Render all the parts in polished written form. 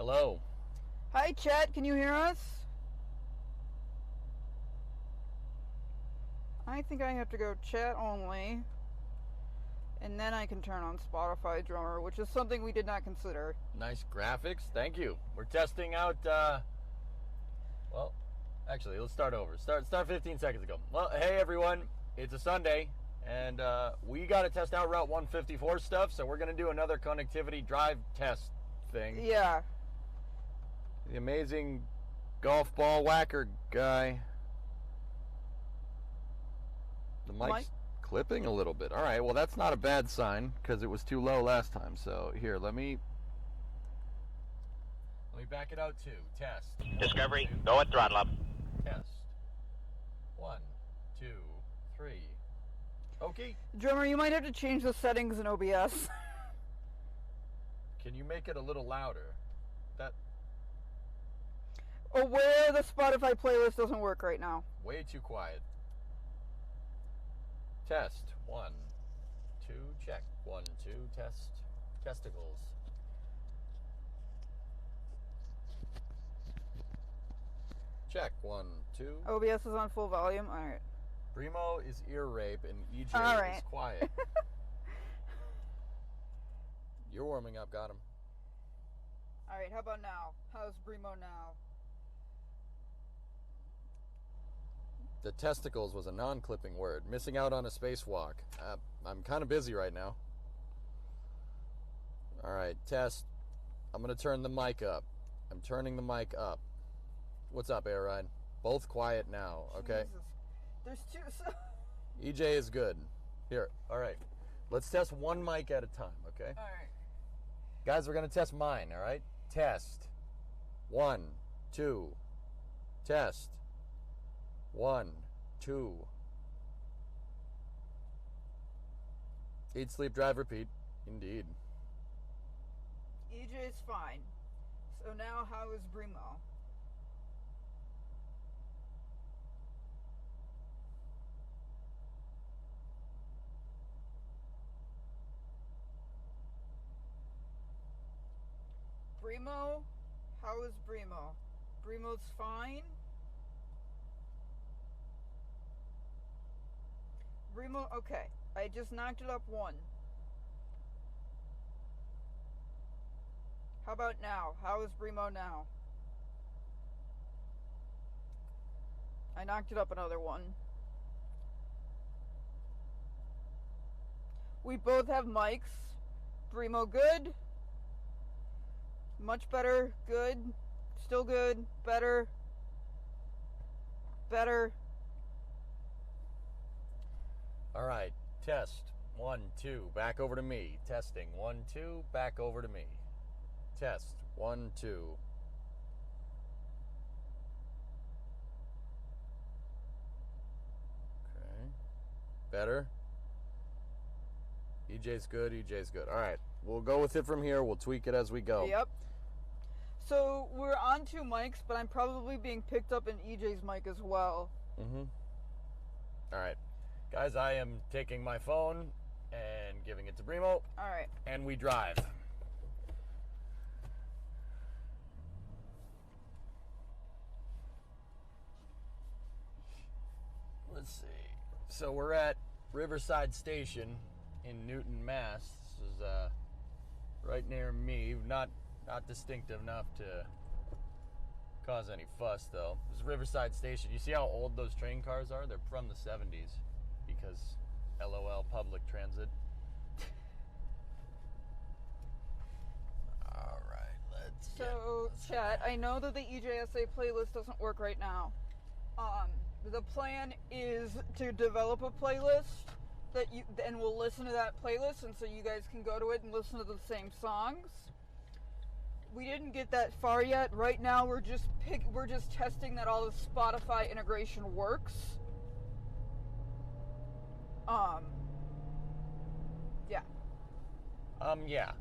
Hello. Hi, chat. Can you hear us? I think I have to go chat only. And then I can turn on Spotify Drummer, which is something we did not consider. Nice graphics. Thank you. We're testing out, well, actually, let's start over. Start 15 seconds ago. Well, hey, everyone. It's a Sunday, and we got to test out Route 154 stuff, so we're going to do another connectivity drive test thing. Yeah. The amazing golf ball whacker guy. The mic's clipping a little bit. All right, well, that's not a bad sign because it was too low last time. So here, let me back it out too. Test. Discovery, go at throttle up. Test. 1, 2, 3. Okay. Drummer, you might have to change the settings in OBS. Can you make it a little louder? That Aware the Spotify playlist doesn't work right now. way too quiet. Test. 1, 2, check. 1, 2, test. Testicles. Check. 1, 2. OBS is on full volume. All right. Bremo is ear rape and EJ All right. is quiet. You're warming up, got him. All right. How about now? How's Bremo now? The testicles was a non-clipping word. Missing out on a spacewalk. I'm kind of busy right now. All right, test. I'm going to turn the mic up. I'm turning the mic up. What's up, Air Ride? Both quiet now, okay? Jesus. There's two. EJ is good. Here, all right. Let's test one mic at a time, okay? All right. Guys, we're going to test mine, all right? Test. 1, 2. Test. 1, 2. Eat, sleep, drive, repeat. Indeed. EJ's fine. So now how is Bremo? Bremo? How is Bremo? Bremo's fine? Bremo, okay. I just knocked it up 1. How about now? How is Bremo now? I knocked it up another 1. We both have mics. Bremo good. Much better. Good. Still good. Better. Better. All right, test. 1, 2, back over to me. Testing. 1, 2, back over to me. Test. 1, 2. Okay. Better. EJ's good. EJ's good. All right, we'll go with it from here. We'll tweak it as we go. Yep. So we're on 2 mics, but I'm probably being picked up in EJ's mic as well. Mm-hmm. All right. Guys, I am taking my phone and giving it to Bremo. All right. And we drive. Let's see. So we're at Riverside Station in Newton, Mass. This is right near me. Not distinctive enough to cause any fuss, though. This is Riverside Station. You see how old those train cars are? They're from the 70s. Because LOL public transit. All right, let's chat, I know that the EJSA playlist doesn't work right now. The plan is to develop a playlist and we'll listen to that playlist, and so you guys can go to it and listen to the same songs. We didn't get that far yet. Right now we're just testing that all the Spotify integration works. Yeah. Yeah.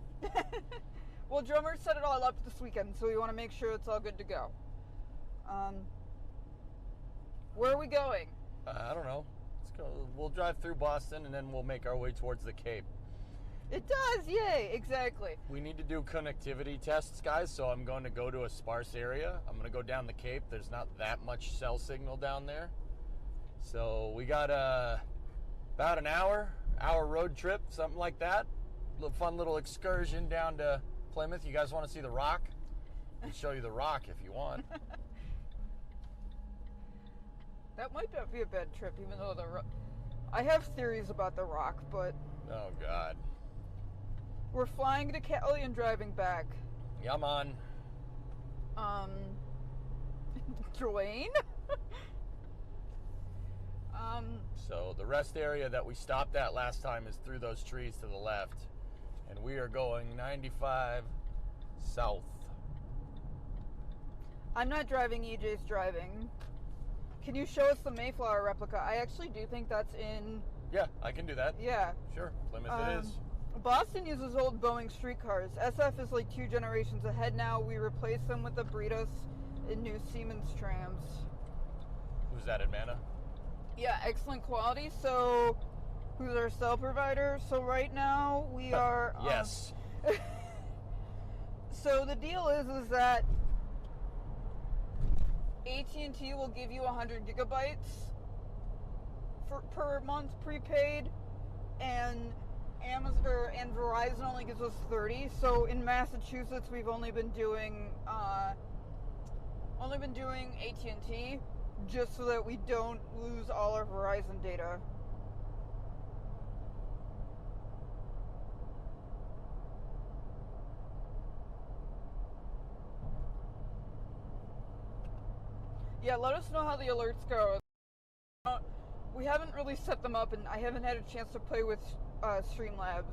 Well, Drummer set it all up this weekend, so we want to make sure it's all good to go. Where are we going? I don't know. Let's go. We'll drive through Boston, and then we'll make our way towards the Cape. It does, yay, exactly. We need to do connectivity tests, guys, so I'm going to go to a sparse area. I'm going to go down the Cape. There's not that much cell signal down there. So we got about an hour road trip, something like that. Fun little excursion down to Plymouth. You guys want to see the Rock? I'll show you the Rock if you want. That might not be a bad trip, even though I have theories about the Rock, but... Oh, God. We're flying to Cali and driving back. Yeah, I'm on. Dwayne? So the rest area that we stopped at last time is through those trees to the left. And we are going 95 south. I'm not driving, EJ's driving. Can you show us the Mayflower replica? I actually do think that's in... Yeah, I can do that. Yeah. Sure, Plymouth it is. Boston uses old Boeing streetcars. SF is like 2 generations ahead now. We replace them with the Britos and new Siemens trams. Who's that, Amanda? Yeah, excellent quality. So, who's our cell provider? So right now we are... Yes. So the deal is that AT&T will give you 100 gigabytes per month prepaid, and Amazon and Verizon only gives us 30. So in Massachusetts, we've only been doing AT&T, just so that we don't lose all our Verizon data. Yeah, let us know how the alerts go. We haven't really set them up, and I haven't had a chance to play with Streamlabs.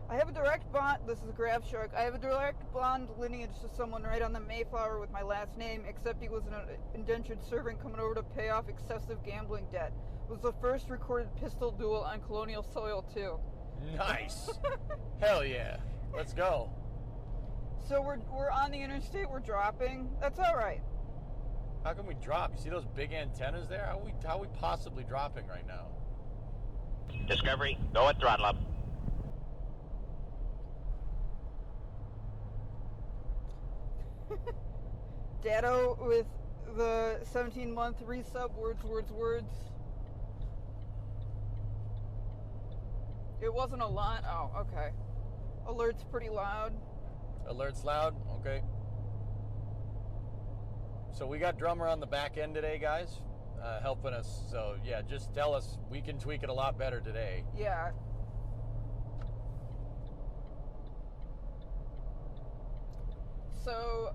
I have a direct bond. This is Graph Shark. I have a direct bond lineage to someone right on the Mayflower with my last name, except he was an indentured servant coming over to pay off excessive gambling debt. It was the first recorded pistol duel on colonial soil, too. Nice. Hell yeah. Let's go. So we're on the interstate. We're dropping. That's all right. How can we drop? You see those big antennas there? How are we possibly dropping right now? Discovery, go at throttle up. Dado with the 17-month resub, words. It wasn't a lot. Oh, okay. Alert's pretty loud. Alert's loud? Okay. So we got Drummer on the back end today, guys, helping us. So, yeah, just tell us. We can tweak it a lot better today. Yeah. So,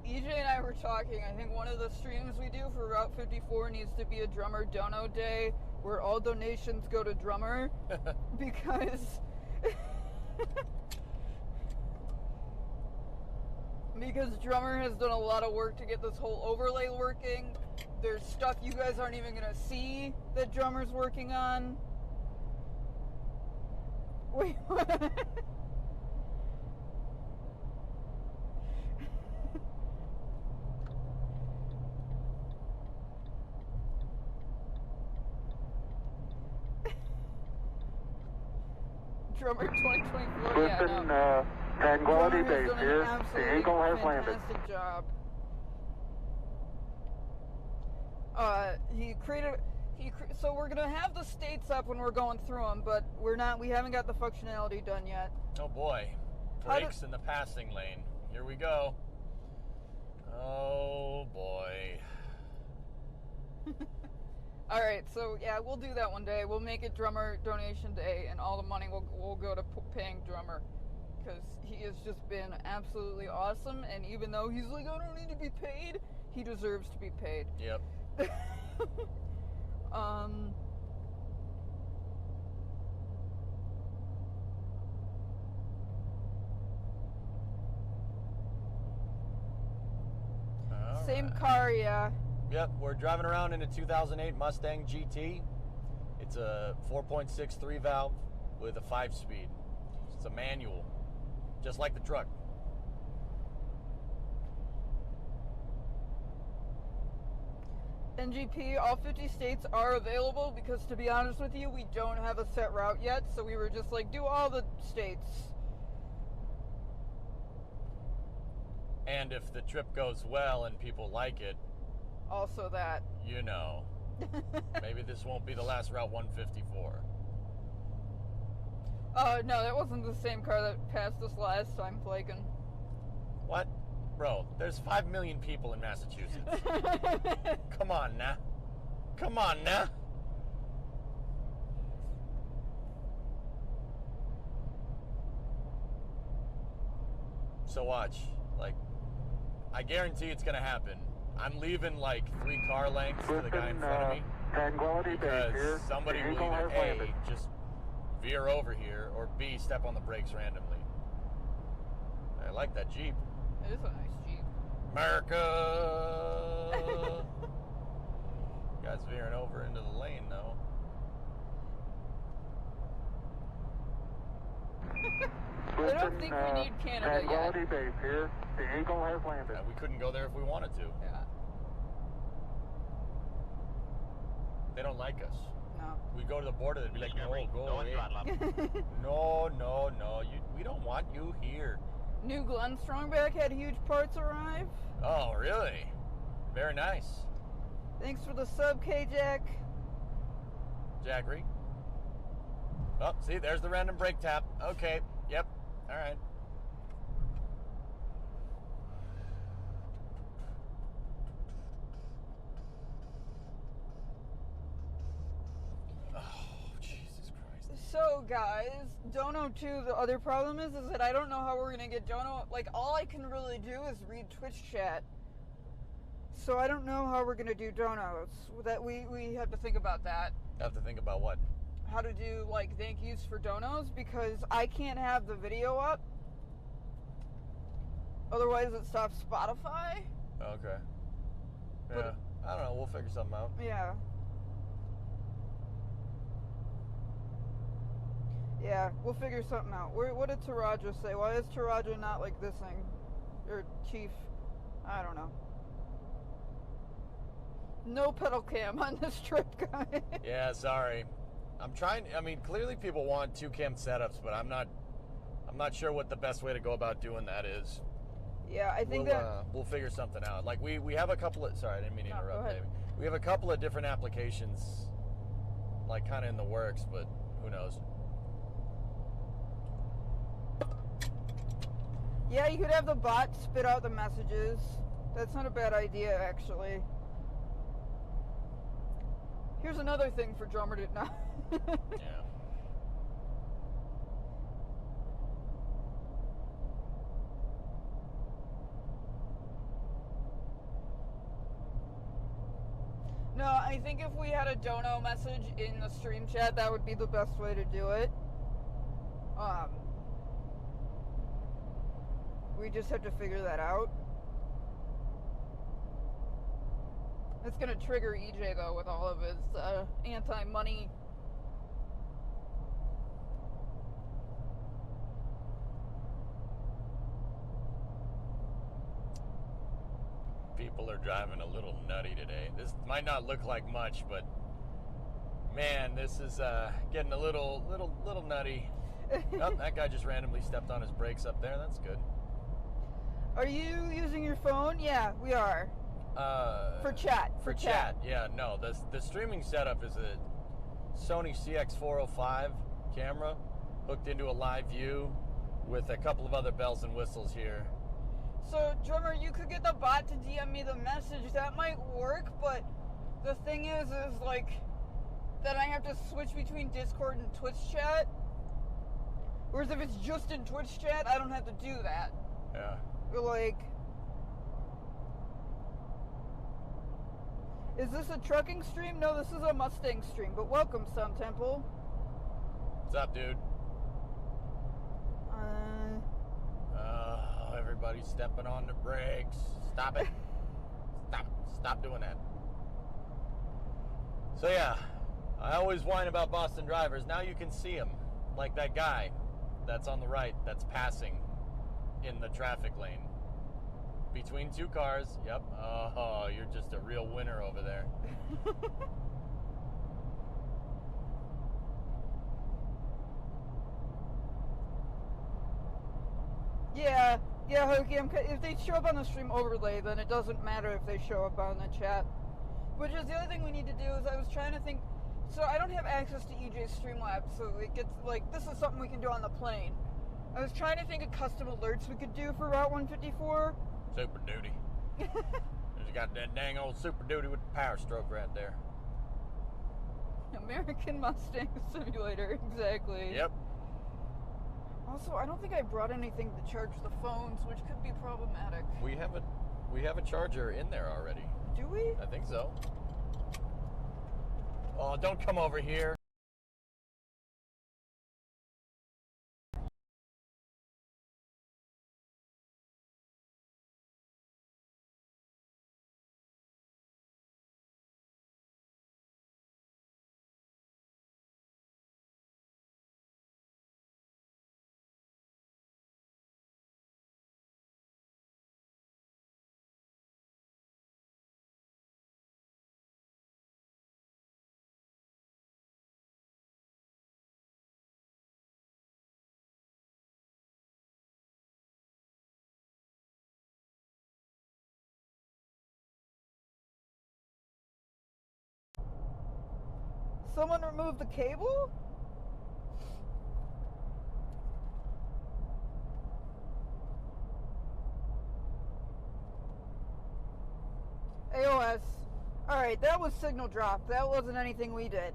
EJ and I were talking. I think one of the streams we do for Route 54 needs to be a Drummer Dono Day, where all donations go to Drummer, because... Because Drummer has done a lot of work to get this whole overlay working. There's stuff you guys aren't even going to see that Drummer's working on. Wait, what? Drummer 2024, yeah, no. Tranquility Base here. The Eagle has landed. Fantastic job. So we're gonna have the states up when we're going through them, but we haven't got the functionality done yet. Oh boy. Brakes in the passing lane. Here we go. Oh boy. All right, so yeah, we'll do that one day. We'll make it Drummer Donation Day, and all the money will go to paying Drummer, because he has just been absolutely awesome. And even though he's like, I don't need to be paid, he deserves to be paid. Yep. Same car, yeah. Yep, we're driving around in a 2008 Mustang GT. It's a 4.63 valve with a 5-speed. It's a manual, just like the truck. NGP, all 50 states are available because, to be honest with you, we don't have a set route yet, so we were just like, do all the states. And if the trip goes well and people like it, Also that. you know, maybe this won't be the last Route 154. No, that wasn't the same car that passed us last time, Flakin. What? Bro, there's 5 million people in Massachusetts. Come on now. Come on now. So watch. Like, I guarantee it's going to happen. I'm leaving like 3 car lengths to the guy in front of me. Tranquility Base Because here. somebody The will Eagle either has A, landed. just veer over here, or B, step on the brakes randomly. I like that Jeep. It is a nice Jeep. America! Guy's veering over into the lane, though. I don't think we need Canada yet. Tranquility Base here. The Eagle has landed. We couldn't go there if we wanted to. Yeah. They don't like us. No. We go to the border, they'd be like, no, Discovery, go go away. and throttle up. No. We don't want you here. New Glenn Strongback had huge parts arrive. Oh, really? Very nice. Thanks for the sub, K-Jack. Jackery. Oh, see, there's the random brake tap. Okay, yep, all right. Oh, Jesus Christ. So, guys, Dono 2, the other problem is that I don't know how we're going to get Dono. Like, all I can really do is read Twitch chat. So I don't know how we're going to do donos. That we have to think about that. Have to think about what? How to do, like, thank yous for donos, because I can't have the video up. Otherwise it stops Spotify. Okay. Yeah, But- I don't know, we'll figure something out. Yeah. Yeah, we'll figure something out. What did Taraja say? Why is Taraja not like this thing? Or Chief? I don't know. No pedal cam on this trip, guys. Yeah, sorry. I'm trying, I mean, clearly people want 2 cam setups, but I'm not sure what the best way to go about doing that is. Yeah, I think We'll figure something out. Like we have a couple of, sorry, I didn't mean to No, go interrupt, ahead. baby. We have a couple of different applications, like kind of in the works, but who knows? Yeah, you could have the bot spit out the messages. That's not a bad idea, actually. Here's another thing for Drummer to know. Yeah. No, I think if we had a dono message in the stream chat, that would be the best way to do it. We just have to figure that out. It's gonna trigger EJ though with all of his anti-money. People are driving a little nutty today. This might not look like much, but man, this is getting a little nutty. Oh, that guy just randomly stepped on his brakes up there. That's good. Are you using your phone? Yeah, we are. For chat. For chat, yeah. No, the streaming setup is a Sony CX405 camera hooked into a LiveU with a couple of other bells and whistles here. So, Drummer, you could get the bot to DM me the message. That might work, but the thing is like, that I have to switch between Discord and Twitch chat. Whereas if it's just in Twitch chat, I don't have to do that. Yeah. Like, is this a trucking stream? No, this is a Mustang stream, but welcome, Sun Temple. What's up, dude? Everybody's stepping on the brakes. Stop it. Stop doing that. So yeah, I always whine about Boston drivers. Now you can see them. Like that guy that's on the right that's passing in the traffic lane. Between two cars. Yep. Oh, you're just a real winner over there. Yeah, Hokie, if they show up on the stream overlay, then it doesn't matter if they show up on the chat. Which is the other thing we need to do is I was trying to think, so I don't have access to EJ's Streamlabs, so it gets, like, this is something we can do on the plane. I was trying to think of custom alerts we could do for Route 154. Super Duty. You got that dang old Super Duty with the power stroke right there. American Mustang Simulator, exactly. Yep. Also, I don't think I brought anything to charge the phones, which could be problematic. We have a charger in there already. Do we? I think so. Oh, don't come over here. Someone remove the cable? AOS. Alright, that was signal drop. That wasn't anything we did.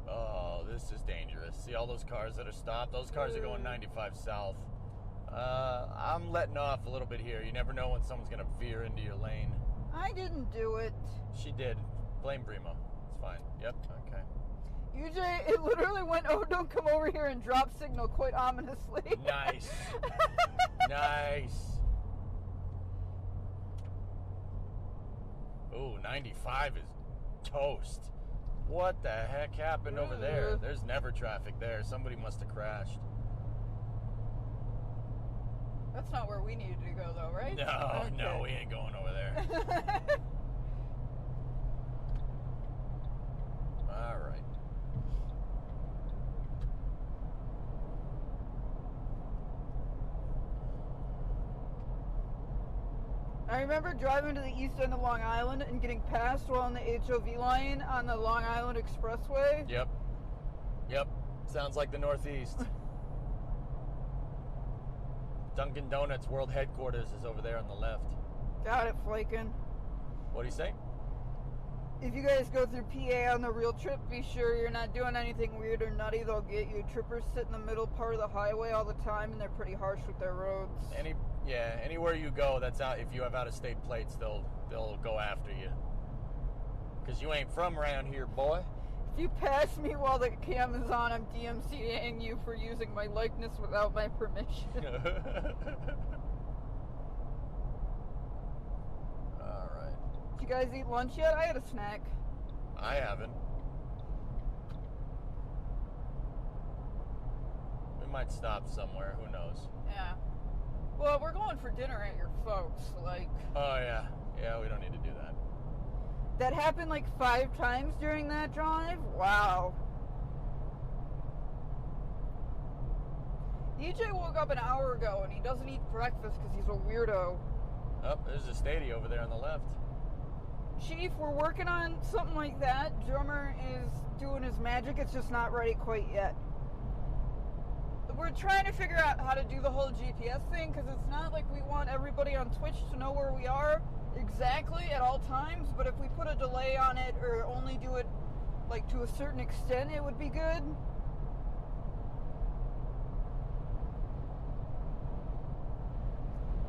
Oh, this is dangerous. See all those cars that are stopped? Those cars are going 95 south. I'm letting off a little bit here. You never know when someone's going to veer into your lane. I didn't do it. She did. Blame Bremo. It's fine. Yep, okay. UJ, it literally went, oh, don't come over here, and drop signal quite ominously. Nice. Nice. Ooh, 95 is toast. What the heck happened over there? There's never traffic there. Somebody must have crashed. That's not where we needed to go, though, right? No, Okay. no, we ain't going over there. All right. I remember driving to the east end of Long Island and getting passed while on the HOV line on the Long Island Expressway. Yep. Yep. Sounds like the Northeast. Dunkin' Donuts World Headquarters is over there on the left. Got it, Flakin'. What do you say? If you guys go through PA on the real trip, be sure you're not doing anything weird or nutty. They'll get you. Trippers sit in the middle part of the highway all the time, and they're pretty harsh with their roads. Anywhere you go, that's out. If you have out-of-state plates, they'll go after you. 'Cause you ain't from around here, boy. If you pass me while the cam is on, I'm DMCAing you for using my likeness without my permission. All right. Did you guys eat lunch yet? I had a snack. I haven't. We might stop somewhere. Who knows? Yeah. Well, we're going for dinner at your folks. Like. Oh, yeah. Yeah, we don't need to do that. That happened like 5 times during that drive? Wow. EJ woke up an hour ago and he doesn't eat breakfast because he's a weirdo. Oh, there's a Stadia over there on the left. Chief, we're working on something like that. Drummer is doing his magic. It's just not ready quite yet. We're trying to figure out how to do the whole GPS thing because it's not like we want everybody on Twitch to know where we are exactly at all times, but if we put a delay on it or only do it like to a certain extent, it would be good.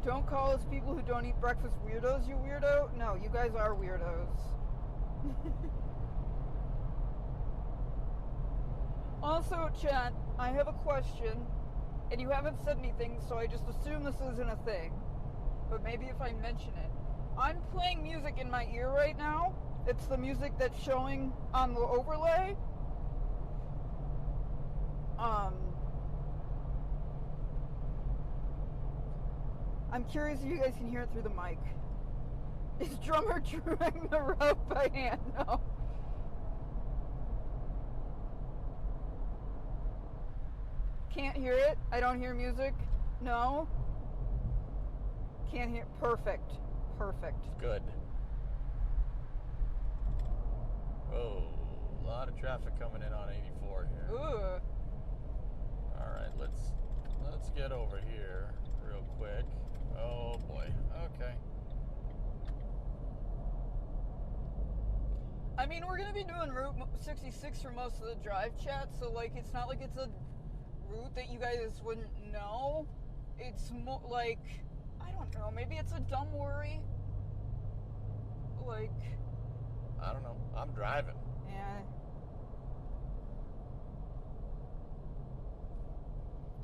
Don't call us people who don't eat breakfast weirdos, you weirdo. No, you guys are weirdos. Also, chat, I have a question, and you haven't said anything, so I just assume this isn't a thing. But maybe if I mention it. I'm playing music in my ear right now, It's the music that's showing on the overlay. I'm curious if you guys can hear it through the mic. Is Drummer drawing the rope by hand? No. Can't hear it? I don't hear music? No? Can't hear. Perfect. Perfect. Good. Oh, a lot of traffic coming in on 84 here. Ooh. All right, let's get over here real quick. Oh boy. Okay. I mean, we're gonna be doing Route 66 for most of the drive chat, so like, it's not like it's a route that you guys wouldn't know. It's more like, I don't know, maybe it's a dumb worry. Like, I don't know. I'm driving. yeah.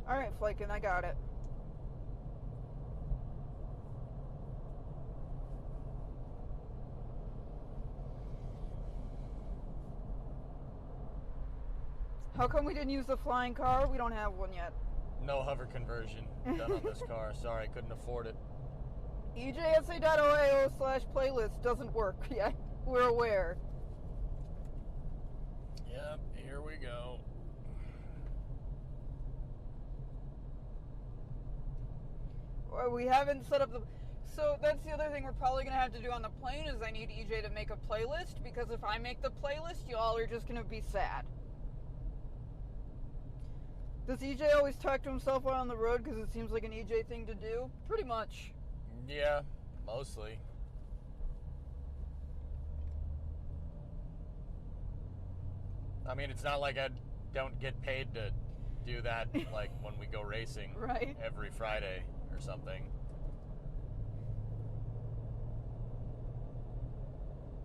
All right, Flakin, I got it. How come we didn't use the flying car? We don't have one yet. No hover conversion done on this car. Sorry, I couldn't afford it. EJSA.OIO/playlist doesn't work yet. We're aware. Yep, here we go. Well, we haven't set up the... So that's the other thing we're probably going to have to do on the plane is I need EJ to make a playlist, because if I make the playlist, y'all are just going to be sad. Does EJ always talk to himself while on the road because it seems like an EJ thing to do? Pretty much. Yeah, mostly. I mean, it's not like I don't get paid to do that, like when we go racing Right. every Friday or something.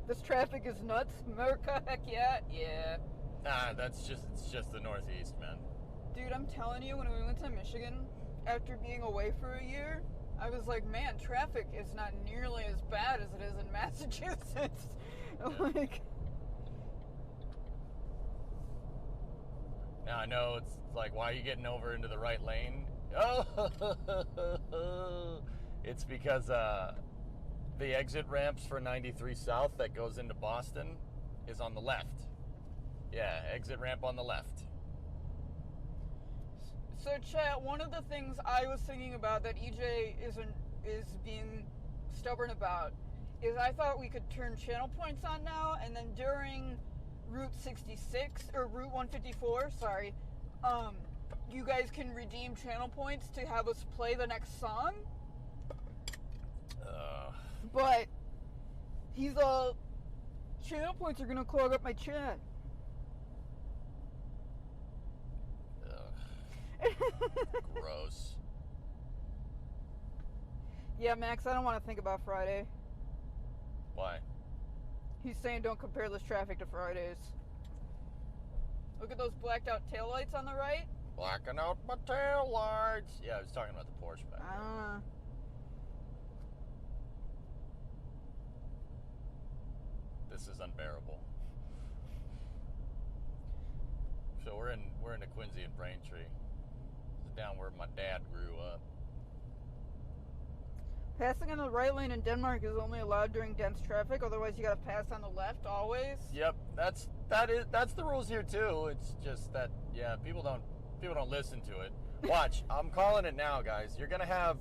This traffic is nuts. America, heck yeah. Yeah. Nah, it's just the Northeast, man. Dude, I'm telling you, when we went to Michigan, after being away for a year, I was like, man, traffic is not nearly as bad as it is in Massachusetts. Like, now I know it's like, why are you getting over into the right lane? Oh, it's because the exit ramps for 93 South that goes into Boston is on the left. Yeah, exit ramp on the left. so chat, one of the things I was thinking about that EJ is being stubborn about is I thought we could turn channel points on now, and then during Route 66 or Route 154, sorry, you guys can redeem channel points to have us play the next song. But he's all, channel points are gonna clog up my chat. Gross. Yeah, Max, I don't want to think about Friday. Why? He's saying don't compare this traffic to Fridays. Look at those blacked out taillights on the right. Blacking out my tail lights. Yeah, I was talking about the Porsche back there. This is unbearable. So we're in the Quincy and Braintree. This is down where my dad grew up. Passing on the right lane in Denmark is only allowed during dense traffic. Otherwise, you gotta pass on the left always. Yep, that's the rules here too. It's just that people don't listen to it. Watch, I'm calling it now, guys. You're gonna have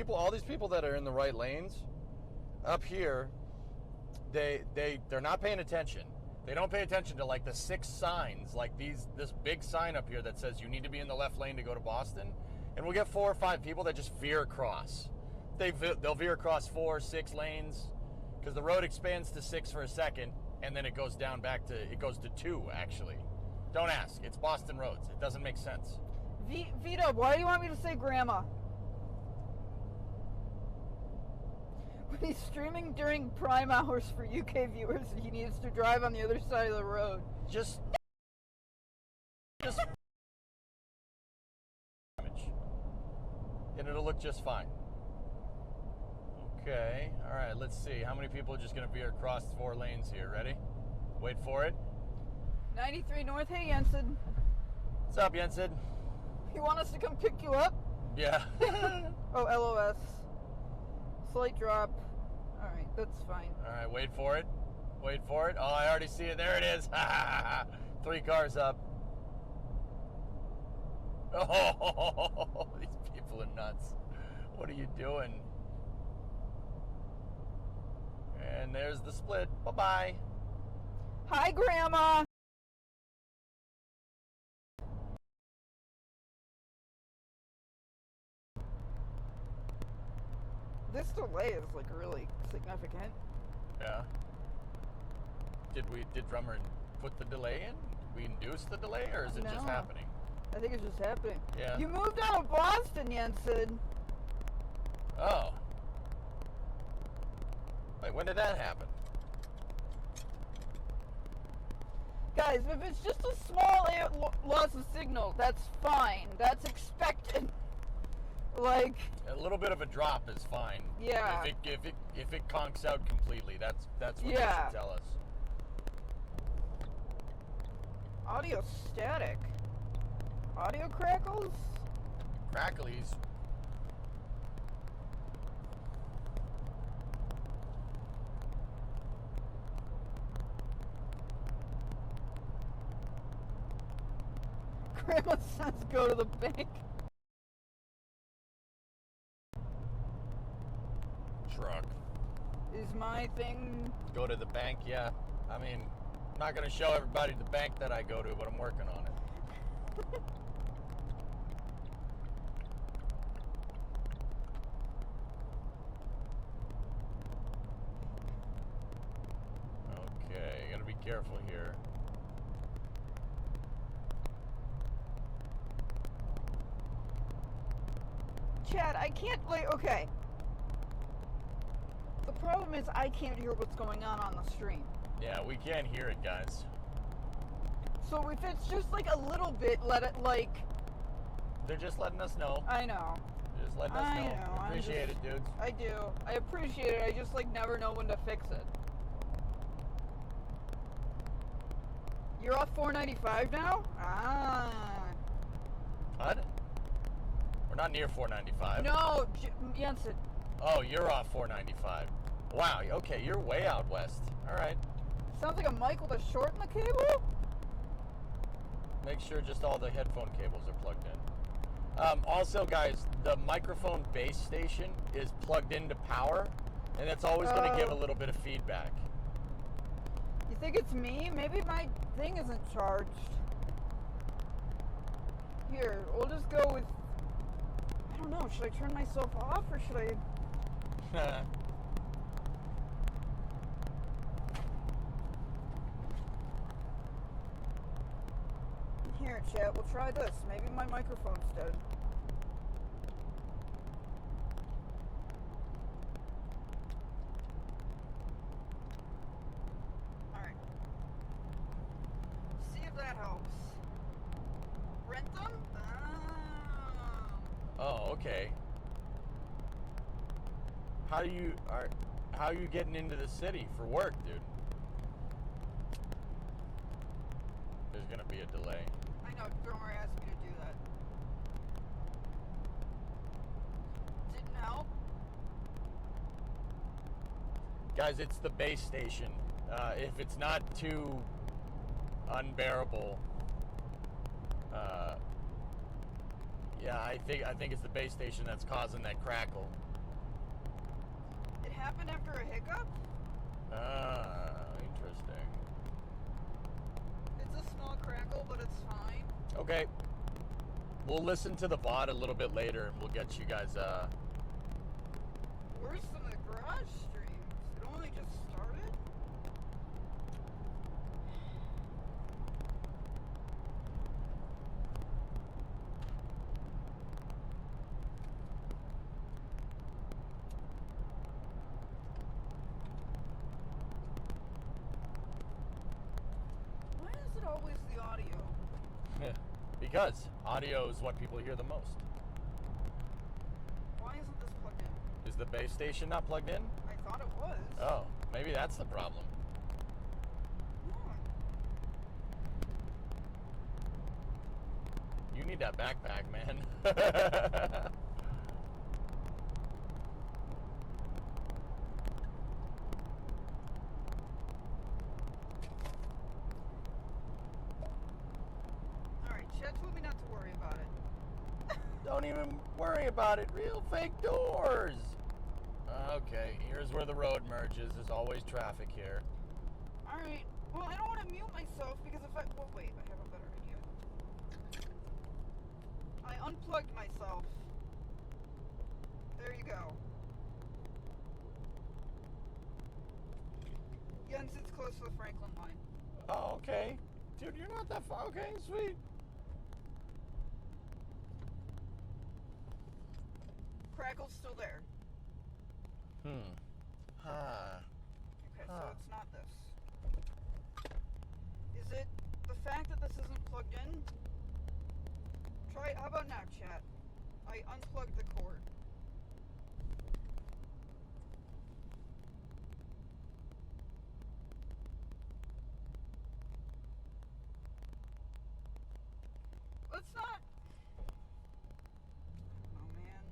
all these people that are in the right lanes up here. They're not paying attention. They don't pay attention to like the 6 signs, like this big sign up here that says you need to be in the left lane to go to Boston. And we'll get 4 or 5 people that just veer across. They'll veer across 4 or 6 lanes because the road expands to 6 for a second, and then it goes down it goes to 2 actually. Don't ask. It's Boston roads. It doesn't make sense. Vita, why do you want me to say grandma? When he's streaming during prime hours for UK viewers, he needs to drive on the other side of the road. Just and it'll look just fine. Okay. All right, let's see. How many people are just going to veer across 4 lanes here? Ready? Wait for it. 93 North. Hey, Jensen. What's up, Jensen? You want us to come pick you up? Yeah. Oh, LOS. Slight drop. All right, that's fine. All right, wait for it. Wait for it. Oh, I already see it. There it is. 3 cars up. Oh, these people are nuts. What are you doing? And there's the split. Bye-bye. Hi, Grandma. This delay is like really significant. Yeah. Did Drummer put the delay in? We induced the delay, or is it just No. happening? I think it's just happening. Yeah. You moved out of Boston, Jensen. Oh. Wait, when did that happen? Guys, if it's just a small loss of signal, that's fine. That's expected. Like, A little bit of a drop is fine. Yeah. If it conks out completely, that's what you Yeah. should tell us. audio static. Audio crackles? Cracklies. Grandma says go to the bank. Truck. Is my thing... Go to the bank, yeah. I mean, I'm not going to show everybody the bank that I go to, but I'm working on it. Okay, gotta be careful here. Chad, I can't, like, okay. The problem is I can't hear what's going on the stream. Yeah, we can't hear it, guys. So if it's just like a little bit, let it like... They're just letting us know. I know. Just letting us know. Appreciate it, dudes. I do. I appreciate it. I just like never know when to fix it. You're off 495 now? Ah. What? We're not near 495. No, Jensen. Oh, you're off 495. Wow, okay, you're way out west. All right. Sounds like a mic with a short in the cable? Make sure just all the headphone cables are plugged in. Also, guys, the microphone base station is plugged into power, and it's always going to give a little bit of feedback. You think it's me? Maybe my thing isn't charged. Here, we'll just go with... I don't know, should I turn myself off or should I... Here, chat, we'll try this. Maybe my microphone's dead. Alright. See if that helps. Rent them? Oh, okay. How are you getting into the city for work, dude? There's gonna be a delay. I know, Drummer asked me to do that. Didn't help. Guys, it's the base station. If it's not too unbearable, yeah, I think it's the base station that's causing that crackle. It happened after a hiccup? Interesting. It's a small crackle, but it's fine. Okay. We'll listen to the VOD a little bit later, and we'll get you guys, Worse than the garage streams. It only just started? Why is it always the audio? because audio is what people hear the most. Why isn't this plugged in? Is the base station not plugged in? I thought it was. Oh, maybe that's the problem. You need that backpack, man. Alright, Chad told me not to worry about it. Don't even worry about it. Real fake doors. Okay, here's where the road merges. There's always traffic here. Alright, well, I don't want to mute myself because if I. Well, wait, I have a better idea. I unplugged myself. There you go. Jens, it's close to the Franklin line. Oh, okay. Dude, you're not that far. Okay, sweet. Crackle's still there. Okay, so it's not this. Is it the fact that this isn't plugged in? How about now, chat? I unplugged the cord. Let's not. Oh man.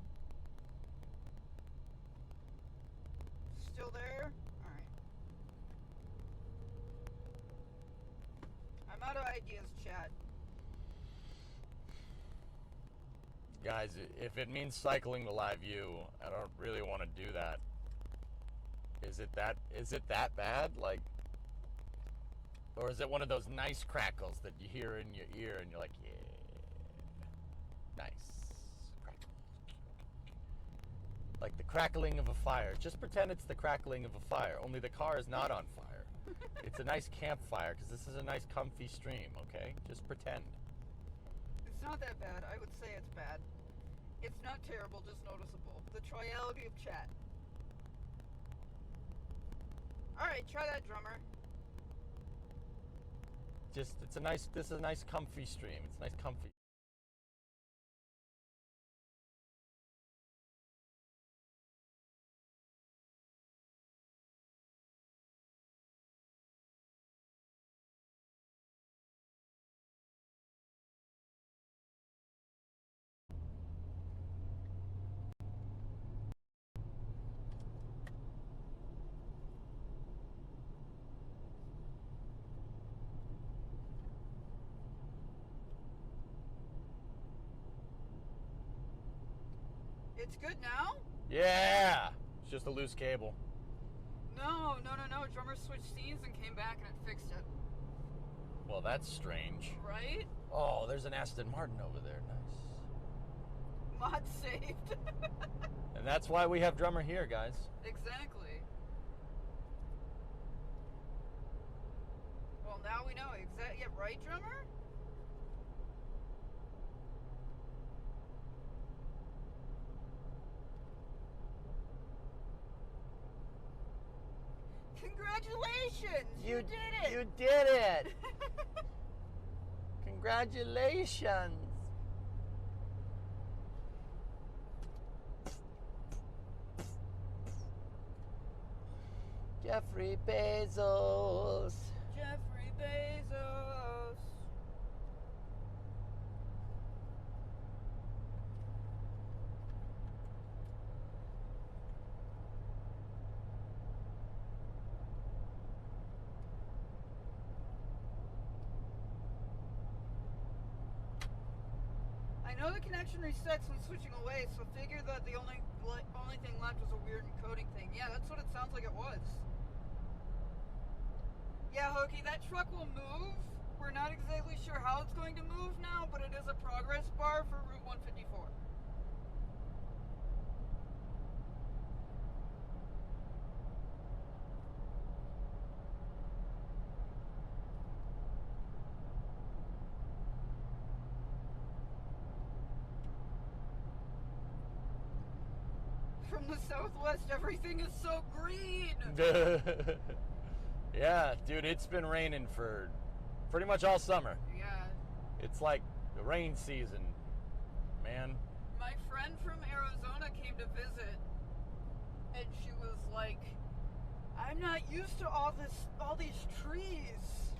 Still there? Alright. I'm out of ideas, chat. Guys, if it means cycling to LiveU, I don't really want to do that. Is it that bad? Like, or is it one of those nice crackles that you hear in your ear and you're like, yeah, nice crackle. Like the crackling of a fire. Just pretend it's the crackling of a fire, only the car is not on fire. It's a nice campfire because this is a nice comfy stream, okay? Just pretend. It's not that bad. I would say it's bad. It's not terrible, just noticeable. The triality of chat. Alright, try that, drummer. Just, this is a nice comfy stream. It's nice comfy. It's good now? Yeah! It's just a loose cable. No. Drummer switched scenes and came back and it fixed it. Well, that's strange. Right? Oh, there's an Aston Martin over there. Nice. Mod saved. And that's why we have Drummer here, guys. Exactly. Well, now we know exactly. Yeah, right, drummer? Congratulations! You did it! You did it! Congratulations! Jeffrey Bezos. Jeffrey Bezos. I know the connection resets when switching away, so figure that the only thing left was a weird encoding thing. Yeah, that's what it sounds like it was. Yeah, Hokey, that truck will move. We're not exactly sure how it's going to move now, but it is a progress bar for Route 154. From the southwest, everything is so green. Yeah, dude, it's been raining for pretty much all summer. Yeah. It's like the rain season, man. My friend from Arizona came to visit, used to all these trees.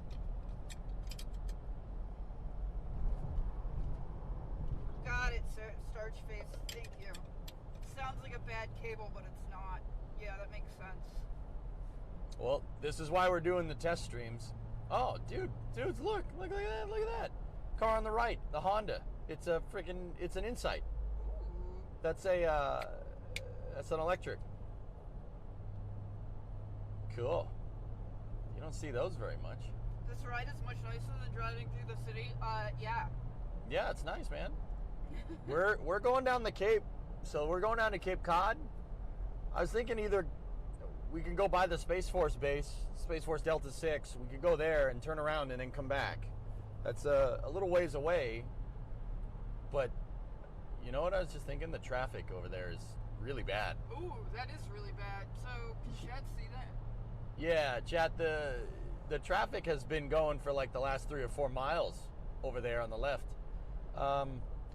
Got it, sir. Starch face. Thank you. Sounds like a bad cable, but it's not. Yeah, that makes sense. Well, this is why we're doing the test streams. Oh, dudes, look at that. Car on the right, the Honda. It's an Insight. Ooh. That's an electric. Cool. You don't see those very much. This ride is much nicer than driving through the city. Yeah. Yeah, it's nice, man. We're going down the Cape, so we're going down to Cape Cod. I was thinking either we can go by the Space Force base, Space Force Delta 6. We could go there and turn around and then come back. That's a little ways away, but you know what I was just thinking? The traffic over there is really bad. Ooh, that is really bad. So, can Chad see that? Yeah, chat, the traffic has been going for like the last 3 or 4 miles over there on the left.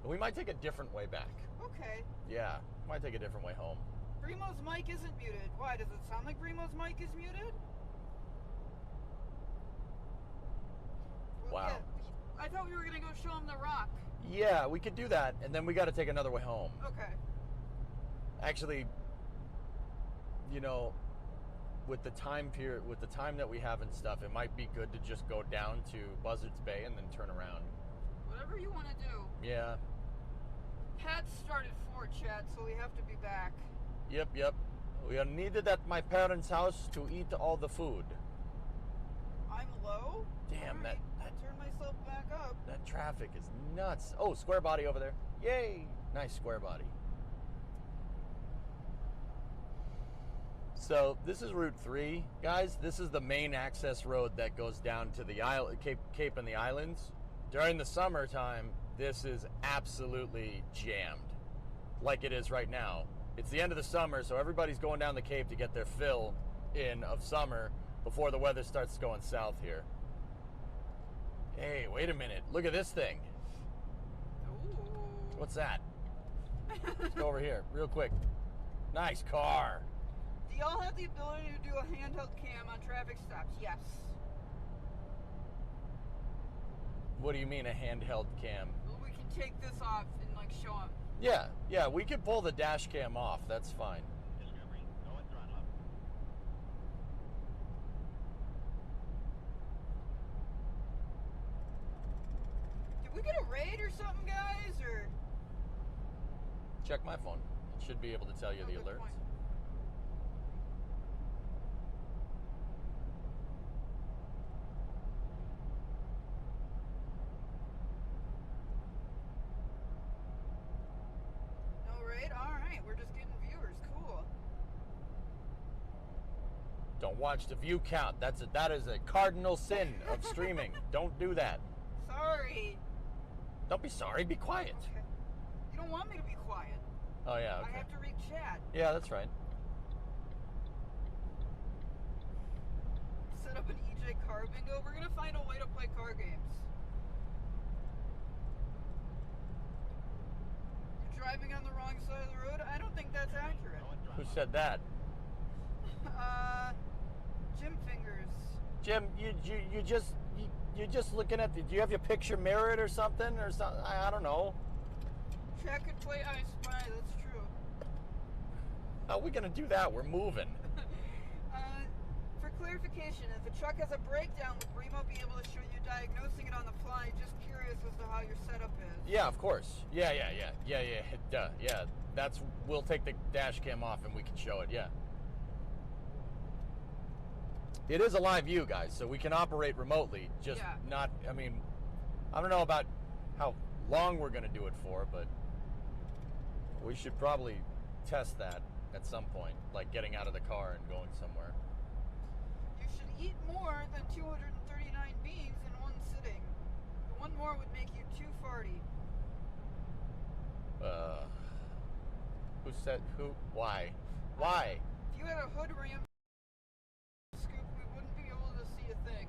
We might take a different way back. Okay. Yeah, might take a different way home. Bremo's mic isn't muted. Why? Does it sound like Bremo's mic is muted? Well, Wow. Yeah, I thought we were going to go show him the rock. Yeah, we could do that, and then we got to take another way home. Okay. Actually, you know, with the time that we have and stuff, it might be good to just go down to Buzzards Bay and then turn around. Whatever you want to do. Yeah. Pat started 4, Chad, so we have to be back. Yep. We are needed at my parents' house to eat all the food. I'm low? Damn, Alright, turn myself back up. that traffic is nuts. Oh, square body over there. Yay! Nice square body. So this is Route 3, guys. This is the main access road that goes down to the Cape and the islands. During the summertime, this is absolutely jammed, like it is right now. It's the end of the summer, so everybody's going down the Cape to get their fill in of summer before the weather starts going south here. Hey, wait a minute. Look at this thing. Ooh. What's that? Let's go over here real quick. Nice car. Do y'all have the ability to do a handheld cam on traffic stops? Yes. What do you mean a handheld cam? Well, we can take this off and like show them. Yeah, we could pull the dash cam off. That's fine. Discovery, go at throttle up. Did we get a raid or something, guys? Or Check my phone. It should be able to tell you Oh, the good alerts. point. No raid? Alright, we're just getting viewers. Cool. Don't watch the view count. That is a cardinal sin of streaming. Don't do that. Sorry. Don't be sorry. Be quiet. Okay. You don't want me to be quiet. Oh yeah. Okay. I have to read chat. Yeah, that's right. Set up an EJ car bingo. We're gonna find a way to play car games. You're driving on the wrong side of the road? I don't think that's accurate. Who said that? Jim Fingers. Jim, you're just looking at do you have your picture mirrored or something I don't know. Chat could play I Spy, that's true. How are we gonna do that? We're moving. For clarification, if a truck has a breakdown, would Bremo be able to show you diagnosing it on the fly? Just curious as to how your setup is. Yeah, of course. Yeah. Duh. Yeah. We'll take the dash cam off and we can show it. Yeah. It is a LiveU, guys, so we can operate remotely. Just Yeah. not. I mean, I don't know about how long we're gonna do it for, but we should probably test that at some point, like getting out of the car and going somewhere. You should eat more than 239 beans in one sitting. One more would make you too farty. Who said who? Why? Why? If you had a hood ram scoop, we wouldn't be able to see a thing.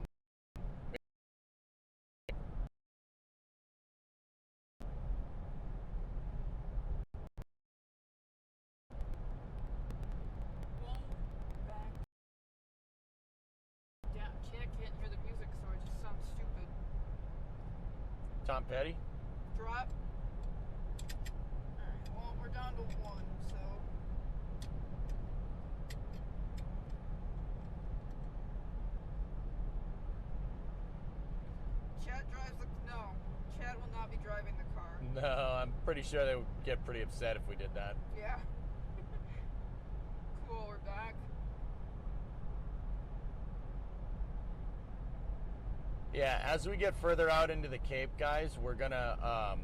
Tom Petty. Drop. Alright, well, we're down to 1, so. Chad drives the. No, Chad will not be driving the car. No, I'm pretty sure they would get pretty upset if we did that. Yeah. Cool, we're back. Yeah, as we get further out into the Cape, guys, we're gonna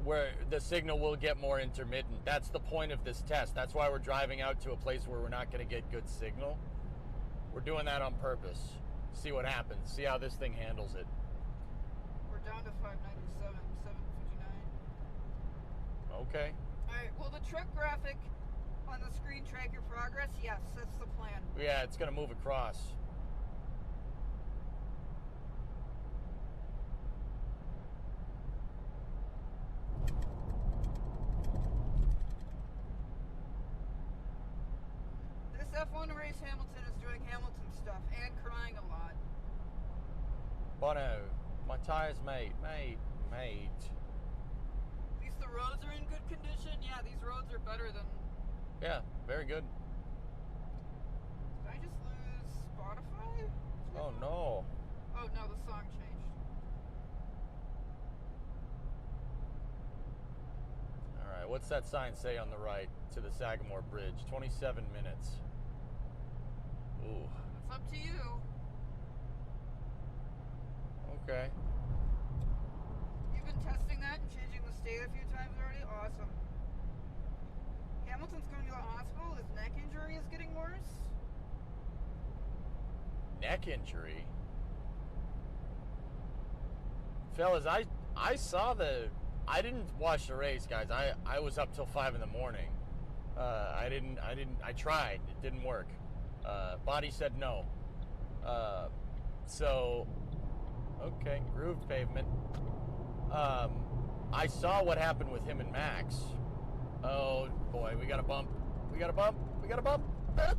where the signal will get more intermittent. That's the point of this test. That's why we're driving out to a place where we're not gonna get good signal. We're doing that on purpose. See what happens. See how this thing handles it. We're down to 597, 759. Okay. Alright, will the truck graphic on the screen track your progress? Yes, that's the plan. Yeah, it's gonna move across. This F1 race, Hamilton is doing Hamilton stuff and crying a lot. Bono, my tires, mate. At least the roads are in good condition. Yeah, these roads are better than... Yeah, very good. Did I just lose Spotify? Oh no. Oh no, the song changed. Alright, what's that sign say on the right to the Sagamore Bridge? 27 minutes. Ooh. It's up to you. Okay. You've been testing that and changing the state a few times already? Awesome. Hamilton's going to the hospital. His neck injury is getting worse. Neck injury? Fellas, I saw the... I didn't watch the race, guys. I was up till 5 in the morning. I tried. It didn't work. Body said no. So... Okay, grooved pavement. I saw what happened with him and Max. Oh boy, we got a bump. We got a bump. We got a bump. Ah!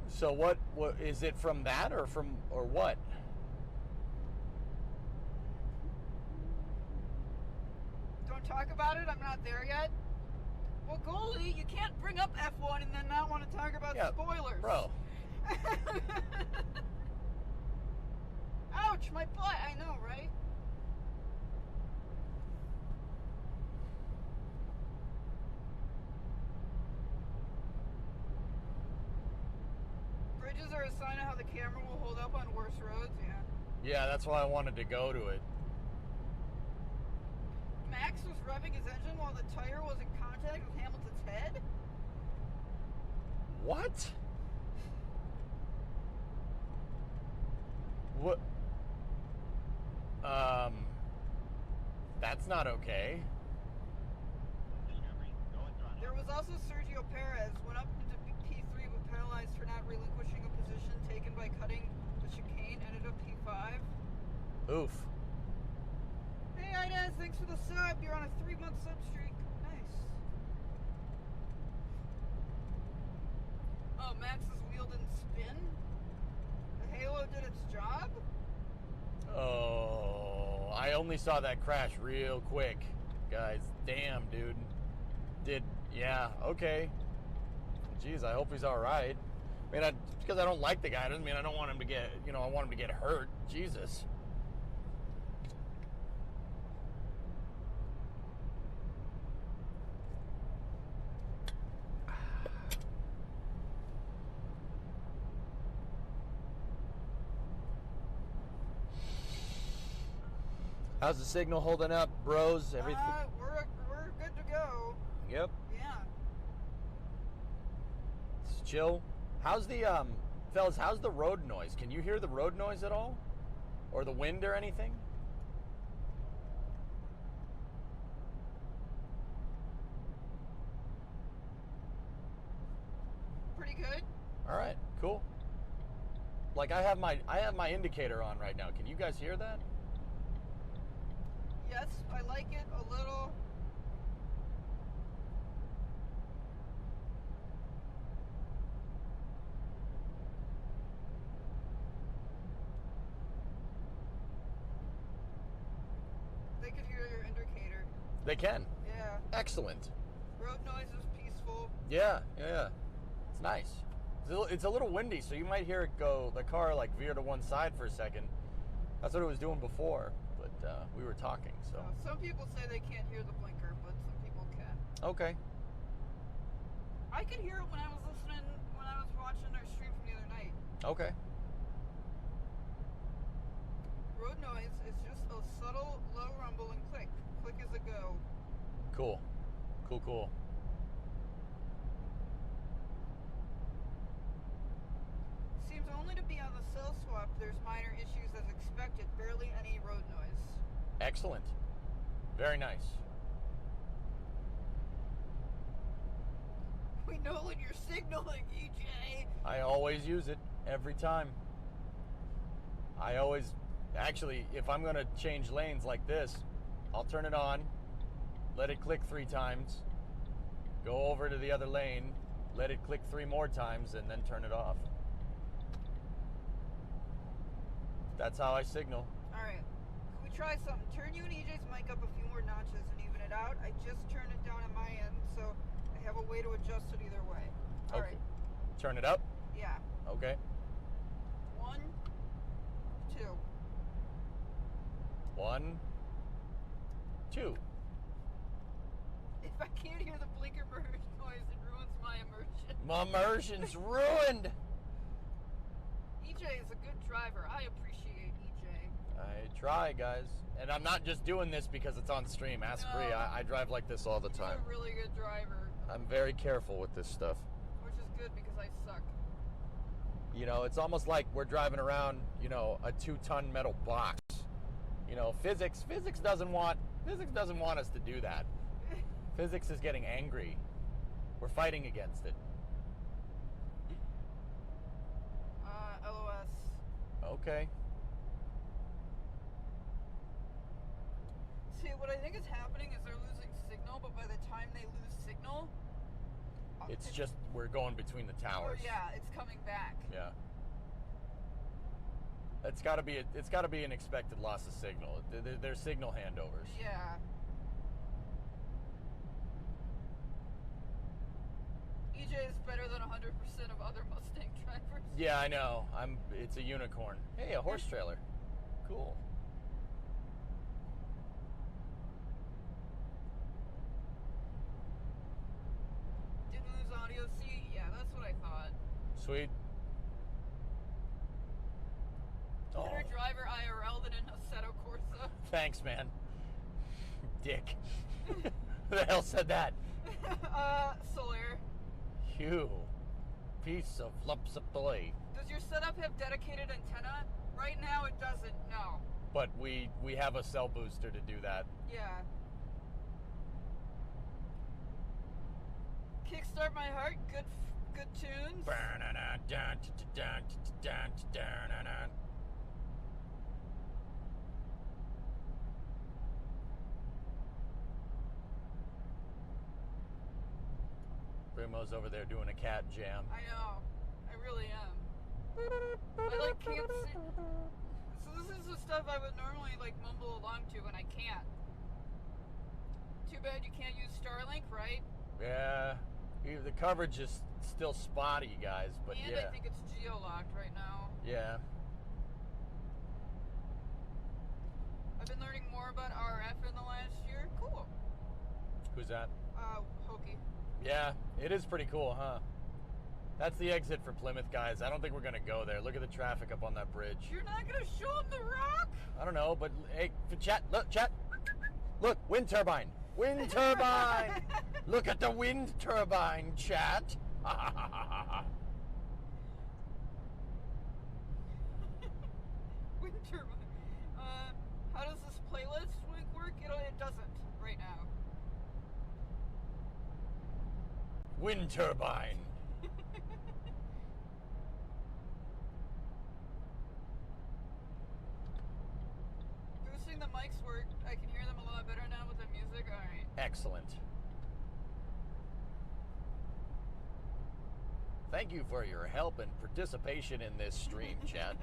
So what is it from that or what? Don't talk about it. I'm not there yet. Well, Goldie, you can't bring up F1 and then not want to talk about spoilers. Bro. Ouch, my butt. I know, right? Bridges are a sign of how the camera will hold up on worse roads, yeah. Yeah, that's why I wanted to go to it. Max was revving his engine while the tire was in contact with Hamilton's head? What? What? That's not okay. There was also Sergio Perez, went up into P3 but penalized for not relinquishing a position taken by cutting the chicane, ended up P5. Oof. Hey Inez, thanks for the sub. You're on a 3-month sub streak. Nice. Oh, Max's wheel didn't spin? The Halo did its job? Oh, I only saw that crash real quick, guys. Damn, dude. Yeah, okay. Jeez, I hope he's all right. I mean, because I don't like the guy doesn't mean I don't want him to get, I want him to get hurt. Jesus. How's the signal holding up, bros? Everything? We're good to go. Yep. Yeah. It's chill. How's the fellas? How's the road noise? Can you hear the road noise at all, or the wind or anything? Pretty good. All right, cool. Like I have my indicator on right now. Can you guys hear that? Yes, I like it a little. They can. Yeah. Excellent. Road noise is peaceful. Yeah. It's nice. It's a little windy, so you might hear it go, the car like veer to one side for a second. That's what it was doing before, but we were talking, so. Some people say they can't hear the blinker, but some people can. Okay. I could hear it when I was watching our stream from the other night. Okay. Road noise is just a subtle, low rumble and click. Click as a go. Cool. Seems only to be on the cell swap. There's minor issues as expected. Barely any road noise. Excellent. Very nice. We know when you're signaling, EJ. I always use it every time. Actually, if I'm going to change lanes like this, I'll turn it on, let it click 3 times, go over to the other lane, let it click 3 more times, and then turn it off. That's how I signal. Alright. Can we try something? Turn you and EJ's mic up a few more notches and even it out. I just turned it down on my end, so I have a way to adjust it either way. Alright. Okay. Turn it up? Yeah. Okay. 1, 2. 1, 2. If I can't hear the blinker noise, it ruins my immersion. My immersion's ruined. EJ is a good driver. I appreciate EJ. I try, guys. And I'm not just doing this because it's on stream. Ask Bree. I drive like this all the time. You're a really good driver. I'm very careful with this stuff. Which is good because I suck. You know, it's almost like we're driving around, you know, a 2-ton metal box. You know, physics doesn't want us to do that. Physics is getting angry. We're fighting against it. LOS. Okay. See, what I think is happening is they're losing signal, but by the time they lose signal, It's just we're going between the towers. Yeah, it's coming back. Yeah. It's got to be an expected loss of signal. They're signal handovers. Yeah. EJ is better than 100% of other Mustang drivers. Yeah, I know. It's a unicorn. Hey, a horse trailer. Cool. Didn't lose audio. See, yeah, that's what I thought. Sweet. Better driver IRL than in Assetto Corsa. Thanks, man. Dick. Who the hell said that? Solaire. You piece of flupsaptoy. Does your setup have dedicated antenna? Right now it doesn't, no. But we have a cell booster to do that. Yeah. Kickstart My Heart, good tunes. Bremo's over there doing a cat jam. I know. I really am. I can't see. So this is the stuff I would normally mumble along to, and I can't. Too bad you can't use Starlink, right? Yeah. The coverage is still spotty, guys, but and yeah. I think it's geo-locked right now. Yeah. I've been learning more about RF in the last year. Cool. Who's that? Hokey. Yeah, it is pretty cool, huh? That's the exit for Plymouth, guys. I don't think we're going to go there. Look at the traffic up on that bridge. You're not going to show him the rock? I don't know, but hey, chat. Look, wind turbine. Wind turbine. Look at the wind turbine, chat. Wind turbine. How does this playlist work? It doesn't right now. Wind turbine. Boosting the mics work. I can hear them a lot better now with the music. All right. Excellent. Thank you for your help and participation in this stream, chat.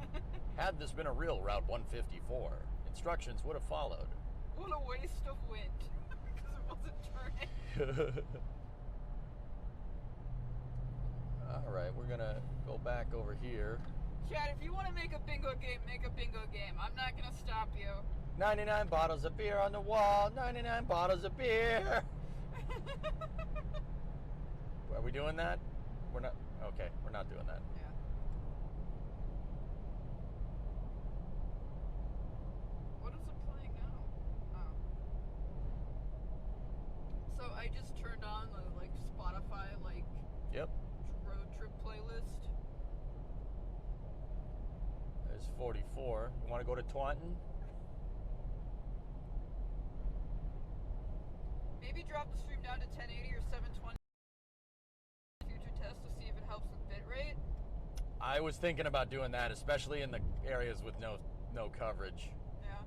Had this been a real Route 154, instructions would have followed. What a waste of wind. Because and turning. All right, we're gonna go back over here. Chad, if you want to make a bingo game, make a bingo game. I'm not gonna stop you. 99 bottles of beer on the wall. 99 bottles of beer. Are we doing that? We're not. Okay, we're not doing that. Yeah. What is it playing now? Oh. So I just turned on the Spotify Yep. road trip playlist. There's 44. You want to go to Taunton? Maybe drop the stream down to 1080 or 720 future test to see if it helps with bitrate. I was thinking about doing that, especially in the areas with no coverage. Yeah.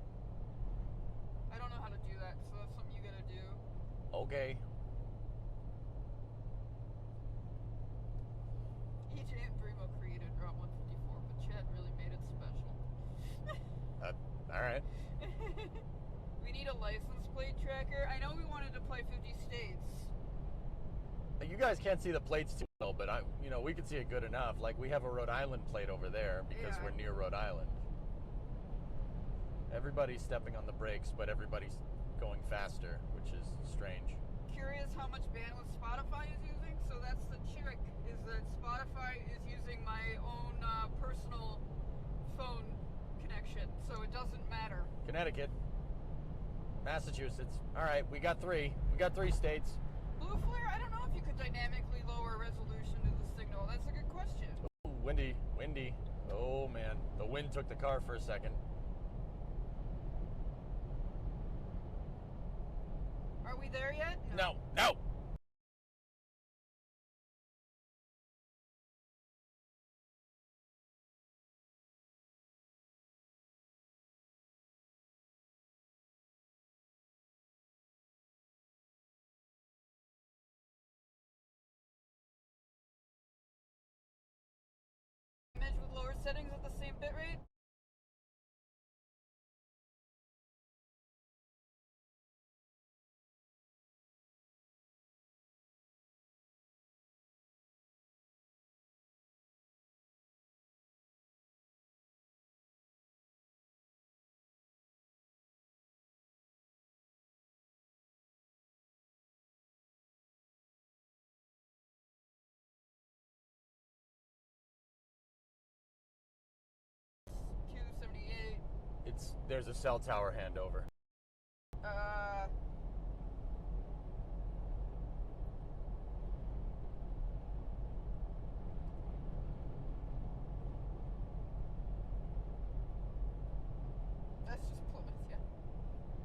I don't know how to do that, so that's something you gotta do. Okay. EJ and Bremo created Route 154, but Chad really made it special. All right. We need a license plate tracker. I know we wanted to play 50 states. You guys can't see the plates too well, but we can see it good enough. Like we have a Rhode Island plate over there because Yeah. we're near Rhode Island. Everybody's stepping on the brakes, but everybody's going faster, which is strange. Curious how much bandwidth Spotify is using? So that's the trick, is that Spotify is using my own personal phone connection, so it doesn't matter. Connecticut, Massachusetts. All right, we got three. We got 3 states. Blue Flare, I don't know if you could dynamically lower resolution to the signal. That's a good question. Ooh, windy. Oh man, the wind took the car for a second. Are we there yet? No. Image with lower settings at the same bitrate? Q78. There's a cell tower handover. That's just Plymouth, yeah.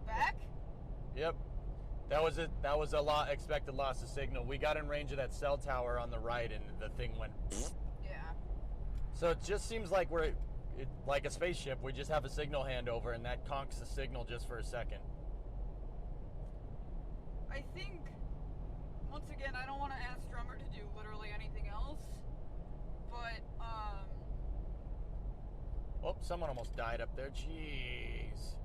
Back? Yep. That was a expected loss of signal. We got in range of that cell tower on the right, and the thing went. Yeah. So it just seems like like a spaceship. We just have a signal handover, and that conks the signal just for a second. I think, once again, I don't want to ask Drummer to do literally anything else, but, Oh, someone almost died up there. Jeez.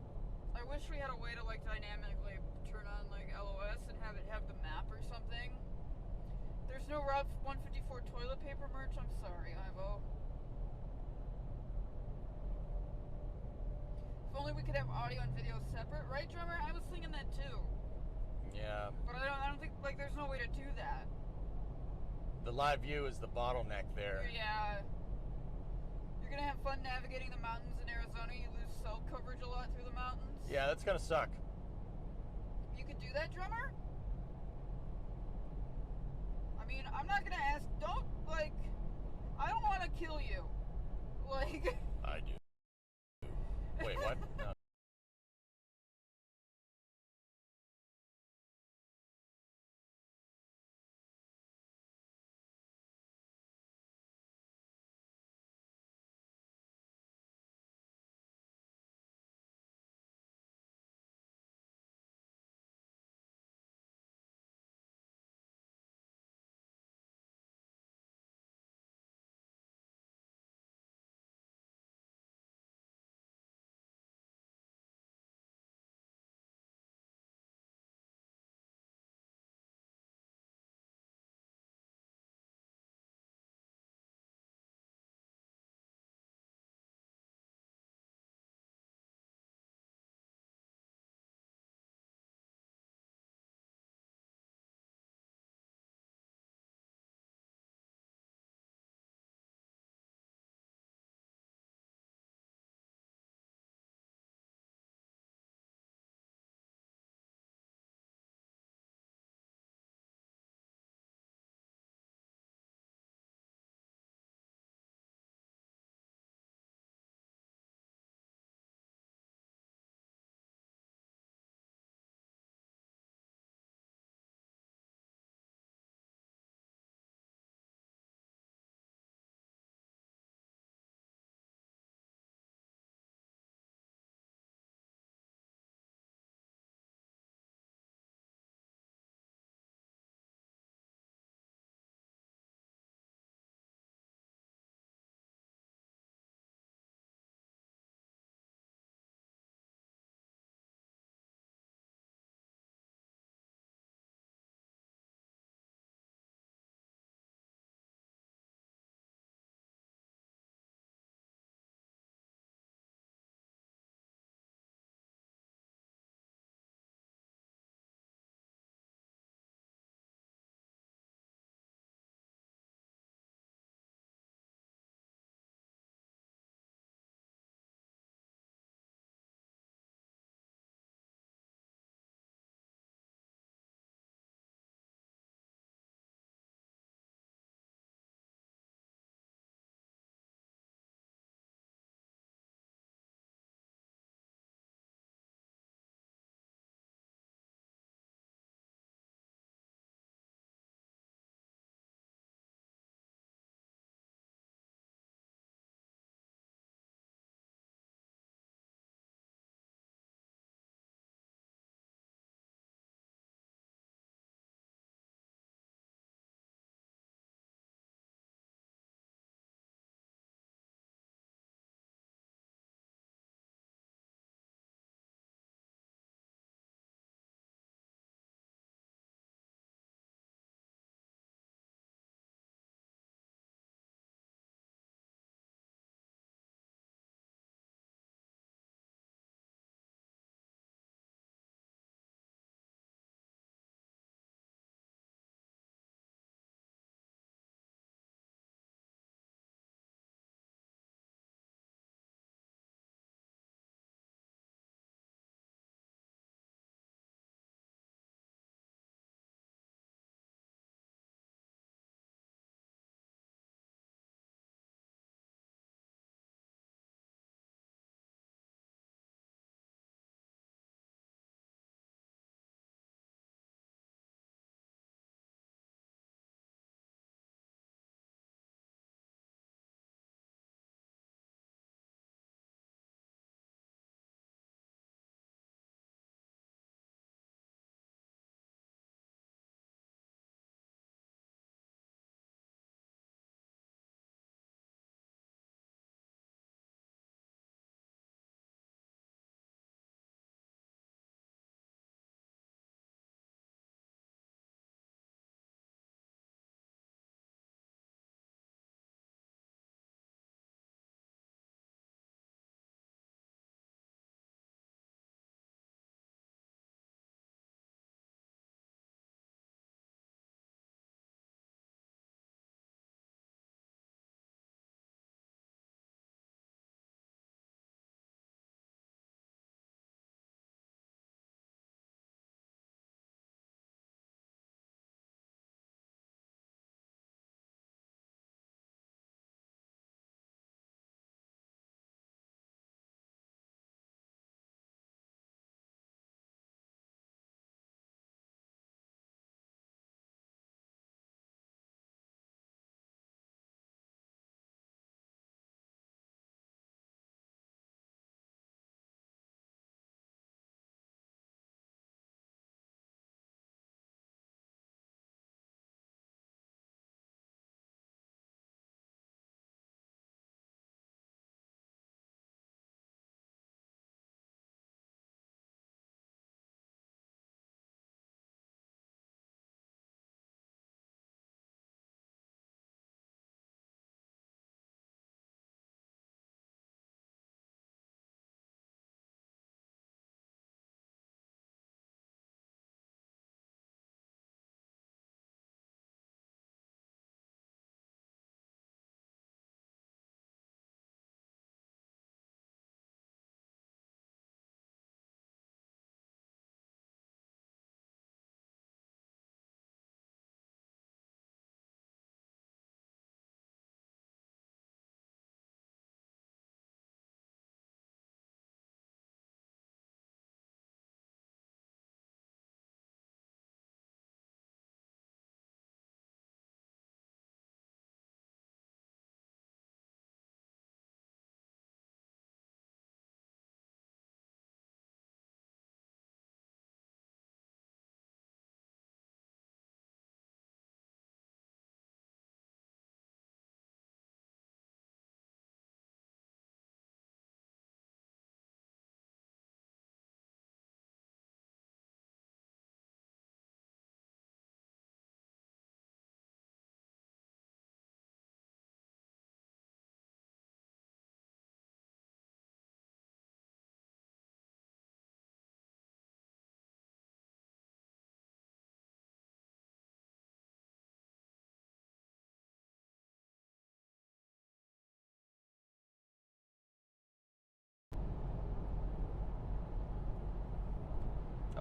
I wish we had a way to, dynamically turn on, LOS and have it have the map or something. There's no Route 154 toilet paper merch? I'm sorry, Ivo. If only we could have audio and video separate, right, Drummer? I was thinking that too. Yeah. But I don't think, there's no way to do that. The LiveU is the bottleneck there. Yeah. You're gonna have fun navigating the mountains in Arizona. You lose cell coverage a lot through the mountains. Yeah, that's gonna suck. You could do that, Drummer? I mean, I'm not gonna ask, I don't want to kill you. I do. Wait, what? No.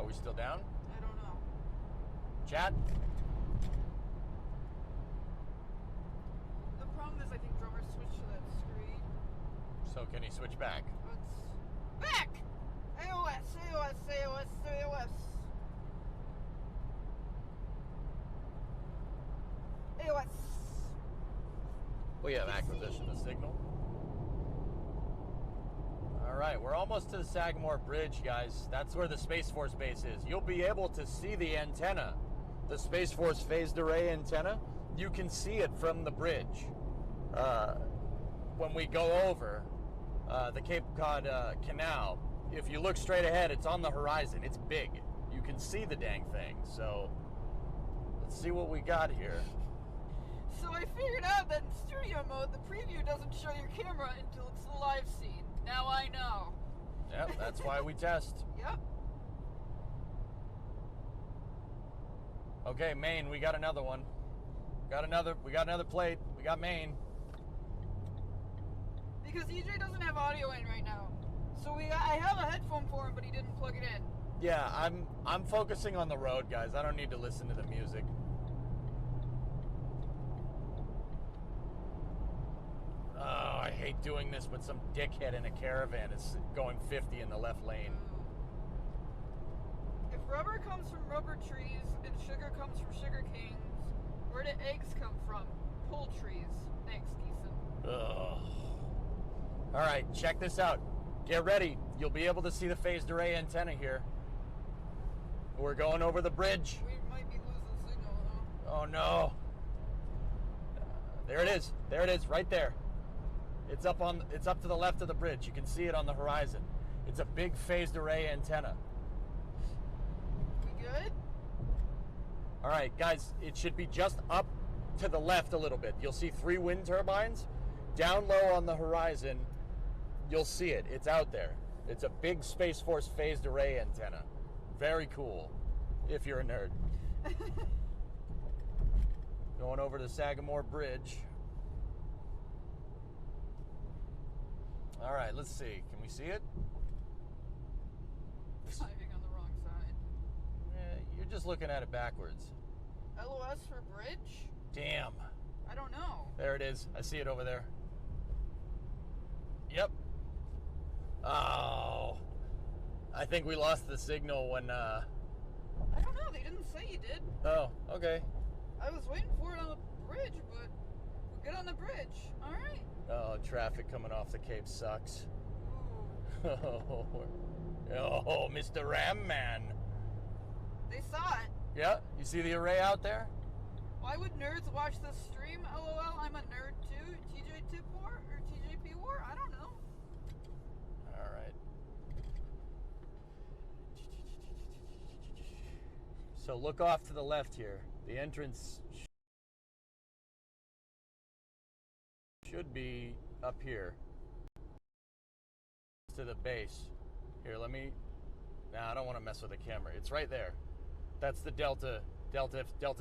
we still down? I don't know. Chat? The problem is I think drummer switched to that screen. So can he switch back? Let's back! AOS, AOS, AOS, AOS. AOS. We have acquisition of signal. All right, we're almost to the Sagamore Bridge, guys. That's where the Space Force base is. You'll be able to see the antenna, the Space Force phased array antenna. You can see it from the bridge. When we go over the Cape Cod Canal, if you look straight ahead, it's on the horizon. It's big. You can see the dang thing. So let's see what we got here. So I figured out that in studio mode, the preview doesn't show your camera until it's the live scene. Now I know. Yep, that's why we test. Yep. Okay, Maine, we got another one. We got another plate. We got Maine. Because EJ doesn't have audio in right now. So I have a headphone for him, but he didn't plug it in. Yeah, I'm focusing on the road, guys. I don't need to listen to the music. Oh, I hate doing this, but some dickhead in a caravan is going 50 in the left lane. If rubber comes from rubber trees and sugar comes from sugar canes, where do eggs come from? Poultries. Thanks, Geeson. Ugh. All right, check this out. Get ready. You'll be able to see the phased array antenna here. We're going over the bridge. We might be losing signal, though. Oh no. There it is. There it is, right there. It's up to the left of the bridge. You can see it on the horizon. It's a big phased array antenna. We good? All right, guys, it should be just up to the left a little bit. You'll see 3 wind turbines. Down low on the horizon, you'll see it. It's out there. It's a big Space Force phased array antenna. Very cool, if you're a nerd. Going over the Sagamore Bridge. All right, let's see. Can we see it? Driving on the wrong side. You're just looking at it backwards. LOS for bridge? Damn. I don't know. There it is. I see it over there. Yep. Oh. I think we lost the signal when, I don't know. They didn't say you did. Oh, okay. I was waiting for it on the bridge, but we're good on the bridge. All right. Oh, traffic coming off the Cape sucks. Ooh. Oh, Mr. Ram Man. They saw it. Yeah, you see the array out there? Why would nerds watch this stream? LOL, I'm a nerd too. TJ Tip War or TJP War? I don't know. All right. So look off to the left here. The entrance should be up here to the base. Here, let me. Nah, I don't want to mess with the camera. It's right there. That's the Delta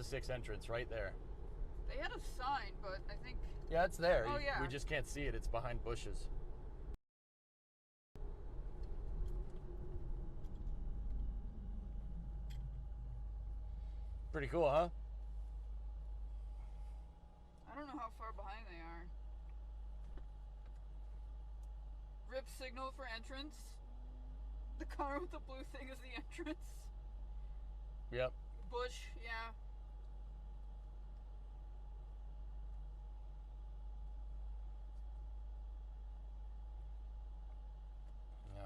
6 entrance right there. They had a sign, but I think. Yeah, it's there. Oh, yeah. We just can't see it. It's behind bushes. Pretty cool, huh? I don't know how far behind they are. Rip signal for entrance. The car with the blue thing is the entrance. Yep. Bush, yeah.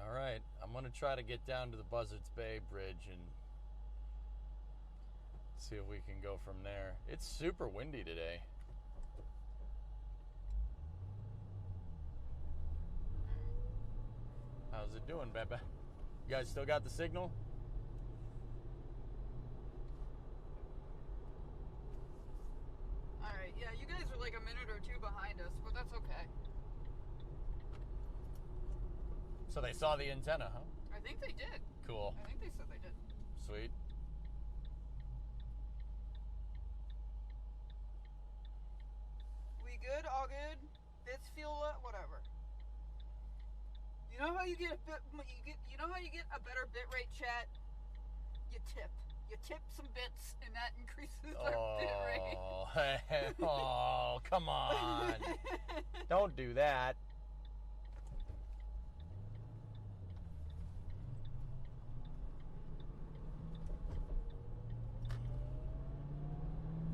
All right. I'm going to try to get down to the Buzzards Bay Bridge and see if we can go from there. It's super windy today. How's it doing, Bebe? You guys still got the signal? Alright, yeah, you guys are like a minute or two behind us, but that's okay. So they saw the antenna, huh? I think they did. Cool. I think they said they did. Sweet. We good? All good? Bits feel whatever. You know how you get a bit? You know how you get a better bitrate chat You tip some bits, and that increases our bit rate. Oh, come on. Don't do that.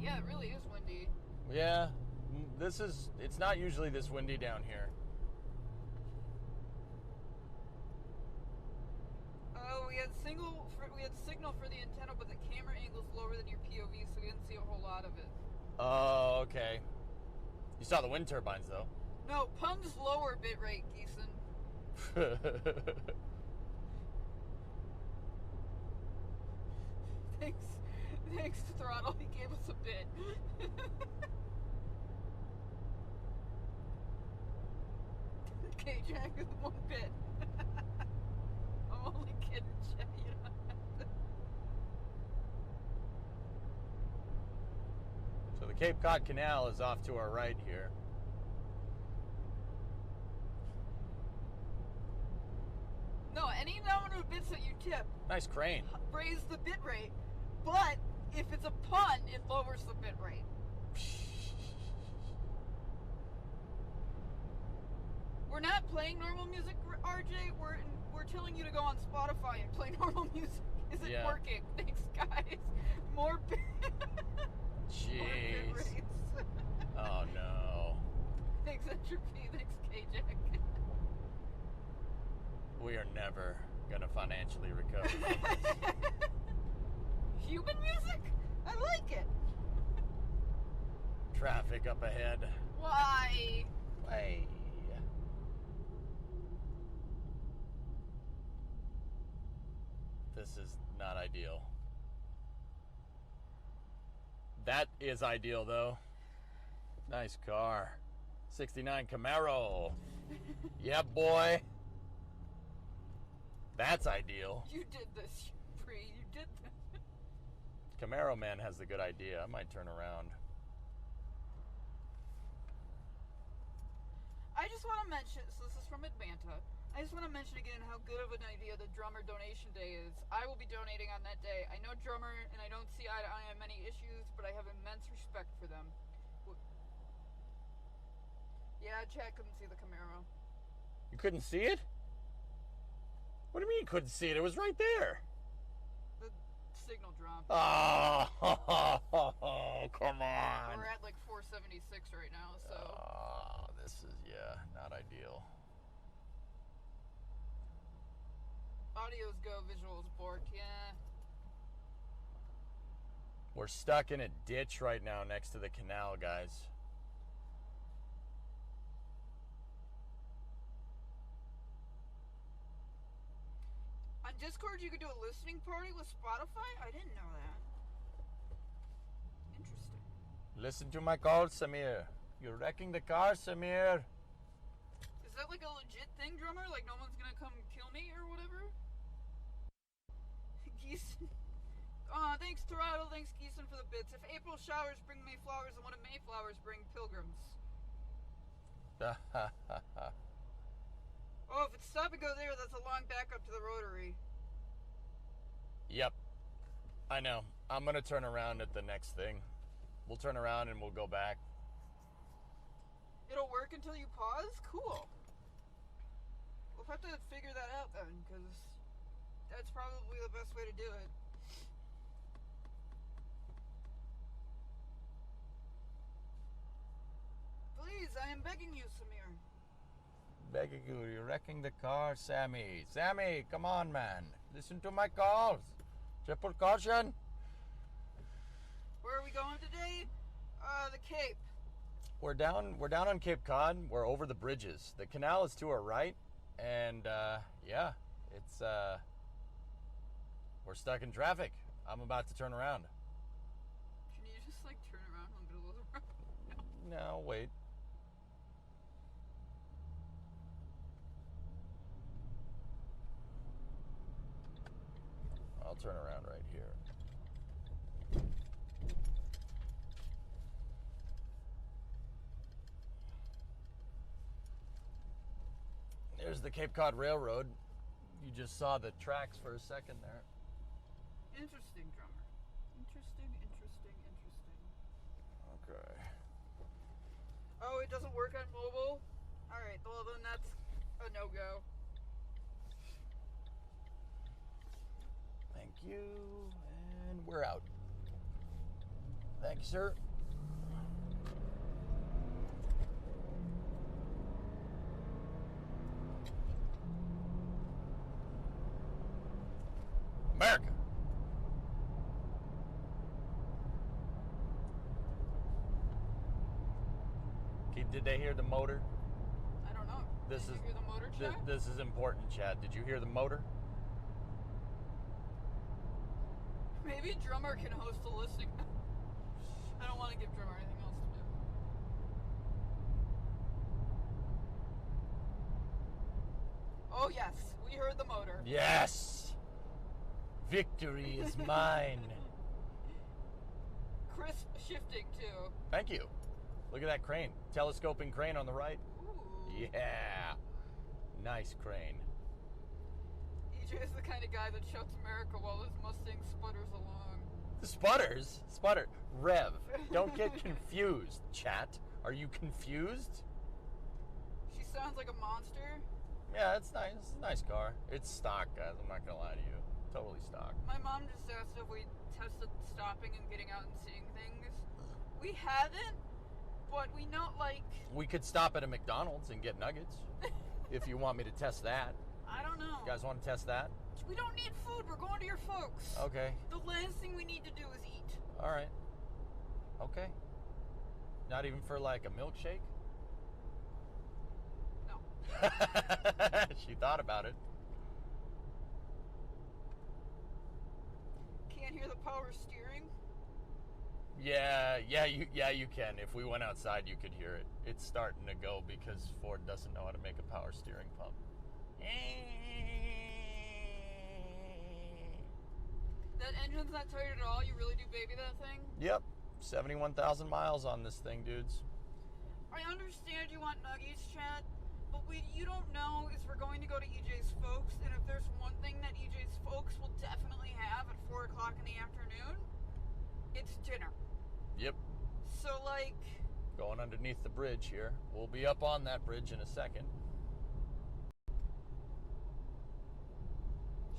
Yeah, it really is windy. Yeah, it's not usually this windy down here. Oh, we had signal for the antenna, but the camera angle's lower than your POV, so we didn't see a whole lot of it. Oh, okay. You saw the wind turbines, though. No, Pung's lower bit rate, Geeson. Thanks to Throttle, he gave us a bit. Okay, Jack, is 1 bit. I'm only kidding, Jack. You don't have to. So the Cape Cod Canal is off to our right here. No, any number of bits that you tip Nice crane. raise the bit rate, but if it's a pun, it lowers the bit rate. We're not playing normal music, RJ. We're telling you to go on Spotify and play normal music. Is it working? Thanks, guys. More bit Jeez. rates. Oh no. Thanks, Entropy. Thanks, KJ. We are never gonna financially recover from this. Human music? I like it. Traffic up ahead. Why? Hey. This is not ideal. That is ideal, though. Nice car. 69 Camaro. Yeah, boy. That's ideal. You did this, Free. You did this. Camaro man has the good idea. I might turn around. I just want to mention, so this is from Advanta. I just want to mention again how good of an idea the Drummer Donation Day is. I will be donating on that day. I know Drummer, and I don't see eye to eye on many issues, but I have immense respect for them. Yeah, Chad couldn't see the Camaro. You couldn't see it? What do you mean you couldn't see it? It was right there. The signal dropped. Oh, come on. We're at like 476 right now, so. Oh, this is, not ideal. Audio's go, visuals bork, yeah. We're stuck in a ditch right now next to the canal, guys. On Discord, you could do a listening party with Spotify? I didn't know that. Interesting. Listen to my call, Samir. You're wrecking the car, Samir. Is that like a legit thing, Drummer? Like no one's gonna come kill me or whatever? Geeson. Aw, thanks Toronto, thanks Geeson for the bits. If April showers bring May flowers, then what do May flowers bring pilgrims? Oh, if it's stop and go there, that's a long backup to the rotary. Yep. I know. I'm going to turn around at the next thing. We'll turn around and we'll go back. It'll work until you pause? Cool. We'll have to figure that out then, because that's probably the best way to do it. Please, I am begging you, Samir. Begging you, you're wrecking the car, Sammy. Sammy, come on, man. Listen to my calls. Triple caution. Where are we going today? The Cape. We're down on Cape Cod. We're over the bridges. The canal is to our right, and it's we're stuck in traffic. I'm about to turn around. Can you just like turn around in the middle of the road? No, wait. I'll turn around right here. There's the Cape Cod Railroad. You just saw the tracks for a second there. Interesting, drummer. Interesting. Okay. Oh, it doesn't work on mobile? Alright, well then that's a no-go. Thank you. And we're out. Thank you, sir. America. Did they hear the motor? I don't know. This Did is you hear the motor, Chad? this is important, Chad. Did you hear the motor? Maybe drummer can host a listening. I don't want to give drummer anything else to do. Oh yes, we heard the motor. Yes. Victory is mine. Crisp shifting too. Thank you. Look at that crane. Telescoping crane on the right. Ooh. Yeah. Nice crane. EJ is the kind of guy that shouts America while his Mustang sputters along. Sputters? Sputter. Rev. Don't get confused, chat. Are you confused? She sounds like a monster. Yeah, it's nice. It's a nice car. It's stock, guys. I'm not going to lie to you. Totally stock. My mom just asked if we tested stopping and getting out and seeing things. We haven't, but we know, like... We could stop at a McDonald's and get nuggets. If you want me to test that. I don't know. You guys want to test that? We don't need food. We're going to your folks. Okay. The last thing we need to do is eat. All right. Okay. Not even for like a milkshake? No. She thought about it. Can't hear the power steering? Yeah, you can. If we went outside, you could hear it. It's starting to go because Ford doesn't know how to make a power steering pump. That engine's not tired at all? You really do baby that thing? Yep. 71,000 miles on this thing, dudes. I understand you want nuggies, Chad, but you don't know is we're going to go to EJ's folks, and if there's one thing that EJ's folks will definitely have at 4 o'clock in the afternoon, it's dinner. Yep. So, like... Going underneath the bridge here. We'll be up on that bridge in a second.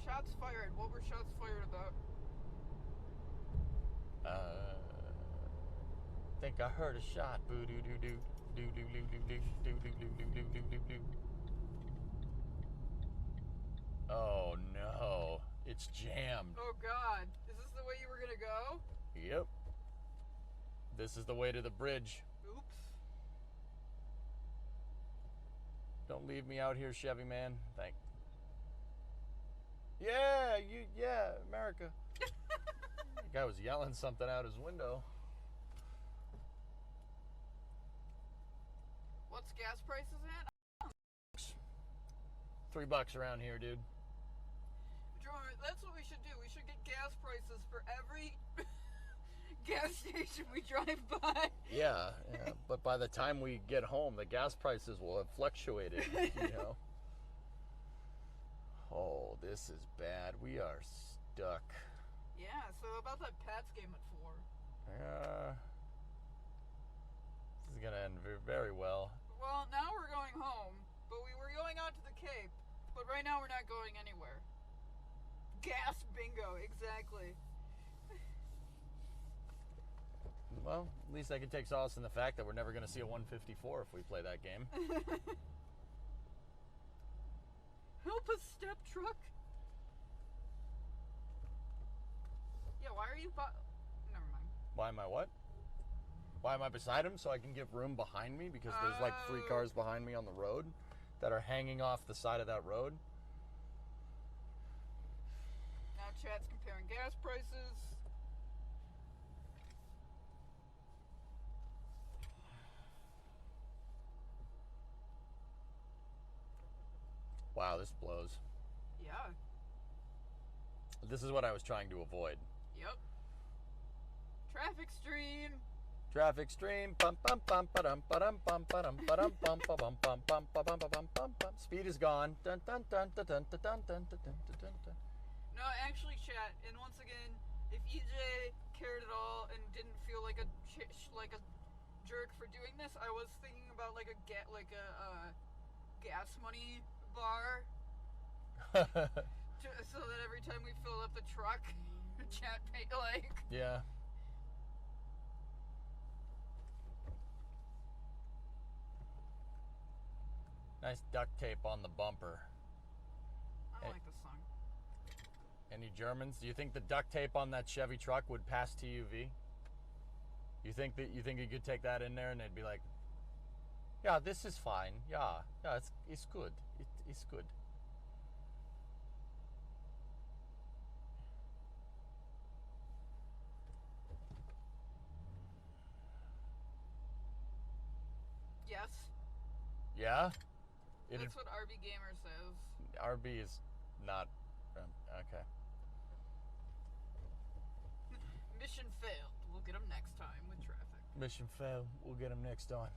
Shots fired. What were shots fired about? Think I heard a shot. Boo doo doo doo. Doo doo doo doo doo doo doo doo doo doo doo doo. Oh no. It's jammed. Oh god. Is this the way you were gonna go? Yep. This is the way to the bridge. Oops. Don't leave me out here, Chevy man. Thank. Yeah, America. The guy was yelling something out his window. What's gas prices at? $3 around here, dude. Drummer, that's what we should do. We should get gas prices for every gas station we drive by. Yeah, but by the time we get home, the gas prices will have fluctuated, you know. Oh, this is bad. We are stuck. Yeah, so about that Pats game at 4. This is going to end very well. Well, now we're going home, but we were going out to the Cape, but right now we're not going anywhere. Gas bingo, exactly. Well, at least I can take solace in the fact that we're never going to see a 154 if we play that game. Help us, step truck. Yeah, why are you never mind. Why am I what? Why am I beside him? So I can give room behind me because there's like 3 cars behind me on the road that are hanging off the side of that road. Now Chad's comparing gas prices. Wow, this blows. Yeah. This is what I was trying to avoid. Yep. Traffic stream. Traffic stream. Bum bum bum ba-dum ba-dum bum ba-dum ba-dum bum ba-bum bum bum ba-bum ba-bum bum bum. Speed is gone. Dun dun dun dun dun dun dun dun dun dun dun. No, actually, chat. And once again, if EJ cared at all and didn't feel like a jerk for doing this, I was thinking about like a gas money bar, so that every time we fill up the truck, chat pay like. Yeah. Nice duct tape on the bumper. I don't like this song. Any Germans? Do you think the duct tape on that Chevy truck would pass TUV? You think you could take that in there and they'd be like, yeah, this is fine. Yeah, it's good. It's good. Yes. Yeah? That's what RB Gamer says. RB is not... okay. Mission failed. We'll get him next time with traffic. Mission failed. We'll get him next time.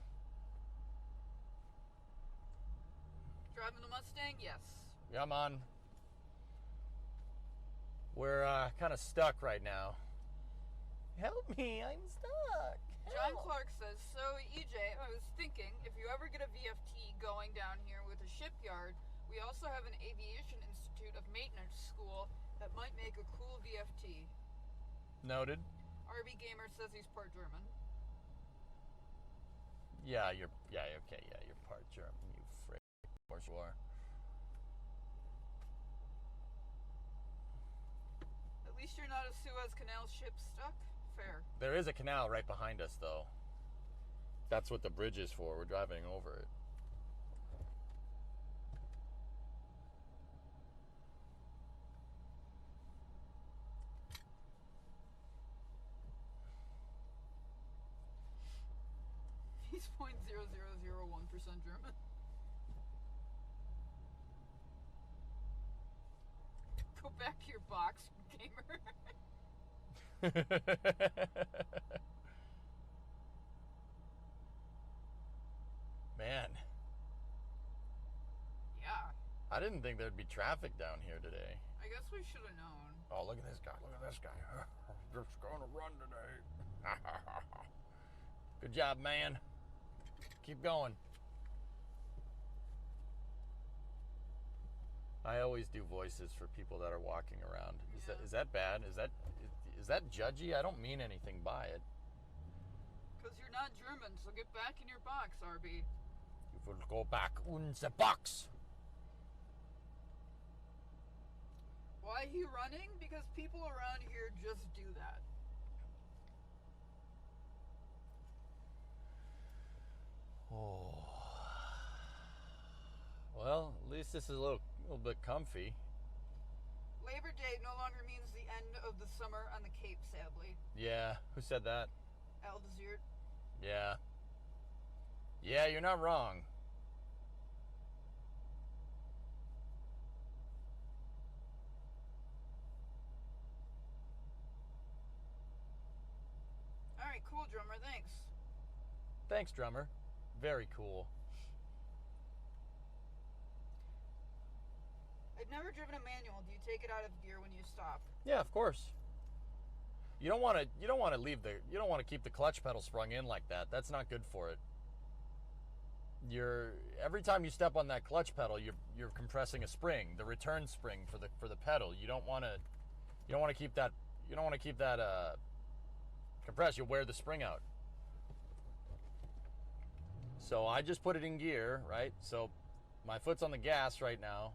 Driving the Mustang? Yes. Yeah, I'm on. We're kind of stuck right now. Help me, I'm stuck. John Clark says, so EJ, I was thinking, if you ever get a VFT going down here with a shipyard, we also have an Aviation Institute of Maintenance school that might make a cool VFT. Noted. RB Gamer says he's part German. Yeah, you're part German, you frick. Of course you are. At least you're not a Suez Canal ship stuck. Fair. There is a canal right behind us, though. That's what the bridge is for. We're driving over it. He's 0.0001% German. Go back to your box, gamer. Man. Yeah. I didn't think there'd be traffic down here today. I guess we should have known. Oh, look at this guy. Look at this guy. Just going to run today. Good job, man. Keep going. I always do voices for people that are walking around. Is that bad? Is that judgy? I don't mean anything by it. Because you're not German, so get back in your box, RB. You will go back in the box. Why he running? Because people around here just do that. Oh. Well, at least this is a little bit comfy. Labor Day no longer means the end of the summer on the Cape, sadly. Yeah, who said that? Al Desert. Yeah. Yeah, you're not wrong. Alright, cool, drummer, thanks. Thanks, drummer. Very cool. I've never driven a manual. Do you take it out of gear when you stop? Yeah, of course. You don't want to keep the clutch pedal sprung in like that. That's not good for it. Every time you step on that clutch pedal, you're compressing a spring, the return spring for the pedal. You don't want to keep that compressed. You'll wear the spring out. So I just put it in gear, right? So my foot's on the gas right now.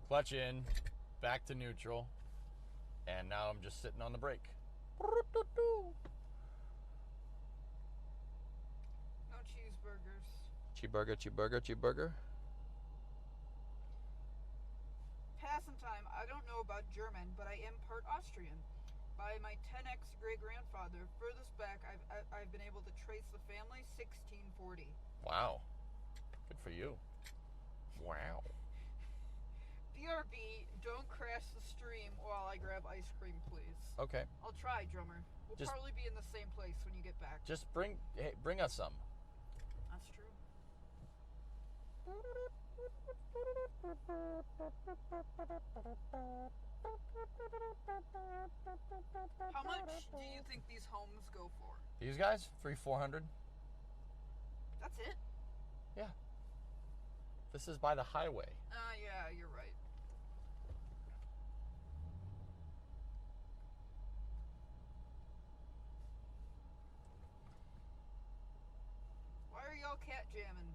Clutch in, back to neutral, and now I'm just sitting on the brake. No cheeseburgers. Cheeseburger. Passing time. I don't know about German, but I am part Austrian. By my 10X great-grandfather, furthest back I've been able to trace the family, 1640. Wow. Good for you. Wow. BRB, don't crash the stream while I grab ice cream, please. Okay. I'll try, drummer. We'll probably be in the same place when you get back. Just bring us some. That's true. How much do you think these homes go for? These guys, 300-400. That's it? Yeah. This is by the highway. Yeah, you're right. Why are y'all cat jamming?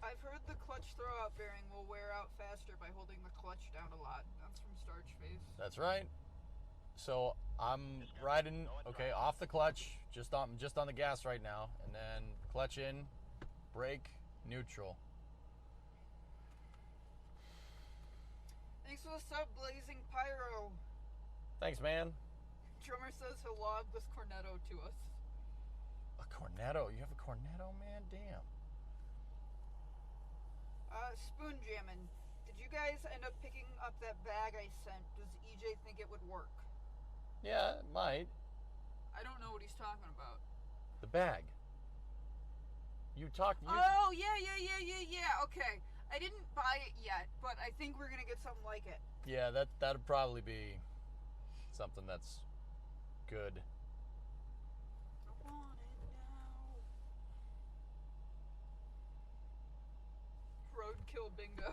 I've heard the clutch throwout bearing will wear out faster by holding the clutch down a lot. That's from Starch Face. That's right. So I'm riding, okay, off the clutch, just on the gas right now, and then clutch in, brake, neutral. Thanks for the sub, Blazing Pyro. Thanks, man. Drummer says he'll log this cornetto to us. A cornetto? You have a cornetto, man? Damn. Spoon jamming. Did you guys end up picking up that bag I sent? Does EJ think it would work? Yeah, it might. I don't know what he's talking about. The bag. Oh, yeah. Okay. I didn't buy it yet, but I think we're gonna get something like it. Yeah, that'd probably be something that's good. I want it now. Roadkill bingo.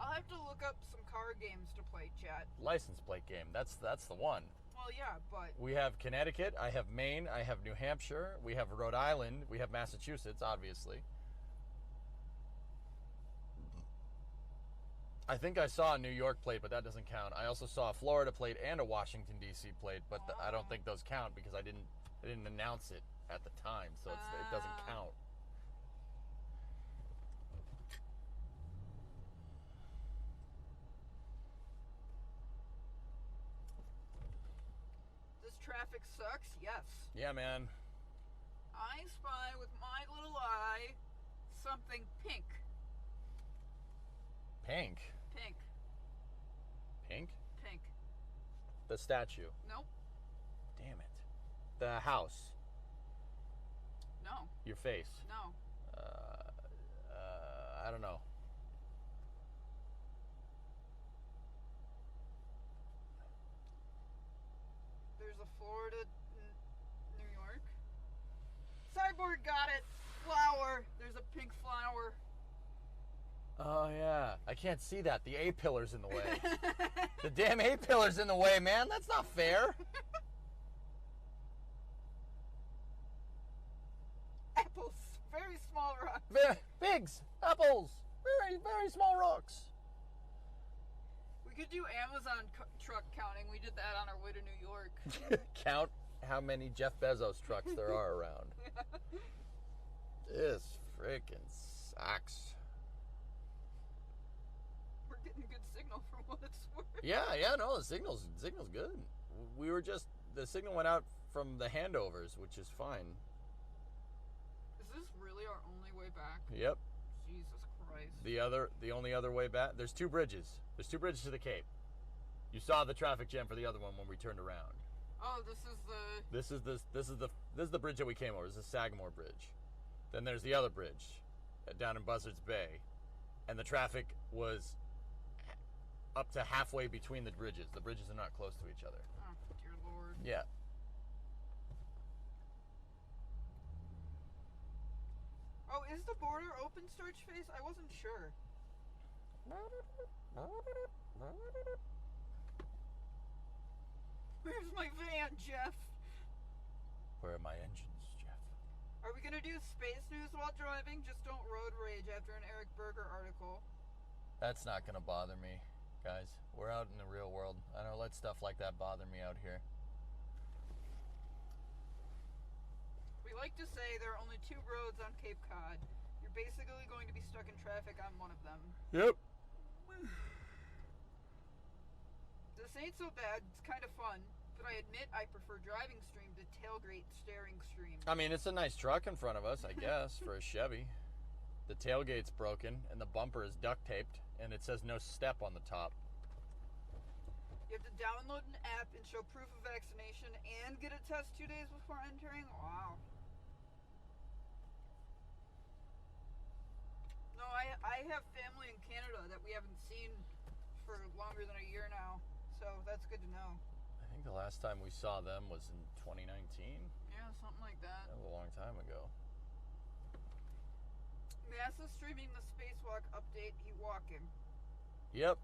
I'll have to look up some car games to play, chat. License plate game. That's the one. Well, yeah, but We have Connecticut, I have Maine, I have New Hampshire, we have Rhode Island, we have Massachusetts, obviously. I think I saw a New York plate, but that doesn't count. I also saw a Florida plate and a Washington D.C. plate, but I don't think those count because I didn't announce it at the time, so it doesn't count. this traffic sucks. Yes. Yeah, man. I spy with my little eye something pink. Pink. Pink. Pink? Pink. The statue. Nope. Damn it. The house. No. Your face. No. I don't know. There's a Florida, New York. Cyborg got it. Flower. There's a pink flower. Oh, yeah. I can't see that. The A-pillar's in the way. The damn A-pillar's in the way, man. That's not fair. Apples. Very small rock. Pigs. Apples. Very, very small rocks. We could do Amazon truck counting. We did that on our way to New York. Count how many Jeff Bezos trucks there are around. This freaking sucks. We're getting good signal for what it's worth. Yeah, no, the signal's good. The signal went out from the handovers, which is fine. Is this really our only way back? Yep. Jesus Christ. The only other way back. There's two bridges. There's two bridges to the Cape. You saw the traffic jam for the other one when we turned around. Oh, this This is the bridge that we came over. This is the Sagamore Bridge. Then there's the other bridge down in Buzzards Bay, and the traffic was up to halfway between the bridges. The bridges are not close to each other. Oh, dear Lord. Yeah. Oh, is the border open, Starch Face? I wasn't sure. Where's my van, Jeff? Where are my engines, Jeff? Are we gonna do space news while driving? Just don't road rage after an Eric Berger article. That's not gonna bother me, guys. We're out in the real world. I don't let stuff like that bother me out here. We like to say there are only two roads on Cape Cod. You're basically going to be stuck in traffic on one of them. Yep. This ain't so bad. It's kind of fun. But I admit I prefer driving stream to tailgate staring stream. I mean, it's a nice truck in front of us, I guess, for a Chevy. The tailgate's broken, and the bumper is duct taped, and it says no step on the top. You have to download an app and show proof of vaccination and get a test 2 days before entering? Wow. No, I have family in Canada that we haven't seen for longer than a year now, so that's good to know. I think the last time we saw them was in 2019. Yeah, something like that. That was a long time ago. NASA streaming the spacewalk update. He walking. Yep.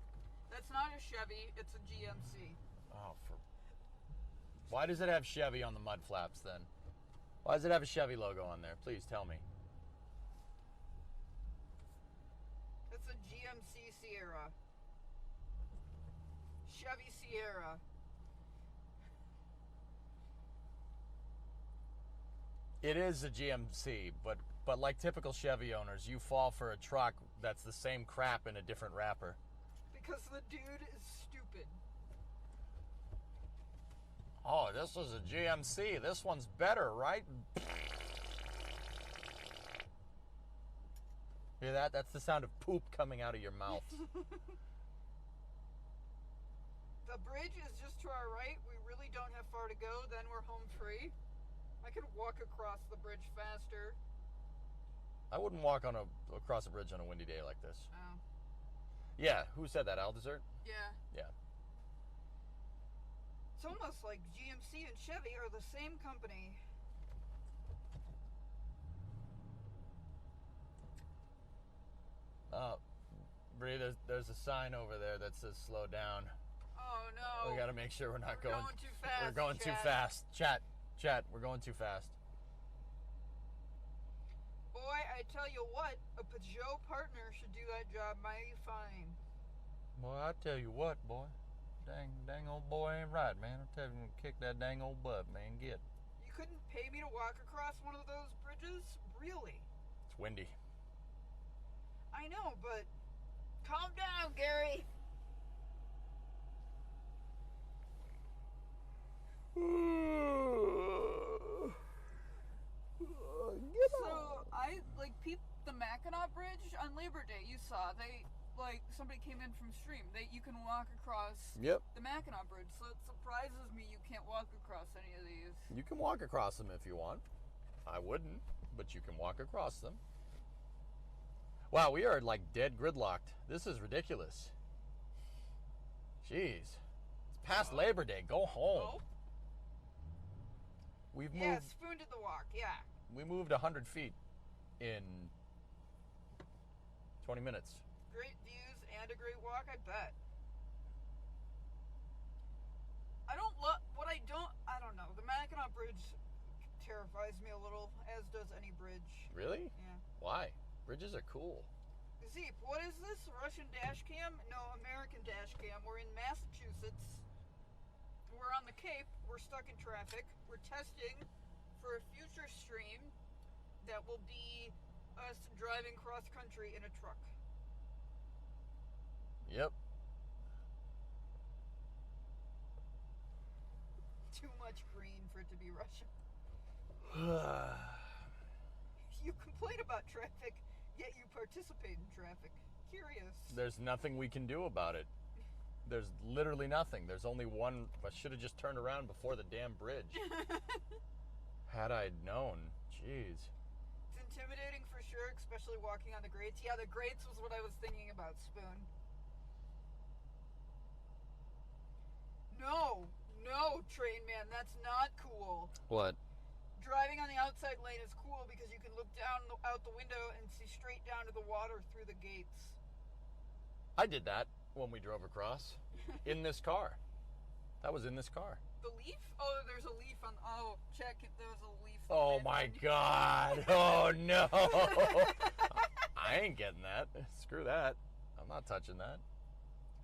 That's not a Chevy. It's a GMC. Oh, why does it have Chevy on the mud flaps then? Why does it have a Chevy logo on there? Please tell me. It's a GMC Sierra. Chevy Sierra. It is a GMC, but like typical Chevy owners, you fall for a truck that's the same crap in a different wrapper. Because the dude is stupid. Oh, this is a GMC. This one's better, right? Hear that? That's the sound of poop coming out of your mouth. The bridge is just to our right. We really don't have far to go. Then we're home free. I could walk across the bridge faster. I wouldn't walk across a bridge on a windy day like this. Oh. Yeah, who said that? Al Desert? Yeah. Yeah. It's almost like GMC and Chevy are the same company. Bree, there's a sign over there that says slow down. Oh no. We gotta make sure we're not We're going too fast. We're going too fast. Chat, we're going too fast. Boy, I tell you what, a Peugeot partner should do that job mighty fine. Boy, I tell you what, boy. Dang old boy ain't right, man. I'll tell you, kick that dang old butt, man. Get. You couldn't pay me to walk across one of those bridges? Really? It's windy. I know, but calm down, Gary. So I the Mackinac Bridge on Labor Day. You saw somebody came in from stream. You can walk across. Yep. The Mackinac Bridge. So it surprises me you can't walk across any of these. You can walk across them if you want. I wouldn't, but you can walk across them. Wow, we are like dead gridlocked. This is ridiculous. Jeez. It's past Labor Day. Go home. Oh? We've moved. Yeah, Spoon did the walk. Yeah. We moved 100 feet in 20 minutes. Great views and a great walk, I bet. I don't know. The Mackinac Bridge terrifies me a little, as does any bridge. Really? Yeah. Why? Bridges are cool. Zeep, what is this? Russian dash cam? No, American dash cam. We're in Massachusetts. We're on the Cape. We're stuck in traffic. We're testing for a future stream that will be us driving cross country in a truck. Yep. Too much green for it to be Russian. You complain about traffic, yet you participate in traffic. Curious. There's nothing we can do about it. There's literally nothing. There's only one. I should have just turned around before the damn bridge. Had I known. Jeez. It's intimidating for sure, especially walking on the grates. Yeah, the grates was what I was thinking about, Spoon. No, train man, that's not cool. What? Driving on the outside lane is cool because you can look down out the window and see straight down to the water through the gates. I did that when we drove across in this car. That was in this car. The leaf? Oh, there's a leaf on. Oh, check it. There's a leaf. Oh my God. Oh no. I ain't getting that. Screw that. I'm not touching that.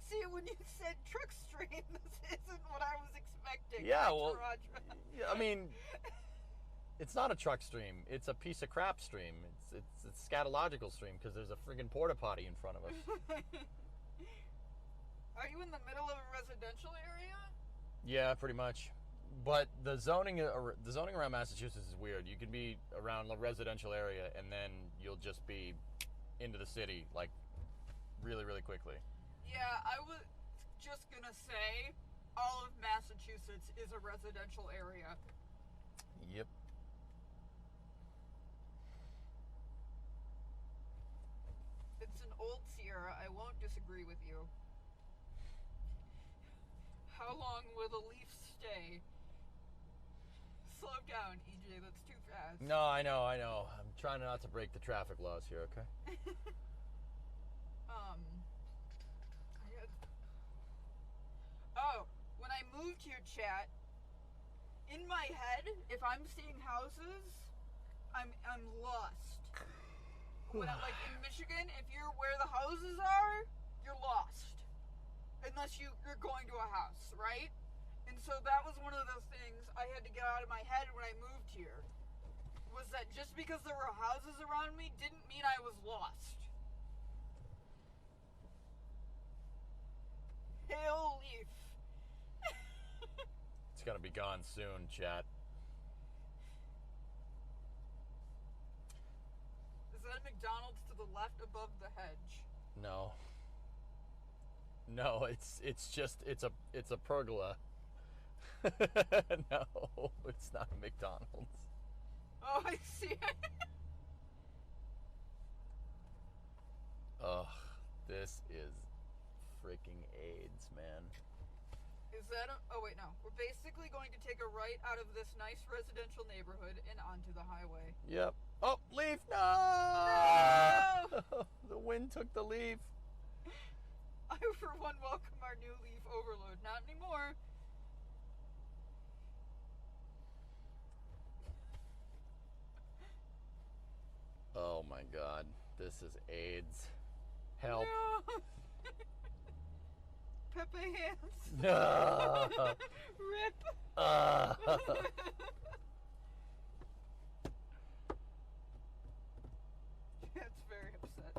See, when you said truck stream, this isn't what I was expecting. Yeah, well, I mean, it's not a truck stream. It's a piece of crap stream. It's a scatological stream because there's a friggin' porta potty in front of us. Are you in the middle of a residential area? Yeah, pretty much. But the zoning around Massachusetts is weird. You can be around a residential area and then you'll just be into the city like really, really quickly. Yeah, I was just gonna say all of Massachusetts is a residential area. Yep. It's an old Sierra. I won't disagree with you. How long will the Leaf stay? Slow down, EJ. That's too fast. No, I know. I'm trying not to break the traffic laws here, okay? When I moved here, chat, in my head, if I'm seeing houses, I'm lost. When like in Michigan, if you're where the houses are, you're lost. Unless you're going to a house, right? And so that was one of those things I had to get out of my head when I moved here. Was that just because there were houses around me didn't mean I was lost. Hail Leaf. It's gonna be gone soon, chat. Is that a McDonald's to the left above the hedge? No. No, it's a pergola. No, it's not a McDonald's. Oh, I see. Ugh, this is freaking AIDS, man. Is that oh wait, no. We're basically going to take a right out of this nice residential neighborhood and onto the highway. Yep. Oh, leaf, no! The wind took the leaf. I, for one, welcome our new Leaf overload. Not anymore. Oh my God, this is AIDS. Help. No. Pepe hands. No. Rip. That's very upset.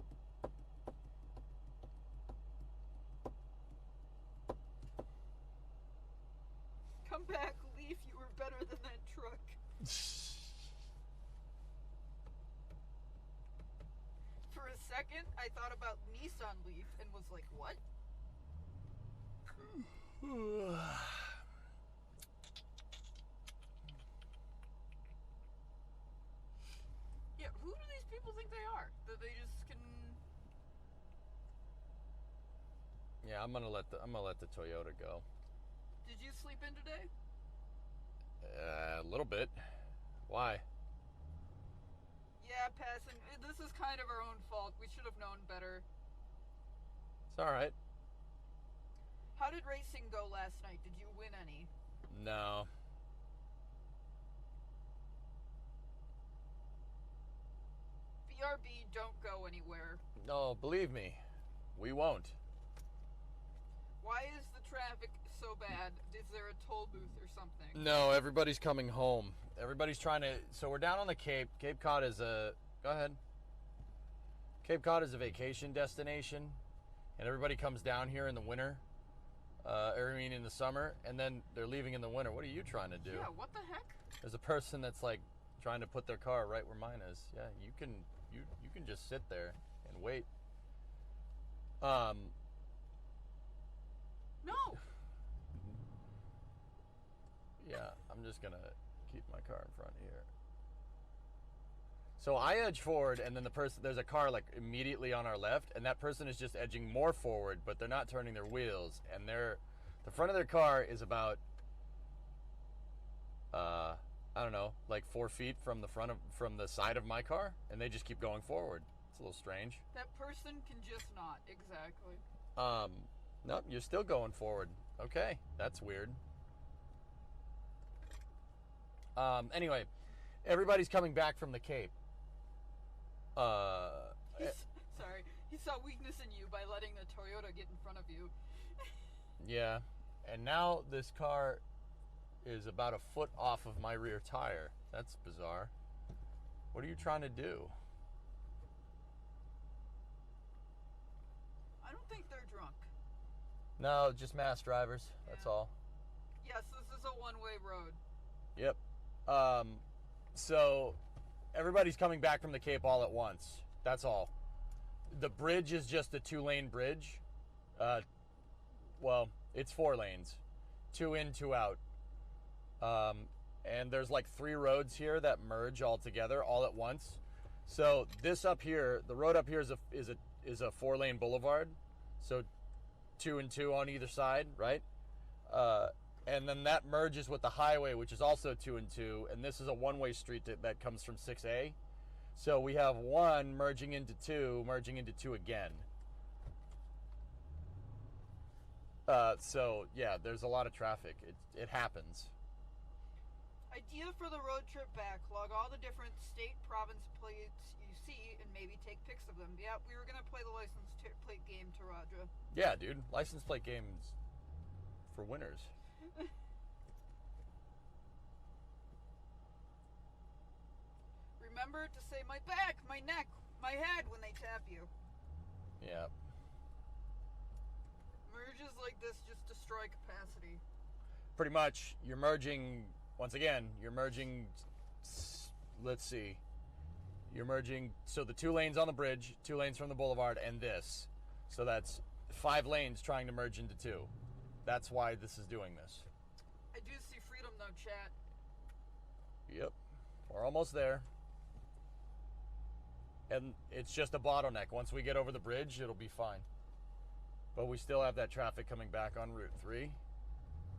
Come back, Leaf. You were better than that truck. For a second, I thought about Nissan Leaf and was like, what? Yeah, who do these people think they are? That they just can... Yeah, I'm gonna let the Toyota go. Did you sleep in today? A little bit. Why? Yeah, passing. This is kind of our own fault. We should have known better. It's all right. How did racing go last night? Did you win any? No. BRB, don't go anywhere. No, believe me, we won't. Why is the traffic so bad? Is there a toll booth or something? No, everybody's coming home. Everybody's trying to. So we're down on the Cape. Cape Cod is a. Go ahead. Cape Cod is a vacation destination, and everybody comes down here in the winter. I mean, in the summer, and then they're leaving in the winter. What are you trying to do? Yeah, what the heck? There's a person that's like trying to put their car right where mine is. Yeah, you can just sit there and wait. No. Yeah, I'm just gonna keep my car in front here. So I edge forward, and then there's a car like immediately on our left, and that person is just edging more forward, but they're not turning their wheels, and the front of their car is about I don't know, like 4 feet from the side of my car, and they just keep going forward. It's a little strange. That person can just not. Exactly. Nope, you're still going forward. Okay, that's weird. Anyway, everybody's coming back from the Cape. Sorry, he saw weakness in you by letting the Toyota get in front of you. Yeah, and now this car is about a foot off of my rear tire. That's bizarre. What are you trying to do? I don't think they're drunk. No, just mass drivers. That's all. Yes, this is a one-way road. Yep. So everybody's coming back from the Cape all at once. That's all. The bridge is just a 2-lane bridge. Well, it's 4 lanes. 2 in, 2 out. And there's like 3 roads here that merge all together all at once. So this up here, the road up here is a 4-lane boulevard. So 2 and 2 on either side, right? And then that merges with the highway, which is also 2 and 2. And this is a one-way street that comes from 6A. So we have 1 merging into 2, merging into 2 again. So yeah, there's a lot of traffic. It happens. Idea for the road trip back: log all the different state, province plates you see, and maybe take pics of them. Yeah, we were gonna play the license plate game, Taraja. Yeah, dude, license plate games for winners. Remember to say my back, my neck, my head when they tap you. Yeah. Merges like this just destroy capacity. Pretty much, you're merging. Once again, you're merging. Let's see. You're merging. So the 2 lanes on the bridge, 2 lanes from the boulevard, and this. So that's 5 lanes trying to merge into 2. That's why this is doing this. I do see freedom though, chat. Yep. We're almost there. And it's just a bottleneck. Once we get over the bridge, it'll be fine. But we still have that traffic coming back on Route 3,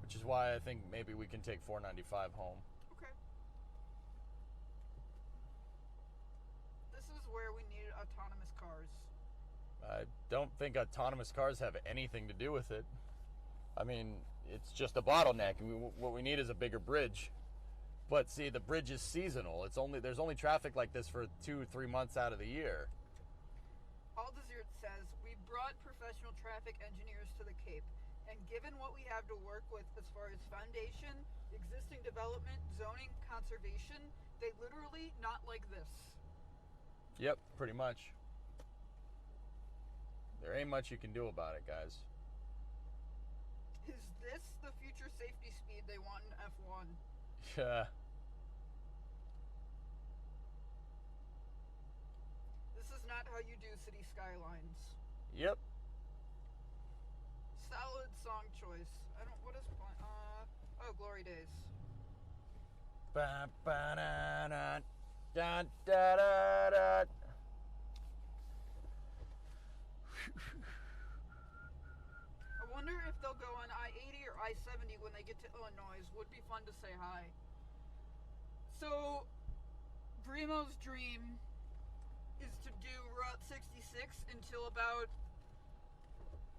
which is why I think maybe we can take 495 home. Okay. This is where we need autonomous cars. I don't think autonomous cars have anything to do with it. I mean, it's just a bottleneck. What we need is a bigger bridge. But see, the bridge is seasonal. There's only traffic like this for 2-3 months out of the year. All Desert says, we brought professional traffic engineers to the Cape, and given what we have to work with as far as foundation, existing development, zoning, conservation, they literally not like this. Yep, pretty much. There ain't much you can do about it, guys. Is this the future safety speed they want in F1? Yeah. This is not how you do city skylines. Yep. Solid song choice. What is oh, Glory Days. Ba ba da da da da da da. I wonder if they'll go on I-80 or I-70 when they get to Illinois. Would be fun to say hi. So, Bremo's dream is to do Route 66 until about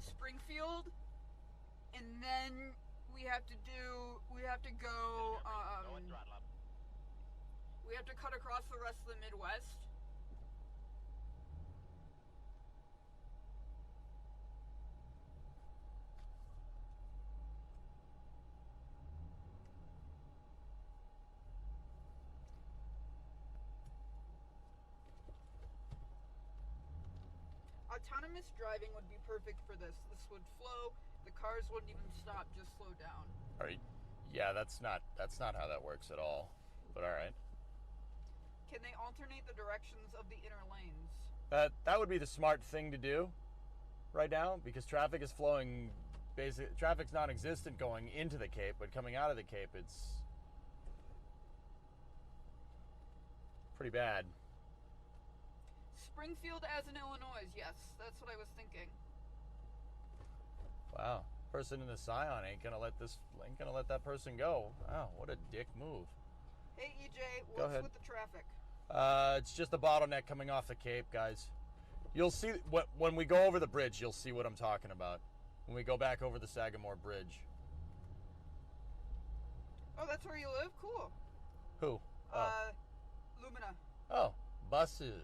Springfield, and then we have to go, we have to cut across the rest of the Midwest. Autonomous driving would be perfect for this. This would flow. The cars wouldn't even stop, just slow down. All right. Yeah, that's not how that works at all. But all right. Can they alternate the directions of the inner lanes? That would be the smart thing to do right now, because traffic is flowing. Traffic's non-existent going into the Cape, but coming out of the Cape, it's pretty bad. Springfield as in Illinois, yes, that's what I was thinking. Wow, person in the Scion ain't gonna let that person go. Wow, what a dick move. Hey EJ, Go what's ahead. with the traffic? It's just a bottleneck coming off the Cape, guys. You'll see when we go over the bridge. You'll see what I'm talking about when we go back over the Sagamore Bridge. Oh, that's where you live? Cool. Who? Oh, Lumina. oh, buses.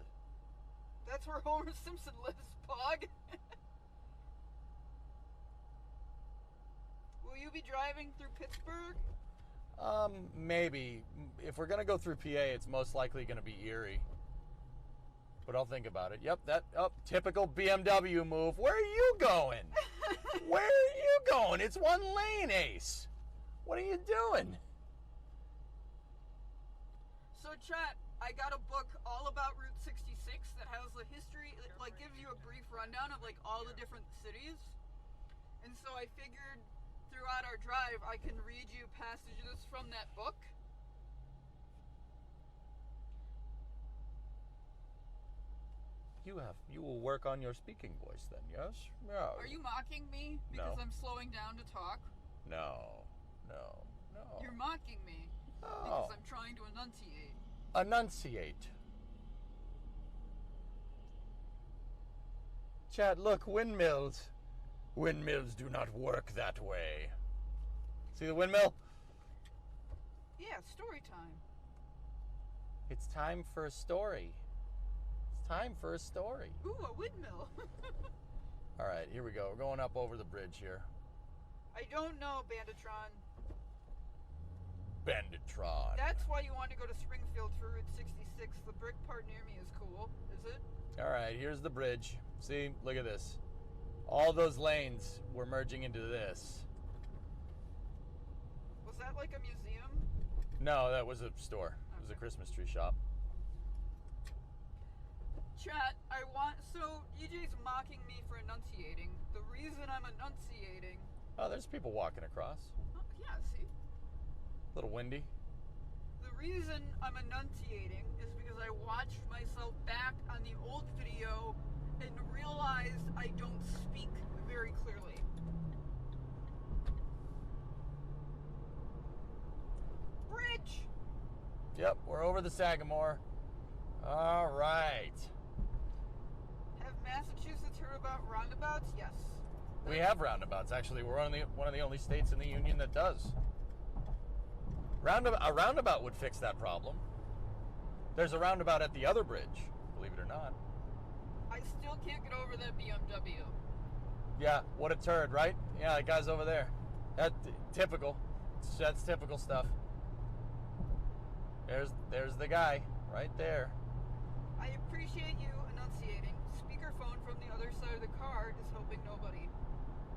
That's where Homer Simpson lives, Pog. Will you be driving through Pittsburgh? Maybe. If we're gonna go through PA, it's most likely gonna be Erie. But I'll think about it. Yep, typical BMW move. Where are you going? Where are you going? It's one lane, Ace. What are you doing? So, chat, I got a book all about Route 66 that has the history, it like gives you a brief rundown of like all the different cities. And so I figured throughout our our drive, I can read you passages from that book. You will work on your speaking voice then, yes? No. Are you mocking me because No. I'm slowing down to talk? No. You're mocking me No. because I'm trying to enunciate. Enunciate. Chad, look, windmills. Windmills do not work that way. See the windmill? Yeah, story time. It's time for a story. It's time for a story. Ooh, a windmill. All right, here we go. We're going up over the bridge here. I don't know, Banditron. Banditron. That's why you want to go to Springfield for Route 66. The brick part near me is cool, is it? All right, here's the bridge. See, look at this. All those lanes were merging into this. Was that like a museum? No, that was a store. It was a Christmas tree shop. Chat, so EJ's mocking me for enunciating. The reason I'm enunciating... Oh, there's people walking across. Oh, yeah, see? A little windy. The reason I'm enunciating is because I watched myself back on the old video and realized I don't speak very clearly. Bridge! Yep, we're over the Sagamore. All right. Have Massachusetts heard about roundabouts? Yes. We have roundabouts, actually. We're one of the only states in the union that does. A roundabout would fix that problem. There's a roundabout at the other bridge, believe it or not. I still can't get over that BMW. Yeah, what a turd, right? Yeah, that guy's over there. Typical. That's typical stuff. There's the guy right there. I appreciate you enunciating. Speakerphone from the other side of the car is helping nobody.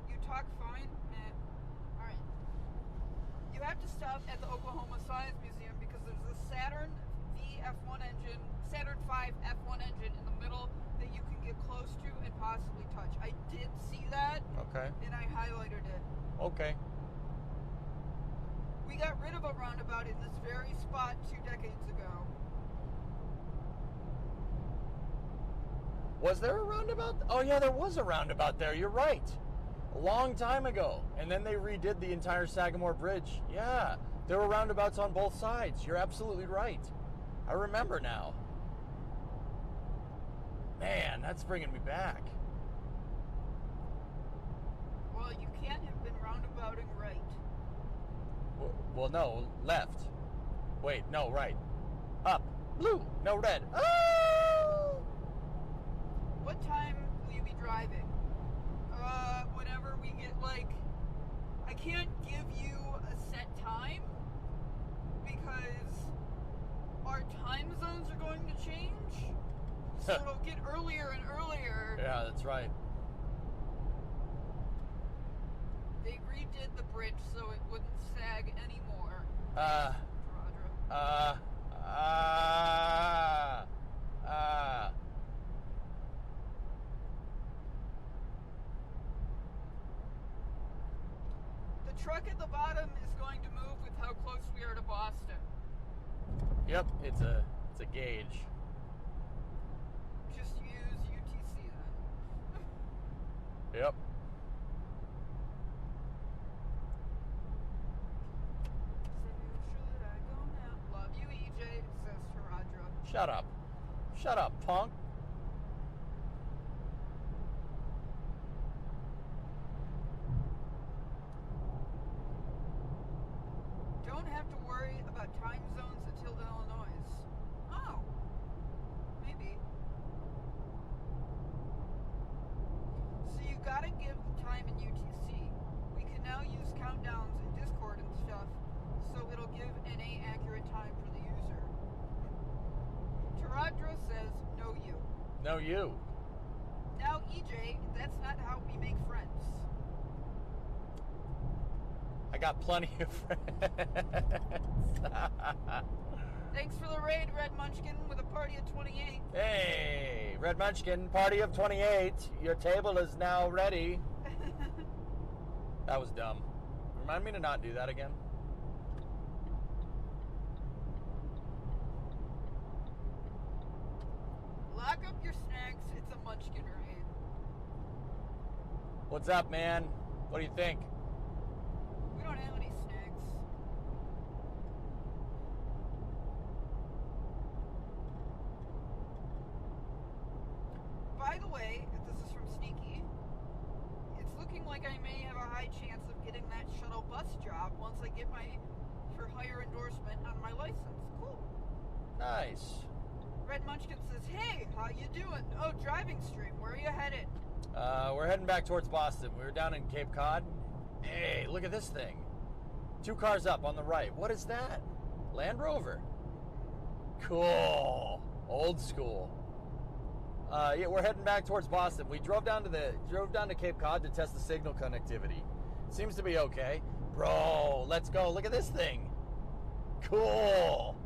You talk fine, man. Alright. You have to stop at the Oklahoma Science Museum because there's a Saturn V F1 engine, Saturn V F1 engine in the middle that you can get close to and possibly touch. I did see that. Okay. And I highlighted it. Okay. We got rid of a roundabout in this very spot 2 decades ago. Was there a roundabout? Oh, yeah, there was a roundabout there. You're right. A long time ago. And then they redid the entire Sagamore Bridge. Yeah, there were roundabouts on both sides. You're absolutely right. I remember now. Man, that's bringing me back. Well, you can't have been roundabouting right. Well, no, left. Wait, no, right. Up. Blue. No, red. Oh! What time will you be driving? Whenever we get, I can't give you a set time because our time zones are going to change. So it'll get earlier and earlier. Yeah, that's right. They redid the bridge so it wouldn't sag anymore. The truck at the bottom is going to move with how close we are to Boston. Yep, it's a gauge. Just use UTC then. Yep. Should I go now? Love you, EJ, says Taradra. Shut up. Shut up, punk. Don't have to worry about time zones until Illinois. Oh. Maybe. So you gotta give the time in UTC. We can now use countdowns in Discord and stuff, so it'll give an accurate time for the user. Taradra says, no you. No, you. Now EJ, that's not how we make friends. I got plenty of friends. Thanks for the raid, Red Munchkin, with a party of 28. Hey, Red Munchkin, party of 28. Your table is now ready. That was dumb. Remind me to not do that again. Lock up your snacks. It's a munchkin raid. What's up, man? What do you think? We don't have any snacks. By the way, this is from Sneaky. It's looking like I may have a high chance of getting that shuttle bus job once I get my for hire endorsement on my license. Cool. Nice. Red Munchkin says, "Hey, how you doing? Oh, driving stream. Where are you headed?" We're heading back towards Boston. We were down in Cape Cod. Hey, look at this thing. 2 cars up on the right. What is that? Land Rover. Cool. Old school. Yeah, we're heading back towards Boston. We drove down to Cape Cod to test the signal connectivity. Seems to be okay. Bro, let's go. Look at this thing. Cool.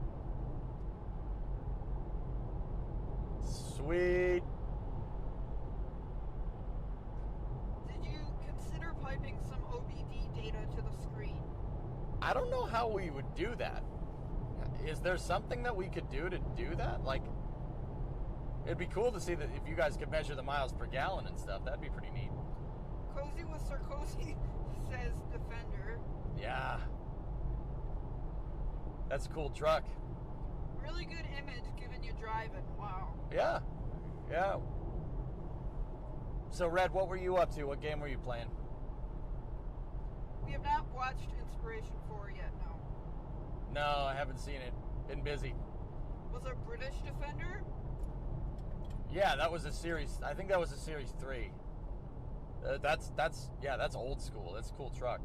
Sweet. Did you consider piping some OBD data to the screen? I don't know how we would do that. Is there something that we could do to do that? Like, it'd be cool to see that if you guys could measure the miles per gallon and stuff. That'd be pretty neat. Cozy with Sarkozy says Defender. Yeah. That's a cool truck. Really good image given you driving. Wow. Yeah. Yeah. So, Red, what were you up to? What game were you playing? We have not watched Inspiration 4 yet, no. No, I haven't seen it. Been busy. Was it British Defender? Yeah, that was a series. I think that was a series 3. That's old school. That's a cool truck.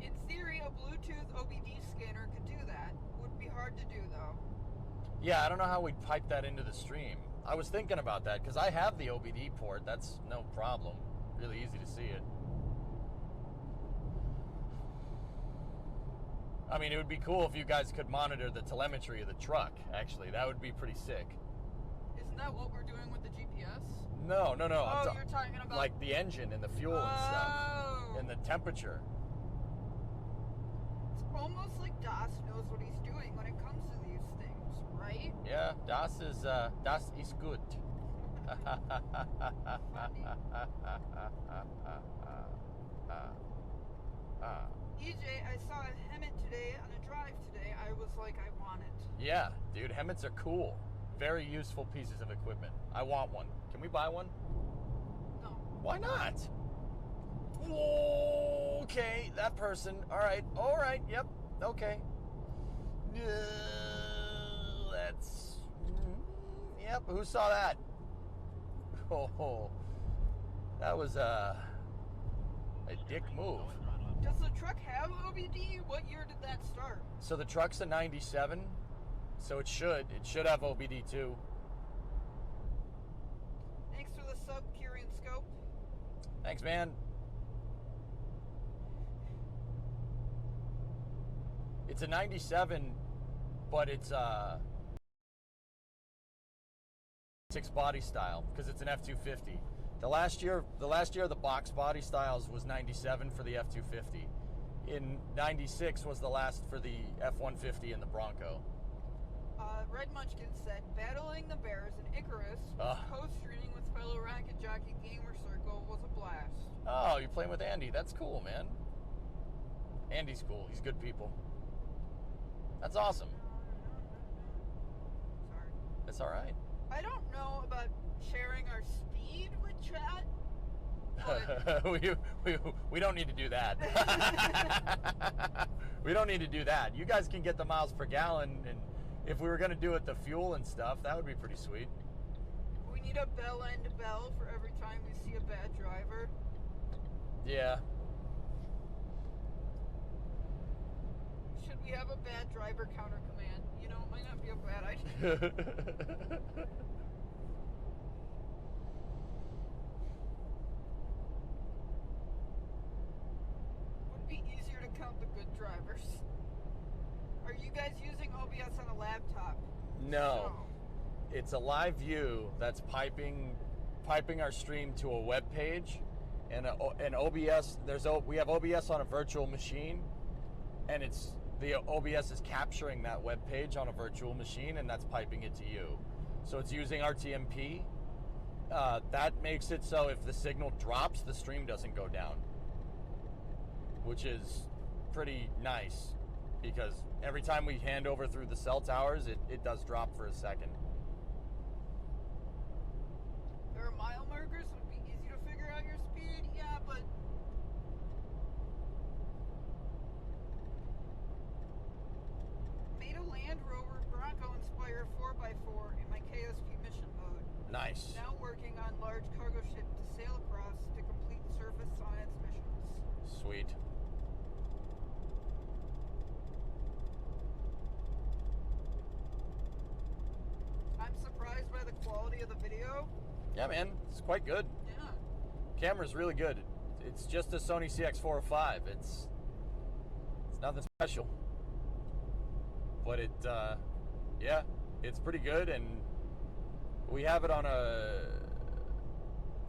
In theory, a Bluetooth OBD scanner could do that. Would be hard to do, though. Yeah, I don't know how we'd pipe that into the stream. I was thinking about that because I have the OBD port. That's no problem. Really easy to see it. I mean, it would be cool if you guys could monitor the telemetry of the truck, actually. That would be pretty sick. Isn't that what we're doing with the GPS? No. Oh, you're talking about... like the engine and the fuel and stuff. And the temperature. It's almost like Das knows what he's doing when it comes to these things, right? Yeah, das is good. EJ, I saw a Hemet today on a drive today. I was like, I want it. Yeah, dude, Hemets are cool. Very useful pieces of equipment. I want one. Can we buy one? No. Why not? Okay, that person. All right, yep, okay. That's... Yep, who saw that? Oh, that was a dick move. Does the truck have OBD? What year did that start? So the truck's a 97, so it should have OBD too. Thanks for the sub, Kyrian Scope. Thanks, man. It's a 97, but it's a 6 body style because it's an F-250. The last year the box body styles was 97 for the F-250. In 96 was the last for the F-150 and the Bronco. Red Munchkin said, battling the Bears and Icarus, co-streaming with fellow Racket Jockey Gamer Circle was a blast. Oh, you're playing with Andy. That's cool, man. Andy's cool. He's good people. That's awesome. Sorry. That's all right. I don't know about sharing our speed with chat, but we don't need to do that. We don't need to do that. You guys can get the miles per gallon, and if we were going to do it the fuel and stuff, that would be pretty sweet. we need a bell end bell for every time we see a bad driver. Yeah. Should we have a bad driver counter command? You know, it might not be a bad idea. Would be easier to count the good drivers. Are you guys using OBS on a laptop? No. It's a LiveU that's piping our stream to a web page, And OBS, we have OBS on a virtual machine, and the OBS is capturing that web page on a virtual machine, and that's piping it to you. So it's using RTMP. That makes it so if the signal drops, the stream doesn't go down, which is pretty nice, because every time we hand over through the cell towers, it does drop for a second. There are mile markers, so it'd be easy to figure out your speed. Yeah, but made a Land Rover Bronco Inspire 4x4 in my KSP mission mode. Nice. Now working on large cargo ship to sail across to complete surface science missions. Sweet. I'm surprised by the quality of the video. Yeah, man, it's quite good. Yeah. Camera's really good. It's just a Sony CX405. It's nothing special, but yeah, it's pretty good, and we have it on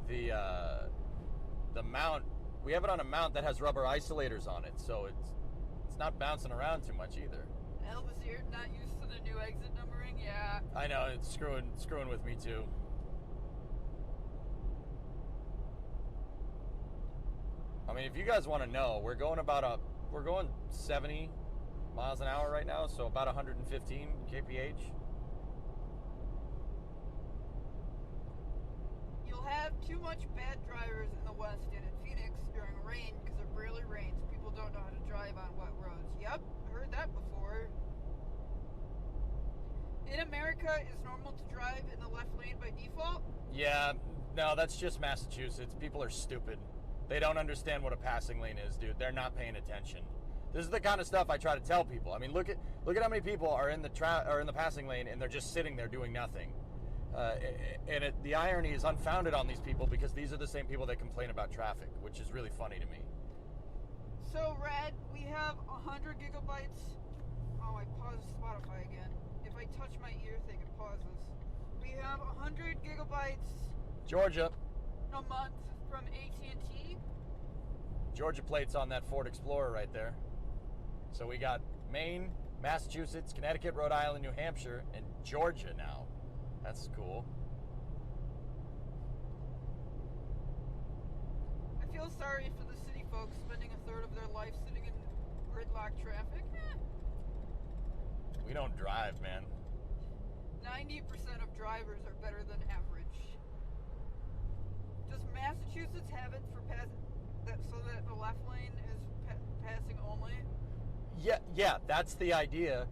the mount. We have it on a mount that has rubber isolators on it, so it's not bouncing around too much either. Elvis, you're not used to the new exit numbering? Yeah. I know, it's screwing with me too. I mean, if you guys want to know, we're going 70 miles an hour right now, so about 115 kph. You'll have too much bad drivers in the West and in Phoenix during rain because it rarely rains. People don't know how to drive on wet roads. Yep, heard that before. In America, is normal to drive in the left lane by default? Yeah, no, that's just Massachusetts. People are stupid. They don't understand what a passing lane is, dude. They're not paying attention. This is the kind of stuff I try to tell people. I mean, look at how many people are in the passing lane and they're just sitting there doing nothing. The irony is unfounded on these people, because these are the same people that complain about traffic, which is really funny to me. So, Rad, we have 100 gigabytes. Oh, I paused Spotify again. If I touch my ear thing, it pauses. We have 100 gigabytes Georgia. a month from AT&T. Georgia plate's on that Ford Explorer right there. So we got Maine, Massachusetts, Connecticut, Rhode Island, New Hampshire, and Georgia now. That's cool. I feel sorry for the city folks spending a third of their life sitting in gridlock traffic. We don't drive, man. 90% of drivers are better than average. Does Massachusetts have it for so that the left lane is passing only? Yeah, that's the idea.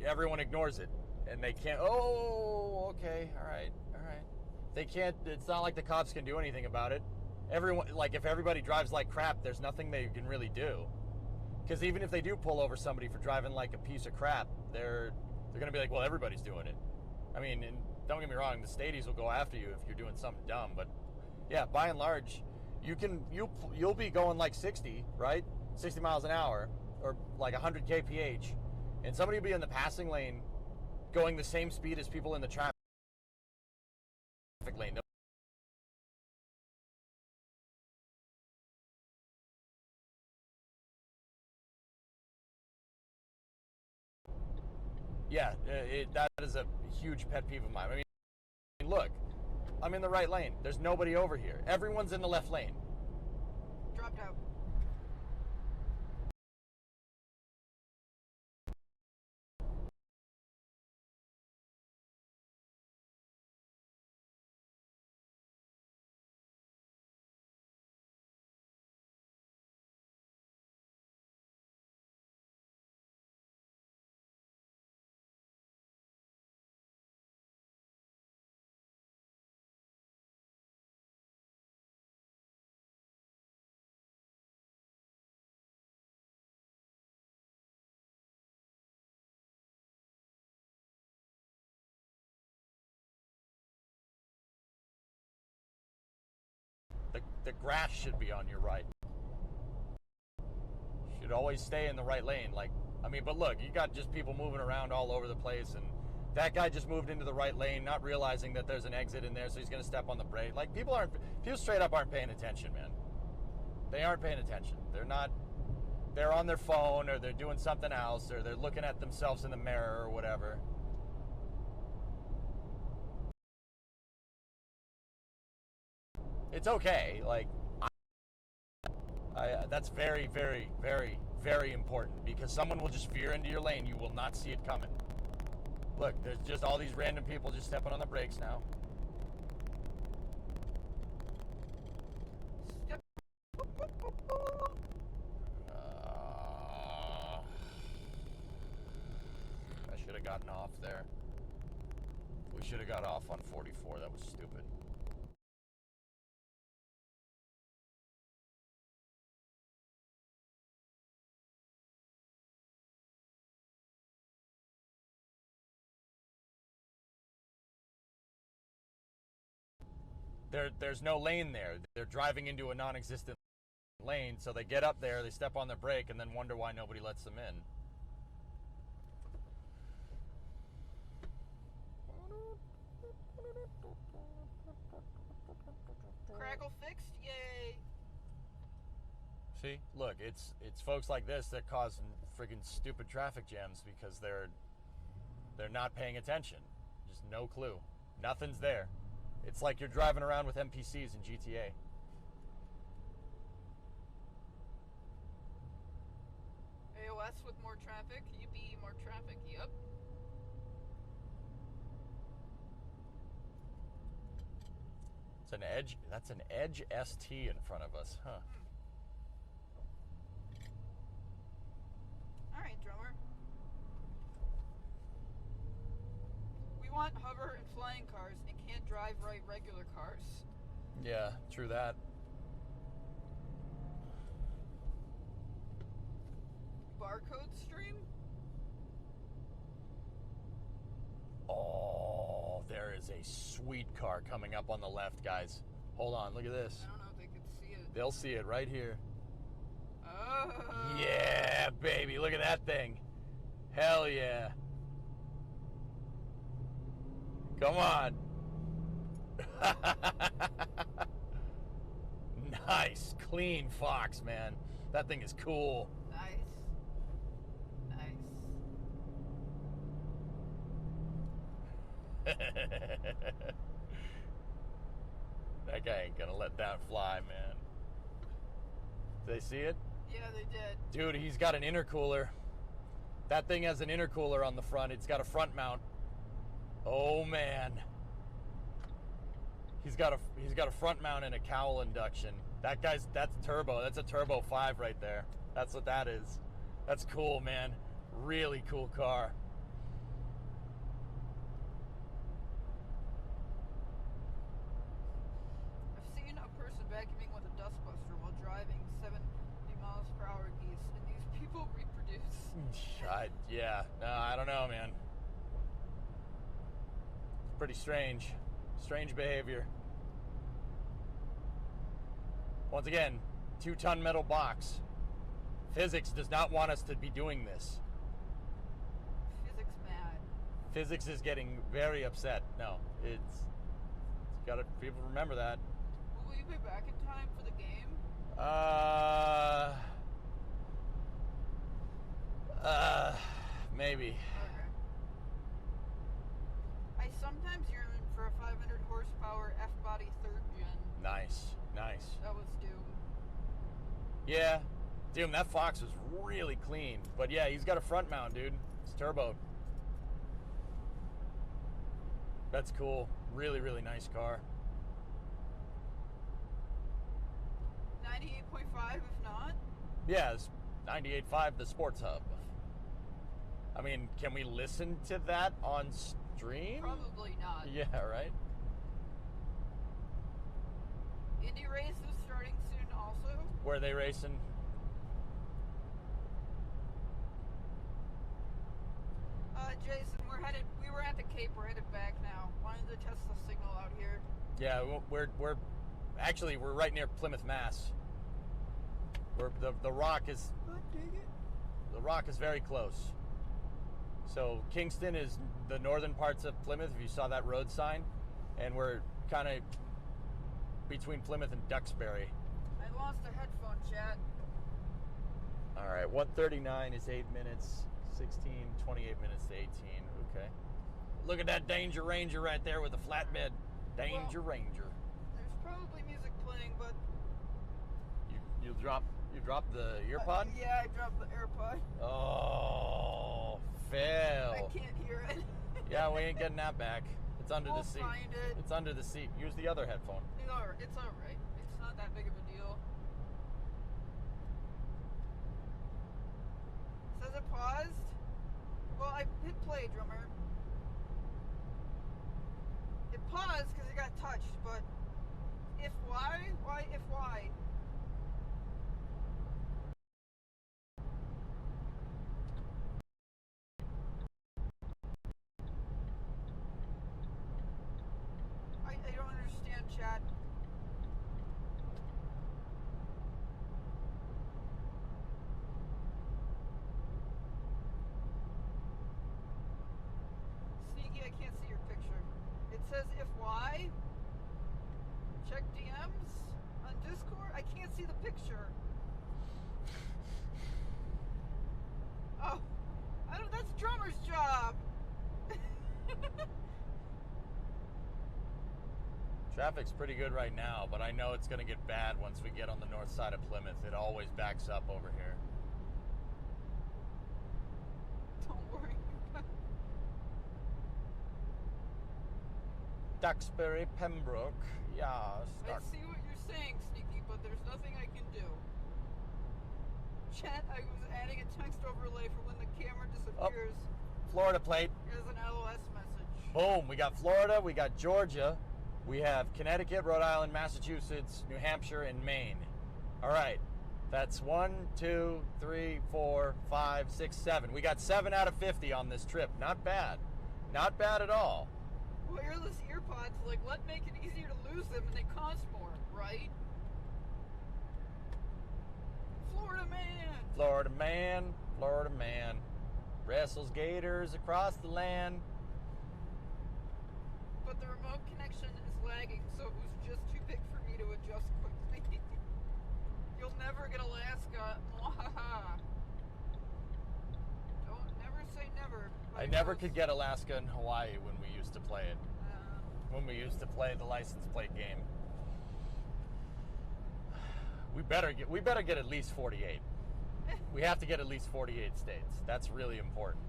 Everyone ignores it, and they can't. Oh, okay, all right. They can't. It's not like the cops can do anything about it. Everyone, like, if everybody drives like crap, there's nothing they can really do. Because even if they do pull over somebody for driving like a piece of crap, they're gonna be like, well, everybody's doing it. I mean, and don't get me wrong, the stadies will go after you if you're doing something dumb, but yeah, by and large, you'll be going like 60, right? 60 miles an hour, or like 100 kph, and somebody will be in the passing lane going the same speed as people in the traffic lane. Yeah, that is a huge pet peeve of mine. I mean, look, I'm in the right lane. There's nobody over here. Everyone's in the left lane. Dropped out. The grass should be on your right. Should always stay in the right lane. Like, I mean, but look, you got just people moving around all over the place, and That guy just moved into the right lane, not realizing that there's an exit in there, so he's going to step on the brake. Like, people straight up aren't paying attention, man. They aren't paying attention. They're on their phone, or they're doing something else, or they're looking at themselves in the mirror or whatever. It's okay. Like, that's very, very, very, very important, because someone will just veer into your lane. You will not see it coming. Look, there's just all these random people just stepping on the brakes now. I should have gotten off there. We should have got off on 44. That was stupid. There's no lane there. They're driving into a non-existent lane, so they get up there, they step on their brake, and then wonder why nobody lets them in. Crackle fixed, yay! See, look, it's folks like this that cause friggin' stupid traffic jams because they're not paying attention. Just no clue. Nothing's there. It's like you're driving around with NPCs in GTA. AOS with more traffic? Yippee, more traffic, yep. It's an Edge. That's an Edge ST in front of us, huh? Alright, drummer. We want hover and flying cars and can't drive right regular cars. Yeah, true that. Barcode stream? Oh, there is a sweet car coming up on the left, guys. Hold on, look at this. I don't know if they can see it. They'll see it right here. Oh. Yeah, baby, look at that thing. Hell yeah. Come on. Nice, clean Fox, man. That thing is cool. Nice. That guy ain't gonna let that fly, man. Did they see it? Yeah, they did. Dude, he's got an intercooler. That thing has an intercooler on the front. It's got a front mount. Oh man. He's got a front mount and a cowl induction. That's turbo. That's a turbo 5 right there. That's what that is. That's cool, man. Really cool car. I've seen a person vacuuming with a dustbuster while driving 70 miles per hour geese, and these people reproduce. Yeah. No, I don't know, man. It's pretty strange. Strange behavior. Once again, 2-ton metal box. Physics does not want us to be doing this. Physics mad. Physics is getting very upset. No, it's gotta, people remember that. Will you be back in time for the game? Maybe. Okay. I sometimes yearn for a 500 horsepower F-body 3rd gen. Nice. That was Doom. Yeah. Dude, that Fox was really clean. But yeah, he's got a front mount, dude. It's turbo. That's cool. Really, really nice car. 98.5 if not? Yeah, it's 98.5, the Sports Hub. I mean, can we listen to that on stream? Probably not. Yeah, right? Indy race is starting soon also. Where are they racing? Jason, we were at the Cape, we're headed back now. Wanted to test the signal out here. Yeah, we're actually, we're right near Plymouth, Mass. The Rock is, the Rock is very close. So Kingston is the northern parts of Plymouth, if you saw that road sign. And we're kind of between Plymouth and Duxbury. I lost a headphone, chat. All right, 1:39 is 8 minutes, 16, 28 minutes to 18, okay. Look at that Danger Ranger right there with the flatbed. Danger Ranger. There's probably music playing, but... You dropped the ear pod? Yeah, I dropped the AirPod. Oh, fail. I can't hear it. Yeah, we ain't getting that back. It's under We'll the seat. find it. It's under the seat. Use the other headphone. It's all right. It's not that big of a deal. Says it paused. Well, I hit play, drummer. It paused because it got touched, but if why? Why if why? I don't understand, chat. Sneaky, I can't see your picture. It says if why? Check DMs on Discord? I can't see the picture. Oh, that's drummer's job. Traffic's pretty good right now, but I know it's going to get bad once we get on the north side of Plymouth. It always backs up over here. Don't worry. Duxbury, Pembroke. Yeah, I see what you're saying, Sneaky, but there's nothing I can do. Chat, I was adding a text overlay for when the camera disappears Florida plate. as an LOS message. Boom. We got Florida. We got Georgia. We have Connecticut, Rhode Island, Massachusetts, New Hampshire, and Maine. All right. That's 1, 2, 3, 4, 5, 6, 7. We got 7 out of 50 on this trip. Not bad. Not bad at all. Wireless earpods, like, what make it easier to lose them and they cost more, right? Florida man! Florida man, Florida man. Wrestles gators across the land. But the remote connection is lagging, so it was just too big for me to adjust quickly. You'll never get Alaska. Don't never say never. I never could get Alaska and Hawaii when we used to play it. When we used to play the license plate game. We better get at least 48. We have to get at least 48 states. That's really important.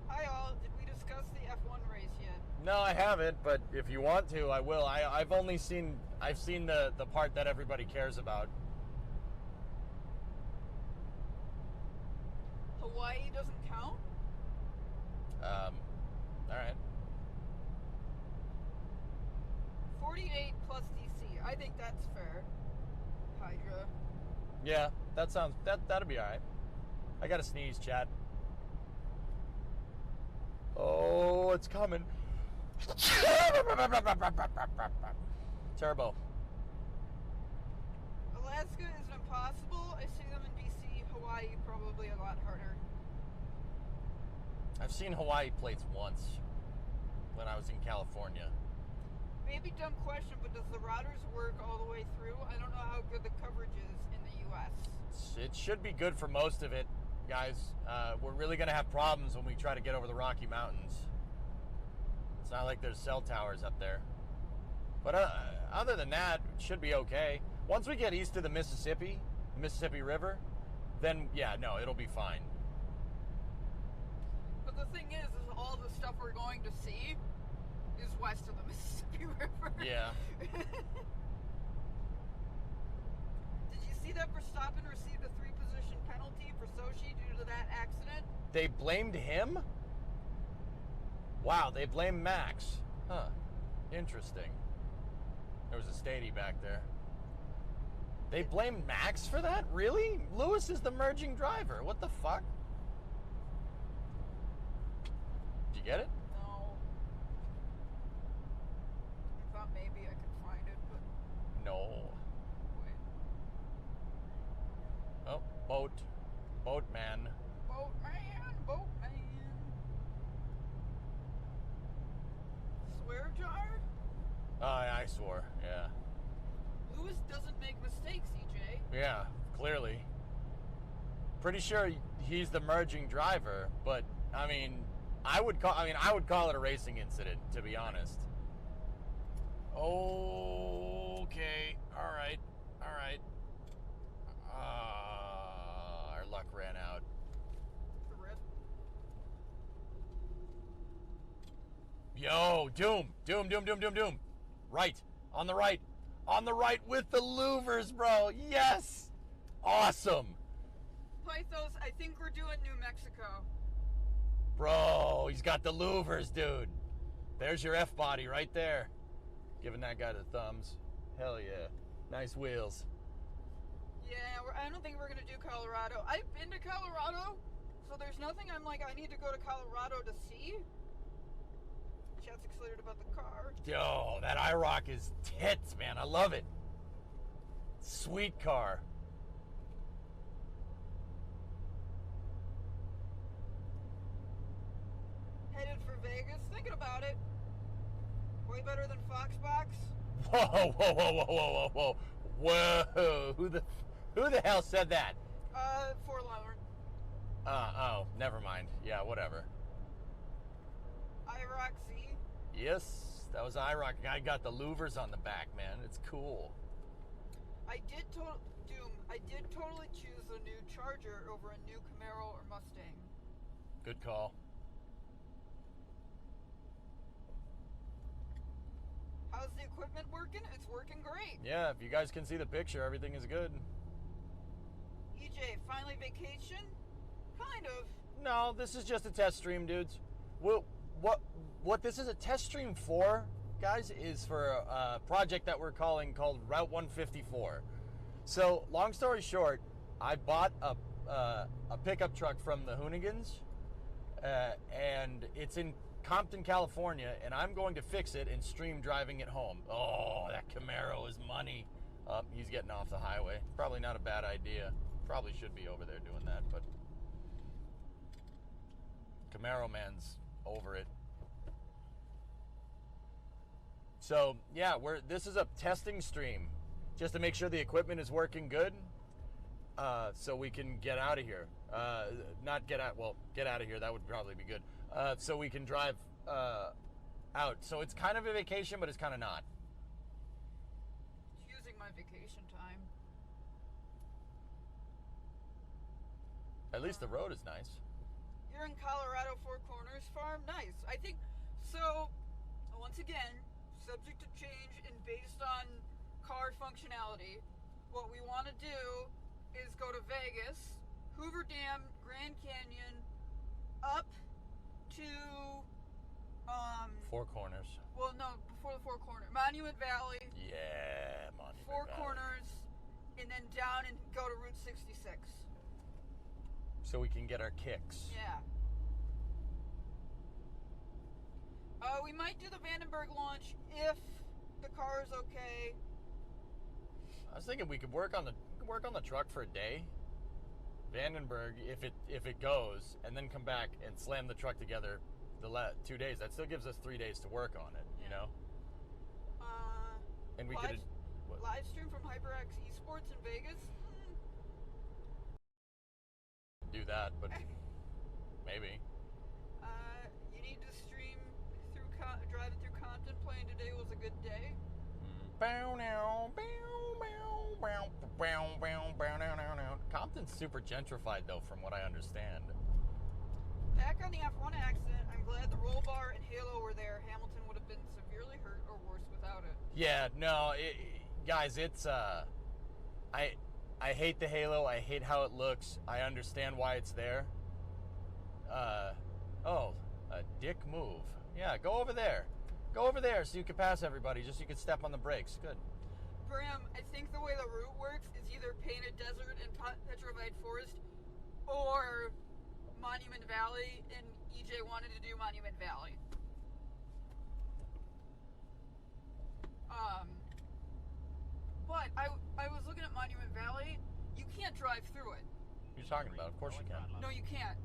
Hi all, did we discuss the F1 race yet? No, I haven't, but if you want to, I will. I've seen the part that everybody cares about. Hawaii doesn't count? All right. 48 plus DC. I think that's fair. Hydra. Yeah, that'll be all right. I got to sneeze, chat. Oh, it's coming. Turbo. Alaska is impossible. I see them in DC. Hawaii probably a lot harder. I've seen Hawaii plates once when I was in California. Maybe dumb question, but does the routers work all the way through? I don't know how good the coverage is in the U.S. It should be good for most of it, guys. We're really going to have problems when we try to get over the Rocky Mountains. It's not like there's cell towers up there. But other than that, it should be okay. Once we get east of the Mississippi River, then, yeah, no, it'll be fine. But the thing is all the stuff we're going to see is west of the Mississippi River. Yeah. Did you see that Verstappen received a 3-position penalty for Sochi due to that accident? They blamed him? Wow, they blamed Max. Huh. Interesting. There was a Stady back there. They blamed Max for that? Really? Lewis is the merging driver. What the fuck? Did you get it? No. I thought maybe I could find it, but... No. Wait. Oh, boat. Boatman. Boatman, boatman. swore. Yeah. Lewis doesn't make mistakes, EJ. Yeah, clearly. Pretty sure he's the merging driver, but I mean, I would call it a racing incident, to be honest. Okay. All right. Our luck ran out. Rip. Yo, Doom. Right. On the right with the louvers, bro. Yes. Awesome. Pythos, I think we're doing New Mexico. Bro, he's got the louvers, dude. There's your F-body right there. Giving that guy the thumbs. Hell yeah. Nice wheels. Yeah, I don't think we're going to do Colorado. I've been to Colorado, so there's nothing I'm like, I need to go to Colorado to see. Chat's excited about the car. Yo, that IROC is tits, man. I love it. Sweet car. Headed for Vegas, thinking about it. Way better than Foxbox. Whoa. Who the hell said that? Fort Lawrence. Oh, never mind. Yeah, whatever. IROC Z. Yes, that was IROC. I got the louvers on the back, man. It's cool. I did totally choose a new Charger over a new Camaro or Mustang. Good call. How's the equipment working? It's working great. Yeah, if you guys can see the picture, everything is good. EJ, finally vacation? Kind of. No, this is just a test stream, dudes. What this is a test stream for, guys, is for a project that we're called Route 154. So, long story short, I bought a pickup truck from the Hoonigans, and it's in Compton, California, and I'm going to fix it and stream driving it home. Oh, that Camaro is money. He's getting off the highway. Probably not a bad idea. Probably should be over there doing that, but Camaro man's over it. So, yeah, this is a testing stream just to make sure the equipment is working good, so we can get out of here. Get out of here. That would probably be good. So we can drive out. So it's kind of a vacation, but it's kind of not. It's using my vacation time. At least the road is nice. You're in Colorado Four Corners Farm? Nice. I think, so, once again, subject to change and based on car functionality, what we want to do is go to Vegas, Hoover Dam, Grand Canyon, up to Four Corners. well, no, before the Four Corners, Monument Valley, Yeah, Monument Four Valley. Corners, and then down and go to Route 66. So we can get our kicks. Yeah. We might do the Vandenberg launch if the car is okay. I was thinking we could work on the truck for a day. Vandenberg, if it goes, and then come back and slam the truck together the 2 days. That still gives us 3 days to work on it, you know? And we could live stream from HyperX Esports in Vegas. do that, but maybe. You need to stream through driving through Compton. Playing today was a good day. Compton's super gentrified, though, from what I understand. Back on the F1 accident, I'm glad the roll bar and halo were there. Hamilton would have been severely hurt or worse without it. Yeah, no, guys, it's I hate the halo. I hate how it looks. I understand why it's there. A dick move. Yeah, go over there. Go over there so you can pass everybody, just so you can step on the brakes. Good. Bram, I think the way the route works is either Painted Desert and Petrified Forest or Monument Valley, and EJ wanted to do Monument Valley. But I was looking at Monument Valley. You can't drive through it. What are you talking about? Of course you can. No, you can't.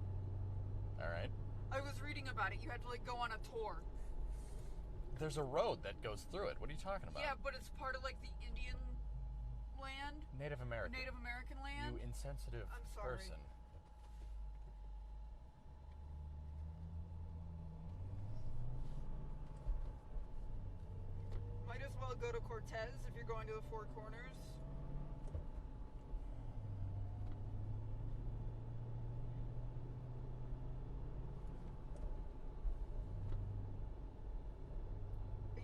All right. I was reading about it. You had to like go on a tour. There's a road that goes through it. What are you talking about? Yeah, but it's part of like the Indian land, Native American. Native American land. You insensitive I'm sorry. person. Might as well go to Cortez if you're going to the Four Corners.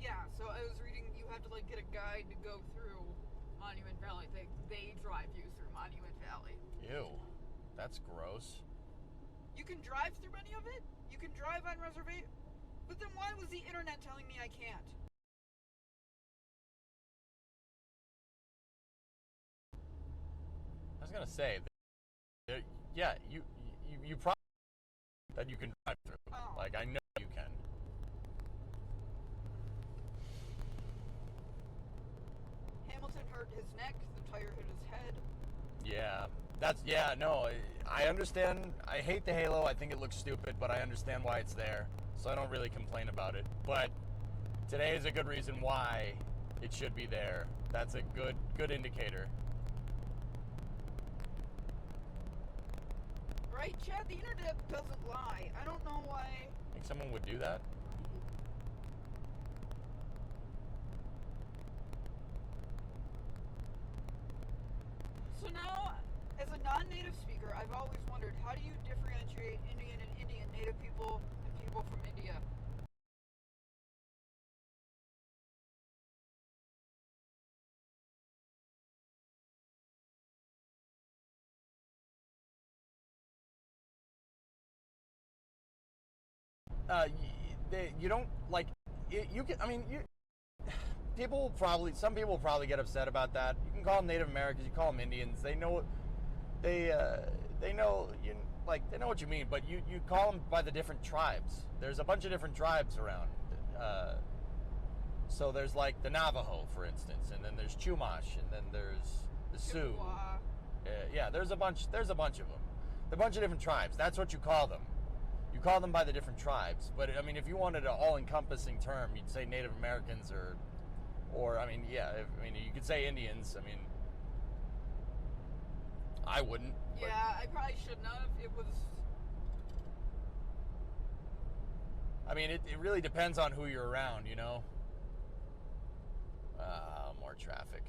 Yeah, so I was reading you have to like get a guide to go through Monument Valley. They drive you through Monument Valley. Ew. That's gross. You can drive through any of it? You can drive on reservation? But then why was the internet telling me I can't? I was gonna say, yeah, you probably that you can drive through. Oh. Like I know you can. Hamilton hurt his neck, the tire hit his head. Yeah, no, I understand. I hate the halo. I think it looks stupid, but I understand why it's there. So I don't really complain about it. But today is a good reason why it should be there. That's a good indicator. Right, Chad? The internet doesn't lie. I don't know why. Think someone would do that? So now, as a non-native speaker, I've always wondered, how do you differentiate Indian and Indian, native people and people from India? You don't like you can. I mean, some people will probably get upset about that. You can call them Native Americans, you call them Indians. They know they know they know what you mean. But you call them by the different tribes. There's a bunch of different tribes around. So there's like the Navajo, for instance, and then there's Chumash, and then there's the Sioux. Yeah, there's a bunch of them. A bunch of different tribes. That's what you call them. You call them by the different tribes. But I mean, if you wanted an all-encompassing term, you'd say Native Americans or I mean, yeah. You could say Indians. I mean, I wouldn't. Yeah, I probably shouldn't have. It was. I mean, it really depends on who you're around, you know. More traffic.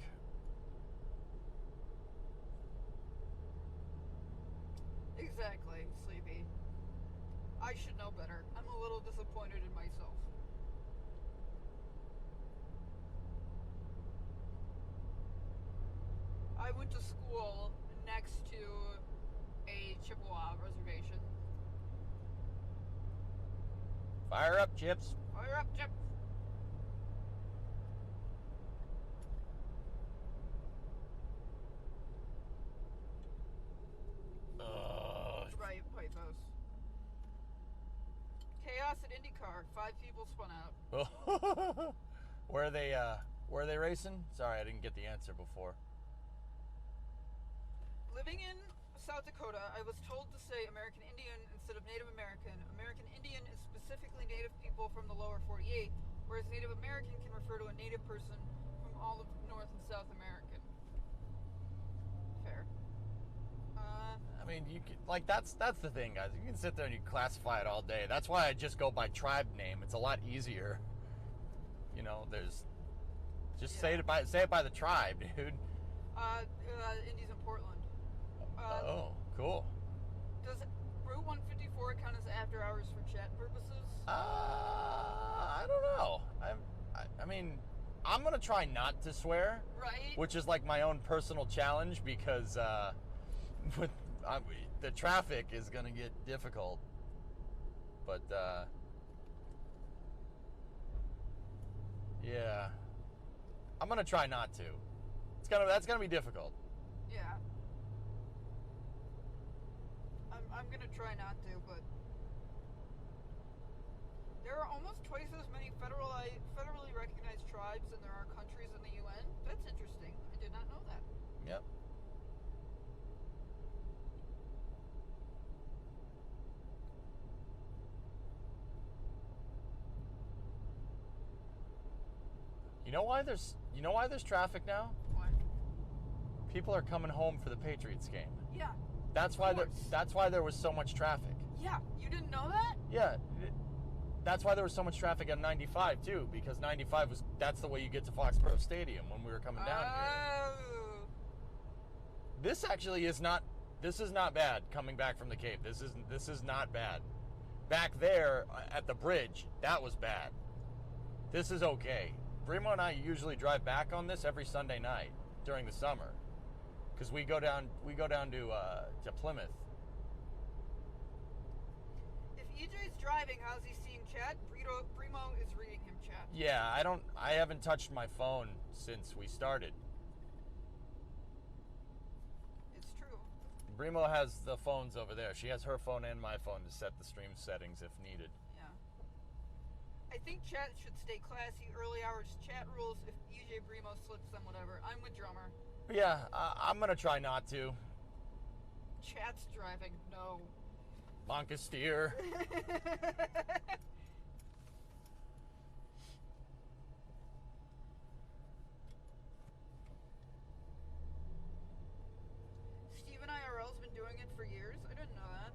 Exactly, Sleepy. I should know better. I'm a little disappointed in myself. I went to school next to a Chippewa reservation. Fire up, Chips. Fire up, Chip! Right, Pythos. Chaos at IndyCar. 5 people spun out. Where are they racing? Sorry, I didn't get the answer before. Living in South Dakota, I was told to say American Indian instead of Native American. American Indian is specifically Native people from the lower 48, whereas Native American can refer to a Native person from all of North and South American. Fair. I mean, you can, like that's the thing, guys. You can sit there and you classify it all day. That's why I just go by tribe name. It's a lot easier. You know, there's just say it by the tribe, dude. Indies in Portland. Oh, cool. Does Route 154 count as after hours for chat purposes? I don't know. I mean, I'm gonna try not to swear, Right. which is like my own personal challenge because the traffic is gonna get difficult. But yeah, I'm gonna try not to. That's gonna be difficult. Yeah. I'm gonna try not to, but there are almost twice as many federally recognized tribes than there are countries in the UN. That's interesting. I did not know that. Yep. You know why there's traffic now? What? People are coming home for the Patriots game. Yeah. That's why there was so much traffic. Yeah. You didn't know that? Yeah. That's why there was so much traffic on 95 too, because 95 that's the way you get to Foxborough Stadium when we were coming down here. This actually is not bad coming back from the Cape. This is not bad. Back there at the bridge, that was bad. This is okay. Bremo and I usually drive back on this every Sunday night during the summer, because we go down to Plymouth. If EJ's driving, how's he seeing chat? Bremo is reading him chat. Yeah, I haven't touched my phone since we started. It's true. Bremo has the phones over there. She has her phone and my phone to set the stream settings if needed. Yeah. I think chat should stay classy. Early hours chat rules. If EJ Bremo slips, then whatever. I'm with Drummer. Yeah, I'm gonna try not to. Chat's driving. No. Monka steer. Steven IRL's been doing it for years. I didn't know that.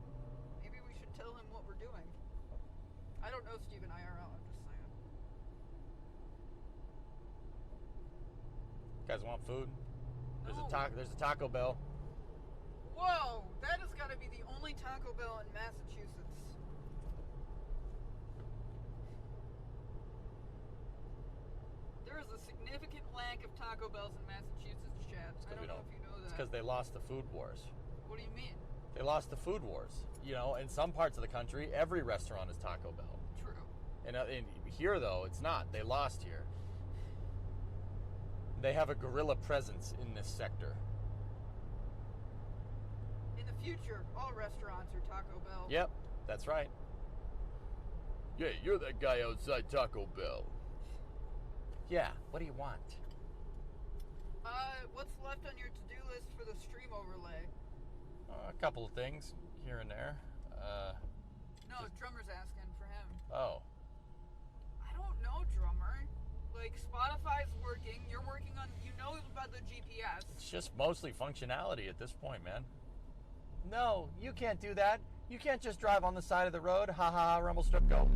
Maybe we should tell him what we're doing. I don't know Steven IRL. I'm just saying. You guys want food? There's No. There's a Taco Bell. Whoa! That has got to be the only Taco Bell in Massachusetts. There is a significant lack of Taco Bells in Massachusetts, chat. I don't know if you know that. It's because they lost the food wars. What do you mean? They lost the food wars. You know, in some parts of the country, every restaurant is Taco Bell. True. And here, though, it's not. They lost here. They have a guerrilla presence in this sector. In the future, all restaurants are Taco Bell. Yep, that's right. Yeah, you're that guy outside Taco Bell. Yeah, what do you want? What's left on your to-do list for the stream overlay? A couple of things here and there. No, Drummer's asking for him. Oh. I don't know, Drummer. Like, Spotify's working. You're working on, you know about the GPS. It's just mostly functionality at this point, man. No, you can't do that. You can't just drive on the side of the road. Ha ha ha, rumble strip, go.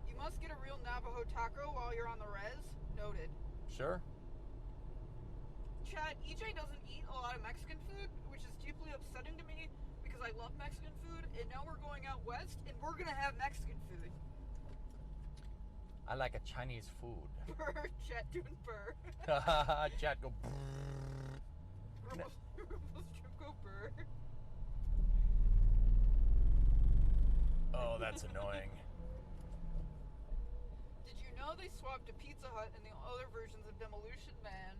You must get a real Navajo taco while you're on the res. Noted. Sure. Chad, EJ doesn't eat a lot of Mexican food, which is deeply upsetting to me because I love Mexican food, and now we're going out west, and we're gonna have Mexican food. I like a Chinese food. Burr, Chad doing burr. Chat go. Rumble strip go burr. Oh, that's annoying. Did you know they swapped to Pizza Hut in the other versions of Demolition Man?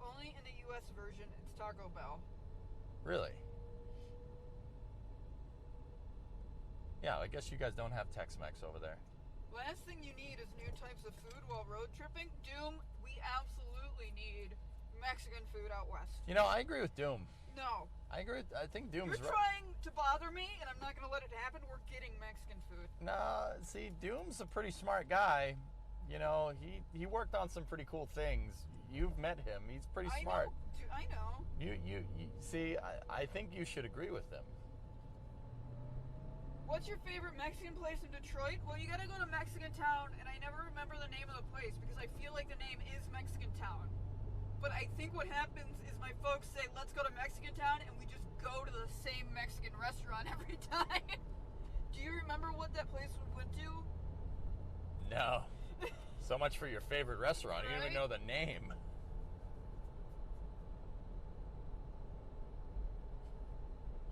Only in the US version, it's Taco Bell. Really? Yeah, I guess you guys don't have Tex-Mex over there. Last thing you need is new types of food while road tripping. Doom, we absolutely need Mexican food out west. You know, I agree with Doom. No. I think Doom's You're right. trying to bother me, and I'm not going to let it happen. We're getting Mexican food. No, see, Doom's a pretty smart guy. You know, he worked on some pretty cool things. You've met him. He's pretty smart. I know. You see, I think you should agree with him. What's your favorite Mexican place in Detroit? Well, you gotta go to Mexican Town, and I never remember the name of the place because I feel like the name is Mexican Town. But I think what happens is my folks say, let's go to Mexican Town, and we just go to the same Mexican restaurant every time. Do you remember what that place we went to? No. So much for your favorite restaurant. You don't even Right? know the name.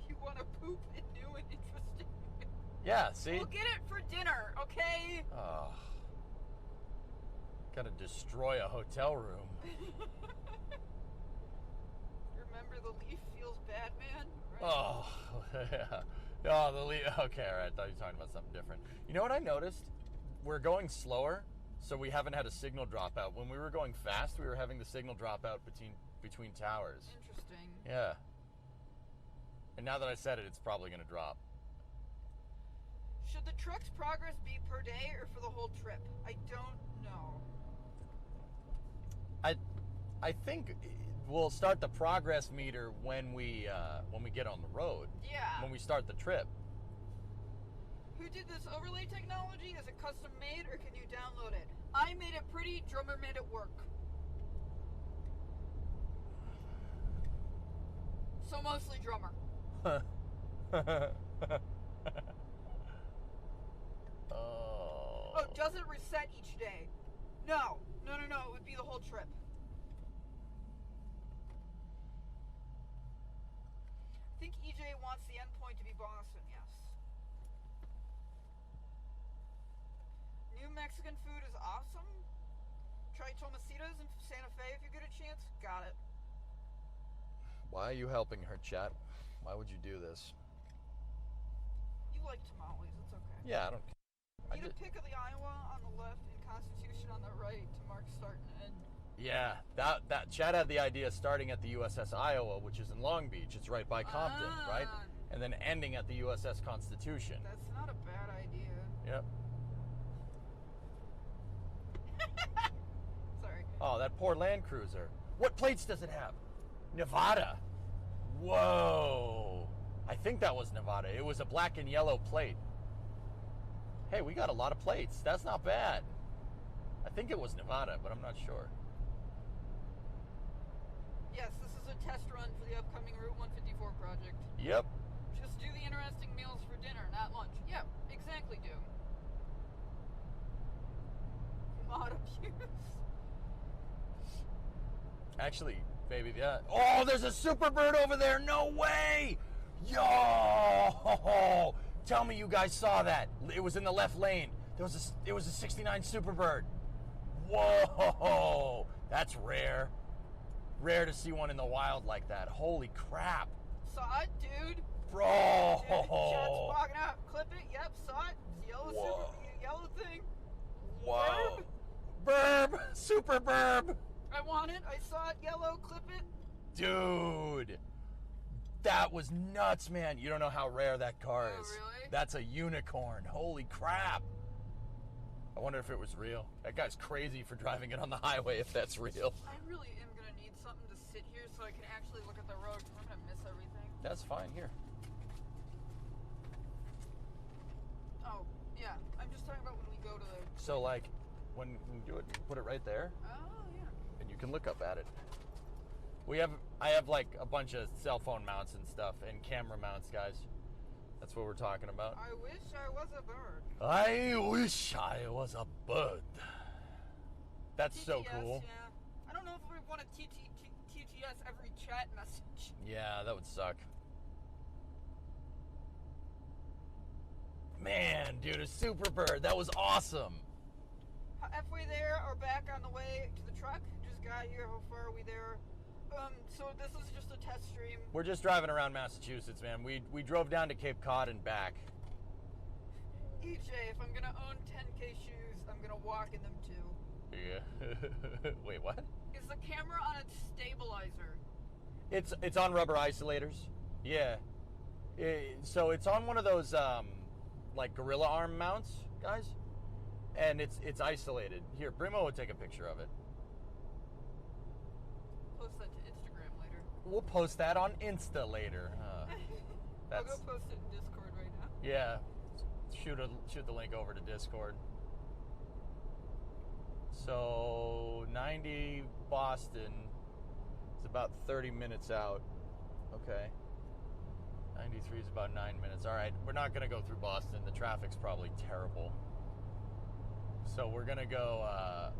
You want to poop in new and interesting. Yeah, see? We'll get it for dinner, okay? Oh. Gotta destroy a hotel room. Remember the leaf feels bad, man? Right? Oh, yeah. Oh, okay, all right. I thought you were talking about something different. You know what I noticed? We're going slower, so we haven't had a signal dropout. When we were going fast, we were having the signal dropout between towers. Interesting. Yeah. And now that I said it, it's probably going to drop. Should the truck's progress be per day or for the whole trip? I don't know. I think we'll start the progress meter when we get on the road. Yeah. When we start the trip. Who did this overlay technology? Is it custom made or can you download it? I made it pretty, Drummer made it work. So mostly Drummer. Oh, does it reset each day? No. No, it would be the whole trip. I think EJ wants the endpoint to be Boston, yes. New Mexican food is awesome. Try Tomasitas in Santa Fe if you get a chance. Got it. Why are you helping her, chat? Why would you do this? You like tamales, it's okay. Yeah, I don't. Need a pic of the Iowa on the left and Constitution on the right to mark start and end. Yeah, that Chad had the idea starting at the USS Iowa, which is in Long Beach. It's right by Compton, right? And then ending at the USS Constitution. That's not a bad idea. Yep. Sorry. Oh, that poor Land Cruiser. What plates does it have? Nevada. Whoa. I think that was Nevada. It was a black and yellow plate. Hey, we got a lot of plates. That's not bad. I think it was Nevada, but I'm not sure. Yes, this is a test run for the upcoming Route 154 project. Yep. Just do the interesting meals for dinner, not lunch. Yep, exactly, do. Mod abuse. Actually, baby, yeah. Oh, there's a Superbird over there. No way. Yo. Tell me you guys saw that. It was in the left lane. It was a 69 Superbird. Whoa. That's rare. Rare to see one in the wild like that. Holy crap. Saw it, dude. Bro. Dude, chat's fogging out. Clip it. Yep, saw it. It's yellow, yellow thing. Whoa. Burb. Super burb. I want it. I saw it. Yellow. Clip it. Dude. That was nuts, man. You don't know how rare that car is. Oh, really? That's a unicorn. Holy crap. I wonder if it was real. That guy's crazy for driving it on the highway if that's real. I really am going to need something to sit here so I can actually look at the road because I'm going to miss everything. That's fine. Here. Oh, yeah. I'm just talking about when we go to the... So, like, when you do it, you put it right there, Oh, yeah. and you can look up at it. I have like a bunch of cell phone mounts and stuff, and camera mounts, guys. That's what we're talking about. I wish I was a bird. I wish I was a bird. That's so TTS, cool. Yeah. I don't know if we want a TTS every chat message. Yeah, that would suck. Man, dude, a Superbird. That was awesome. Halfway there or back on the way to the truck. Just got here. How far are we there? So this is just a test stream. We're just driving around Massachusetts, man. We drove down to Cape Cod and back. EJ, if I'm gonna own 10K shoes, I'm gonna walk in them too. Yeah. Wait, what? Is the camera on its stabilizer? It's on rubber isolators. Yeah. So it's on one of those like gorilla arm mounts, guys, and it's isolated. Here, Bremo will take a picture of it. Post that to Instagram later. We'll post that on Insta later. I'll go post it in Discord right now. Yeah. Shoot the link over to Discord. So 90 Boston is about 30 minutes out. Okay. 93 is about 9 minutes. All right, we're not going to go through Boston. The traffic's probably terrible. So we're going to go,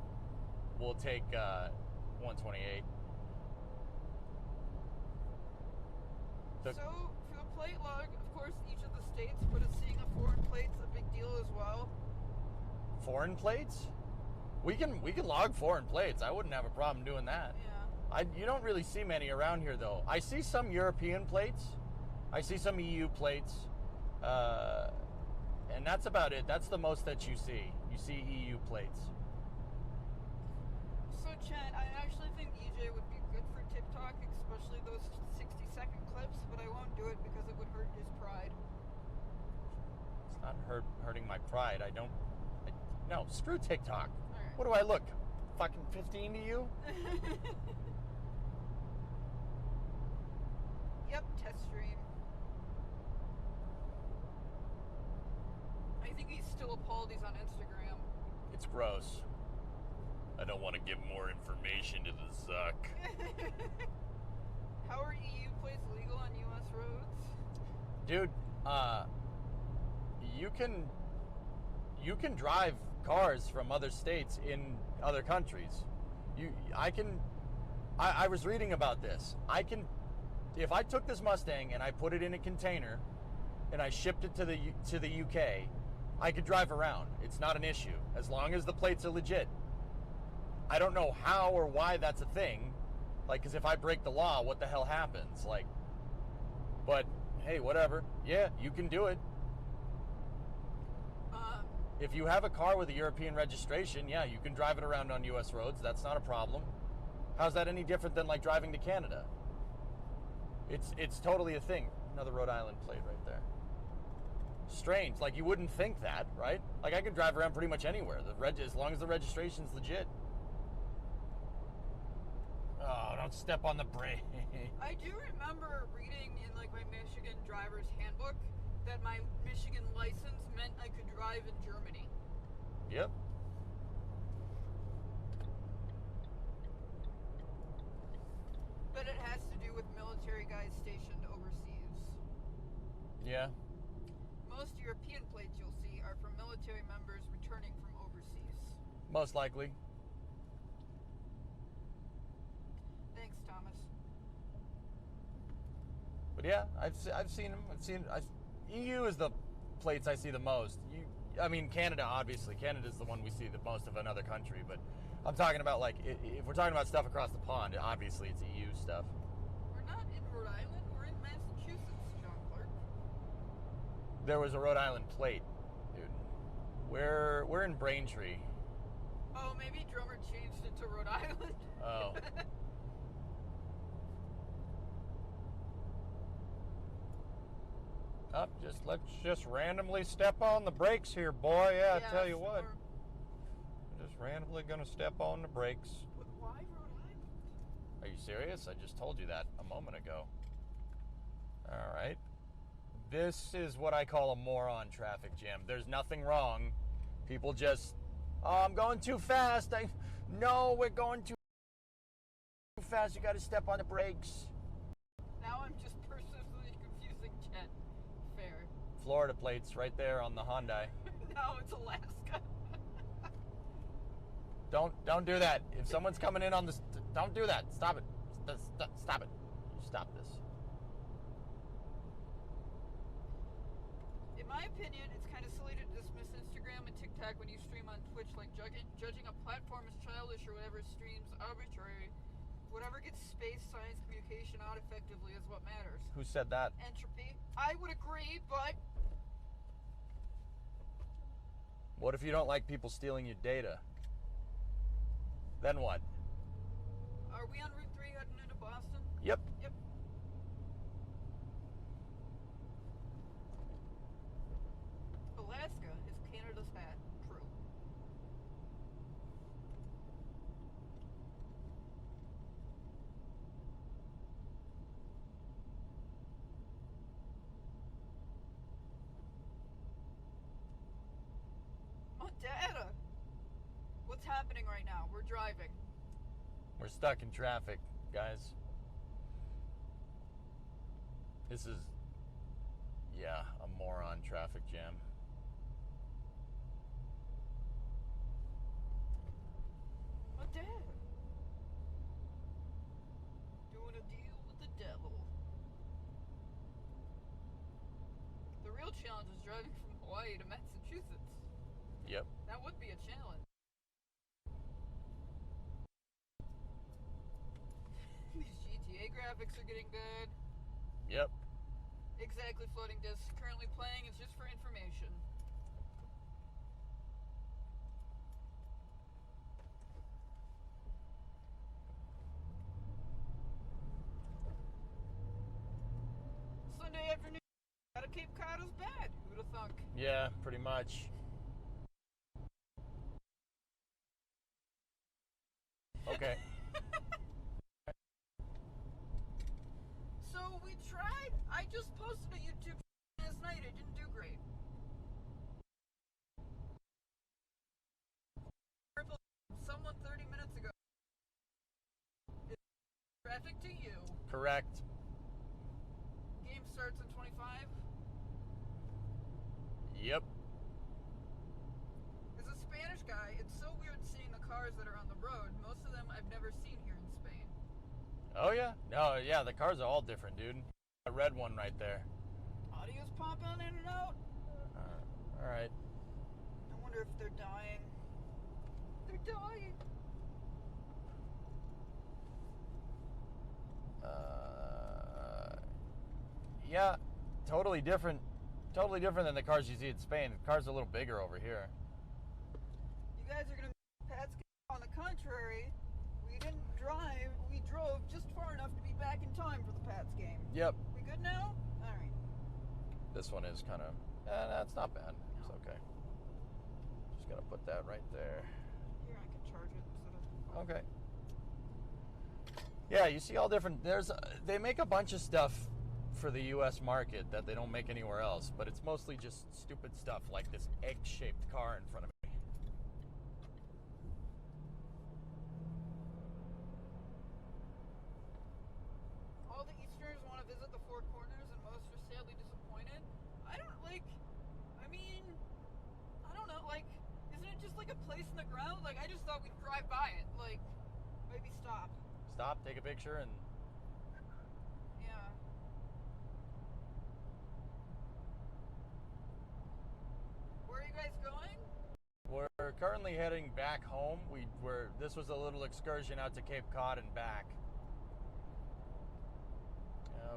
we'll take 128. So, for the plate log, of course, each of the states, but it's seeing a foreign plate's a big deal as well. Foreign plates? We can log foreign plates. I wouldn't have a problem doing that. Yeah. You don't really see many around here, though. I see some European plates. I see some EU plates. And that's about it. That's the most that you see. You see EU plates. So, Chad, I actually think EJ would be good for TikTok, especially those 60-second clips, but I won't do it because it would hurt his pride. not hurting my pride. No, screw TikTok. Alright. What do I look? Fucking 15 to you? Yep, test stream. I think he's still appalled he's on Instagram. It's gross. I don't want to give more information to the Zuck. How are EU plates legal on US roads? Dude, you can drive cars from other states in other countries. I was reading about this. If I took this Mustang and I put it in a container and I shipped it to the UK, I could drive around. It's not an issue as long as the plates are legit. I don't know how or why that's a thing. Like, because if I break the law, what the hell happens? Like, but hey, whatever. Yeah, you can do it. If you have a car with a European registration, yeah, you can drive it around on U.S. roads. That's not a problem. How's that any different than like driving to Canada? It's totally a thing. Another Rhode Island plate right there. Strange. Like, you wouldn't think that, right? Like, I could drive around pretty much anywhere. As long as the registration's legit. Oh, don't step on the brake. I do remember reading in like my Michigan driver's handbook that my Michigan license meant I could drive in Germany. Yep. But it has to do with military guys stationed overseas. Yeah. Most European plates you'll see are from military members returning from overseas. Most likely. Thanks, Thomas. But yeah, I've seen them. EU is the plates I see the most. I mean, Canada, obviously. Canada's the one we see the most of another country. But I'm talking about, like, if we're talking about stuff across the pond, obviously it's EU stuff. We're not in Rhode Island. We're in Massachusetts, John Clark. There was a Rhode Island plate, dude. We're in Braintree. Oh, maybe Drummer changed it to Rhode Island. Oh. Let's just randomly step on the brakes here, boy. Yeah, I tell you what. sure. I'm just randomly gonna step on the brakes. But why Rhode Island? Are you serious? I just told you that a moment ago. All right. This is what I call a moron traffic jam. There's nothing wrong. People just, oh, I'm going too fast. No, we're going too fast. You got to step on the brakes. Now I'm just persistently confusing Jen. Fair. Florida plates right there on the Hyundai. No, it's Alaska. Don't do that. If someone's coming in on this, don't do that. Stop it. Stop it. You stop this. In my opinion, it's kind of silly to dismiss Instagram and TikTok when you stream on Twitch, like judging a platform as childish or whatever streams arbitrary. Whatever gets space, science, communication out effectively is what matters. Who said that? Entropy. I would agree, but What if you don't like people stealing your data? Then what? are we on Route 3 heading into Boston? Yep. Yep. Alaska is Canada's hat. True. Montana! What's happening right now? We're driving. We're stuck in traffic, guys. This is, yeah, a moron traffic jam. Montana! Doing a deal with the devil. The real challenge is driving from Hawaii to Massachusetts. Yep. That would be a challenge. These GTA graphics are getting good. Yep. Exactly, floating discs currently playing is just for information. Sunday afternoon out of Cape Cod is bad. Who'd have thunk. Yeah, pretty much. Okay. So we tried. I just posted a YouTube last night. It didn't do great. Someone 30 minutes ago. Is traffic to you. Correct. Game starts in 25. Yep. As a Spanish guy, it's so weird seeing the cars that are on the road. Most of them I've never seen here in Spain. Oh, yeah? No, yeah, the cars are all different, dude. A red one right there. Audio's popping in and out. All right. I wonder if they're dying. They're dying. Yeah, totally different. Totally different than the cars you see in Spain. The car's a little bigger over here. You guys are gonna Pat's on the contrary. We didn't drive. We drove just far enough to be back in time for the Pats game. Yep. We good now? All right. This one is kind of, that's not bad. It's okay. Just gonna put that right there. Here, I can charge it instead of. Okay. Yeah, you see all different. They make a bunch of stuff for the U.S. market that they don't make anywhere else, but it's mostly just stupid stuff like this egg-shaped car in front of me. All the Easterners want to visit the Four Corners, and most are sadly disappointed. I don't know, isn't it just like a place in the ground? Like, I just thought we'd drive by it, like, maybe stop. Stop, take a picture, and Yeah. Where are you guys going? we're currently heading back home. This was a little excursion out to Cape Cod and back.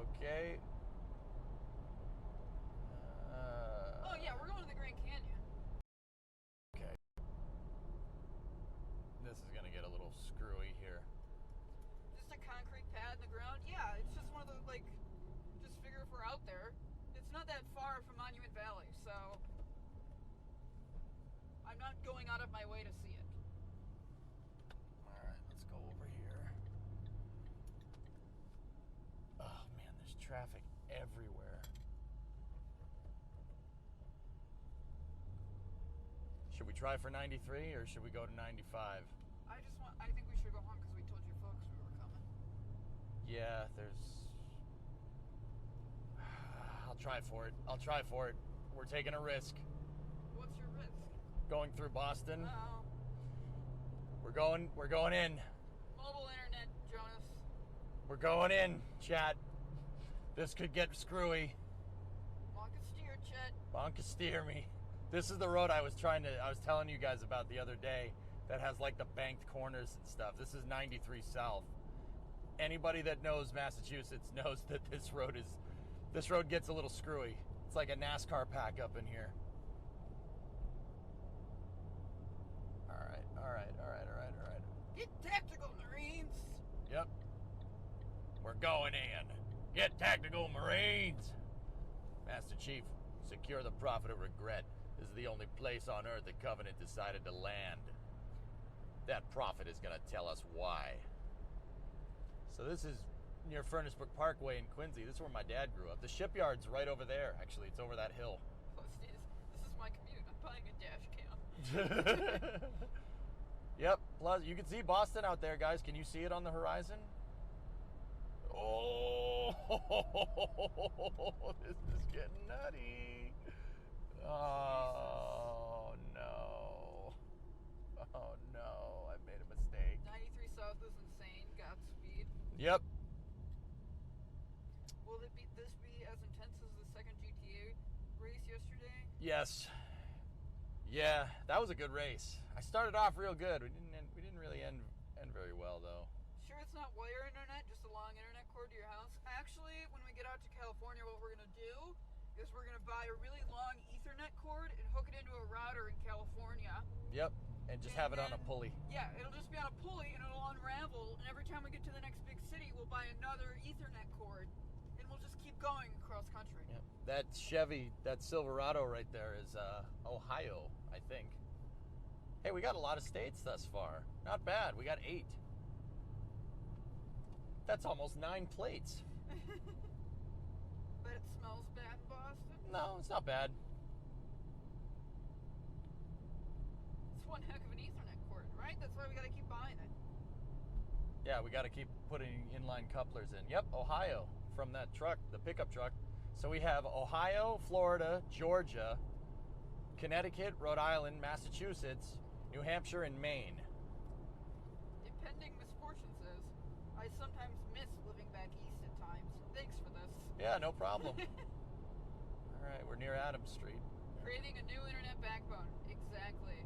Okay. Oh yeah, we're going to the Grand Canyon. Okay. This is gonna get a little screwy here. Just a concrete pad in the ground. Yeah, it's just one of those, like, just figure if we're out there. It's not that far from Monument Valley, so I'm not going out of my way to see it. All right, let's go over here. Oh man, there's traffic everywhere. Should we try for 93 or should we go to 95? I think we should go home because we told your folks we were coming. Yeah, I'll try for it. We're taking a risk. What's your risk? Going through Boston. Uh-oh. We're going in. Mobile internet, Jonas. We're going in, chat. This could get screwy. Bonka steer, Chet. Bonka steer me. This is the road I was telling you guys about the other day that has like the banked corners and stuff. This is 93 South. Anybody that knows Massachusetts knows that this road gets a little screwy. It's like a NASCAR pack up in here. All right. Get tactical, Marines. Yep. We're going in. Get tactical, Marines. Master Chief, secure the Prophet of Regret. This is the only place on Earth the Covenant decided to land. That prophet is going to tell us why. So this is near Furnace Brook Parkway in Quincy. This is where my dad grew up. The shipyard's right over there, actually. It's over that hill. Plus, this is my commute. I'm buying a dash cam. Yep. Plus, you can see Boston out there, guys. Can you see it on the horizon? Oh, this is getting nutty. Oh, no. Oh, no. I made a mistake. 93 South is insane. Godspeed. Yep. Will this be as intense as the second GTA race yesterday? Yes. Yeah, that was a good race. I started off real good. We didn't really end very well, though. Sure it's not wire internet, just a long internet cord to your house? Actually, when we get out to California, what we're going to do is we're going to buy a really long Ethernet cord and hook it into a router in California. Yep, and just have it on a pulley. Yeah, it'll just be on a pulley and it'll unravel, and every time we get to the next big city, we'll buy another Ethernet cord, and we'll just keep going across country. Yep. That Chevy, that Silverado right there is Ohio, I think. Hey, we got a lot of states thus far. Not bad. We got 8. That's almost 9 plates. But it smells bad in Boston. No, it's not bad. It's one heck of an Ethernet cord, right? That's why we gotta keep buying it. Yeah, we got to keep putting inline couplers in. Yep, Ohio from that truck, the pickup truck. So we have Ohio, Florida, Georgia, Connecticut, Rhode Island, Massachusetts, New Hampshire, and Maine. Impending misfortune says, I sometimes miss living back east at times. Thanks for this. Yeah, no problem. All right, we're near Adams Street. Creating a new internet backbone. Exactly.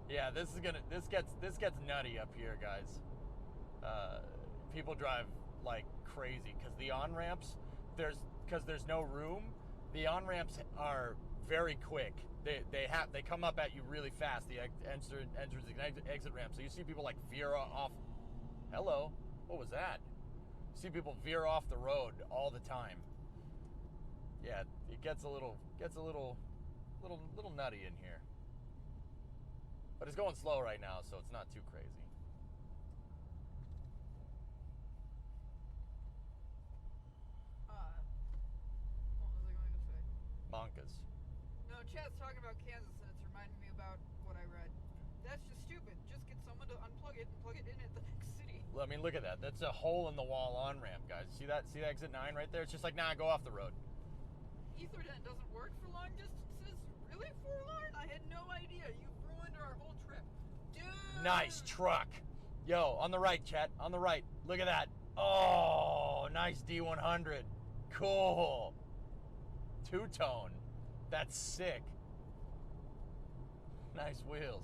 Yeah, this gets nutty up here, guys. People drive like crazy because the on-ramps, because there's no room. The on-ramps are very quick. They come up at you really fast. The entrance and exit ramp. So you see people like veer off. Hello, what was that? You see people veer off the road all the time. Yeah, it gets a little nutty in here. But it's going slow right now, so it's not too crazy. What was I going to say? Monkas. No, Chad's talking about Kansas, and it's reminding me about what I read. That's just stupid. Just get someone to unplug it and plug it in at the next city. Well, I mean, look at that. That's a hole in the wall on-ramp, guys. See that? See exit 9 right there? It's just like, nah, go off the road. Ethernet doesn't work for long distances? Really, Forlorn? I had no idea. You've ruined our whole trip. Dude! Nice truck. Yo, on the right, chat. On the right. Look at that. Oh, nice D100. Cool. Two-tone. That's sick. Nice wheels.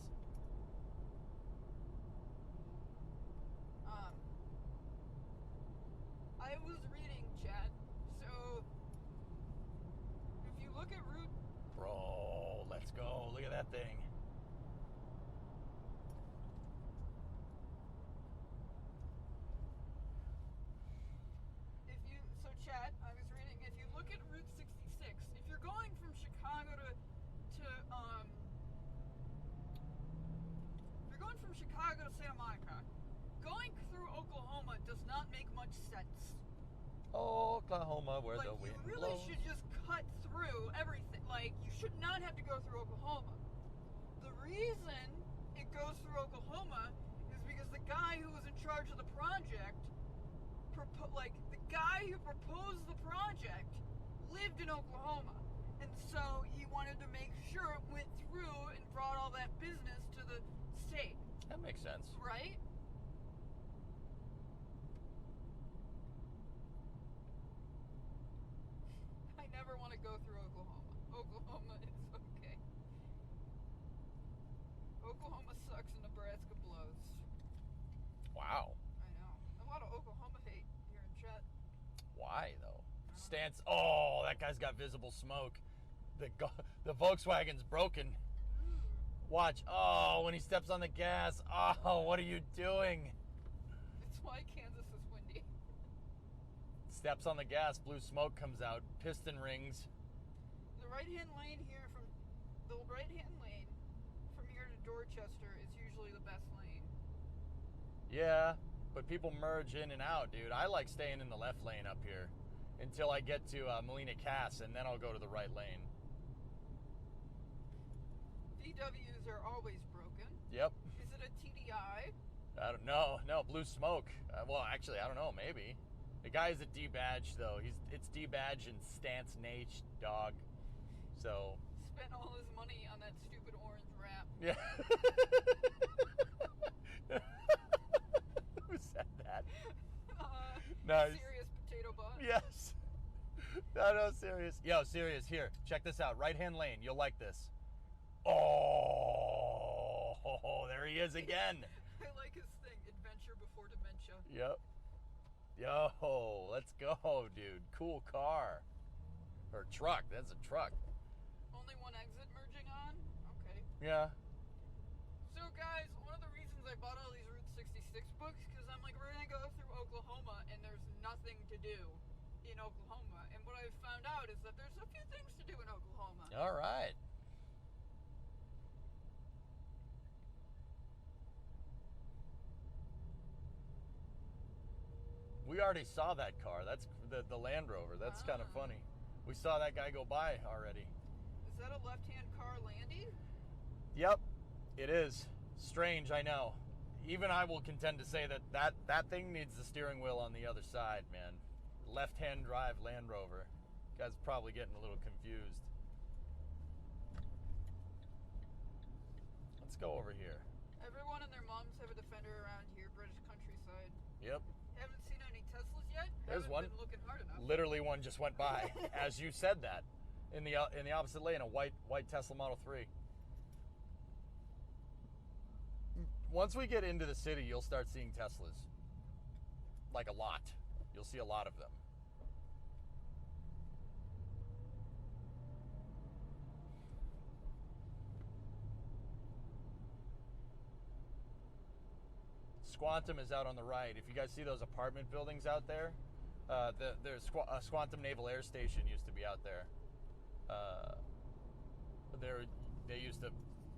I was reading, Chad. So, if you look at Route... Bro, let's go. Look at that thing. So Chad, I was reading, if you look at Route 66, if you're going from Chicago if you're going from Chicago to Santa Monica, going through Oklahoma does not make much sense. Oklahoma, where the wind you really blows. should just cut through everything. Like, you should not have to go through Oklahoma. The reason it goes through Oklahoma is because the guy who was in charge of the project, the guy who proposed the project lived in Oklahoma. And so he wanted to make sure it went through and brought all that business to the state. That makes sense. Right? I never want to go through Oklahoma. Oklahoma is okay. Oklahoma sucks and Nebraska blows. Wow. I know. A lot of Oklahoma hate here in chat. Why, though? Stance. Oh, that guy's got visible smoke. The Volkswagen's broken. Watch. Oh, when he steps on the gas. Oh, what are you doing? It's why Kansas is windy. Steps on the gas, blue smoke comes out, piston rings. The right-hand lane here from here to Dorchester is usually the best lane. Yeah, but people merge in and out, dude. I like staying in the left lane up here until I get to Molina Cass, and then I'll go to the right lane. VWs are always broken. Yep. Is it a TDI? I don't know. No, blue smoke. Well, actually, I don't know. Maybe. The guy's a D-badge, though. It's D-badge and Stance Nate dog. So. Spent all his money on that stupid orange wrap. Yeah. Who said that? Nice. Serious potato butt. Yes. No, serious. Yo, serious. Here, check this out. Right-hand lane. You'll like this. Oh, there he is again. I like his thing. Adventure before dementia. Yep. Yo, let's go, dude. Cool car. Or truck. That's a truck. Only one exit merging on? Okay. Yeah. So, guys, one of the reasons I bought all these Route 66 books, because I'm like, we're going to go through Oklahoma, and there's nothing to do. in Oklahoma. And what I've found out is that there's a few things to do in Oklahoma. All right. We already saw that car. That's the Land Rover. That's kind of funny. We saw that guy go by already. Is that a left-hand car, Landy? Yep, it is. Strange, I know. Even I will contend to say that thing needs the steering wheel on the other side, man. Left-hand drive Land Rover. Guy's probably getting a little confused. Let's go over here. Everyone and their moms have a Defender around here, British countryside. Yep. Haven't seen any Teslas yet. There's Haven't one. Been looking hard enough. Literally one just went by as you said that. In the opposite lane, a white Tesla Model 3. Once we get into the city, you'll start seeing Teslas. Like a lot. You'll see a lot of them. Squantum is out on the right. If you guys see those apartment buildings out there, there's Squantum Naval Air Station used to be out there. They used to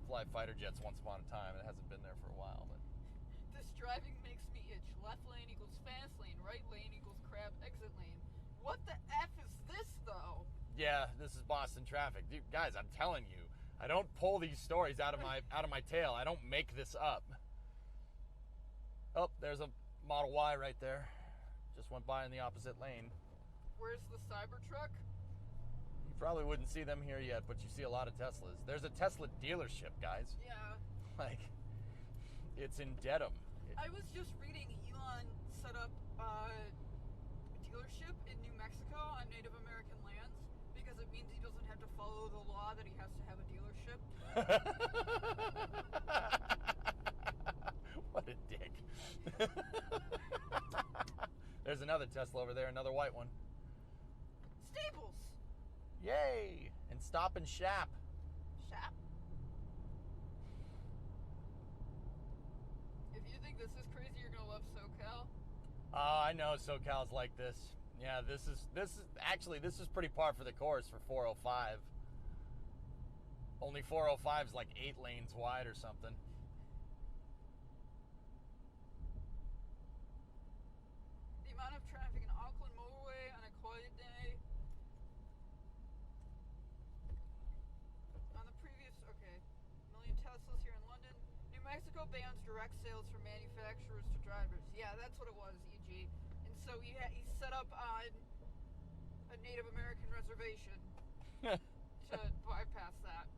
fly fighter jets once upon a time. It hasn't been there for a while, but This driving makes me itch. Left lane equals fast lane. Right lane equals crab exit lane. What the F is this, though? yeah, this is Boston traffic, dude. Guys, I'm telling you, I don't pull these stories out of my tail. I don't make this up. Oh, there's a Model Y right there. Just went by in the opposite lane. Where's the Cybertruck? You probably wouldn't see them here yet, but you see a lot of Teslas. There's a Tesla dealership, guys. Yeah. Like, it's in Dedham. I was just reading Elon set up a dealership in New Mexico on Native American lands because it means he doesn't have to follow the law that he has to have a dealership. What a dick. There's another Tesla over there, another white one. Staples! Yay! And Stop and Shop. Shop. If you think this is crazy, you're gonna love SoCal. I know SoCal's like this. Yeah, this is pretty par for the course for 405. Only 405's like 8 lanes wide or something. The amount of traffic in Auckland motorway on a quiet day. On the previous, okay, million Teslas here in London. New Mexico bans direct sales from manufacturers to drivers. Yeah, that's what it was, EG. And so he set up on a Native American reservation to bypass that.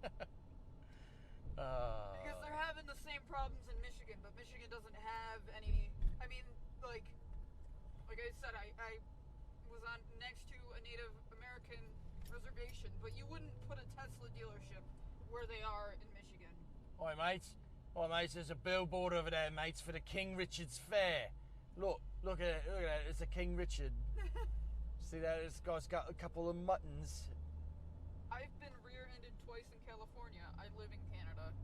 Because they're having the same problems in Michigan, but Michigan doesn't have any. I mean, like I said, I was on next to a Native American reservation, but you wouldn't put a Tesla dealership where they are in Michigan. Oi, mates. There's a billboard over there, mates, for the King Richard's Fair. Look at it. It's a King Richard. See that? It's got a couple of muttons. I've been rear-ended twice in California. I live in Canada.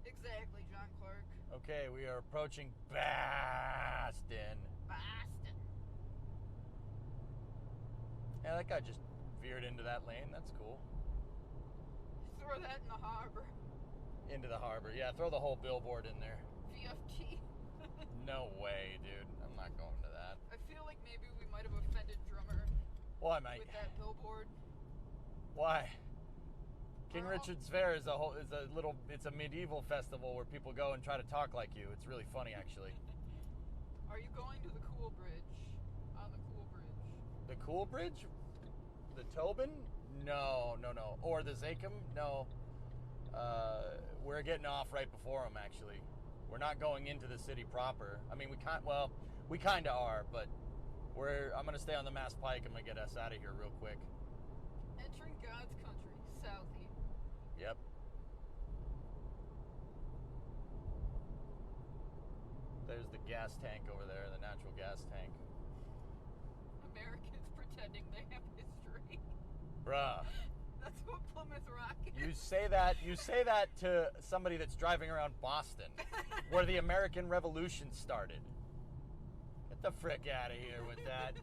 Exactly, John Clark. Okay, we are approaching Boston. Boston. Yeah, that guy just veered into that lane. That's cool. Throw that in the harbor. Into the harbor. Yeah, throw the whole billboard in there. VFT. No way, dude. I'm not going to that. I feel like maybe we might have offended Drummer Why, mate? with that billboard. Why? King Richard's Fair is it's a medieval festival where people go and try to talk like you. It's really funny, actually. Are you going to the Cool Bridge? On the Cool Bridge? The Cool Bridge? The Tobin? No. Or the Zakem? No. We're getting off right before them, actually. We're not going into the city proper. I mean, we kind of are, but I'm going to stay on the Mass Pike. I'm going to get us out of here real quick. Entering God's country, Southie. Yep. There's the gas tank over there, the natural gas tank. Americans pretending they have history. Bruh. That's what Plymouth Rock is. You say that to somebody that's driving around Boston, where the American Revolution started. Get the frick out of here with that.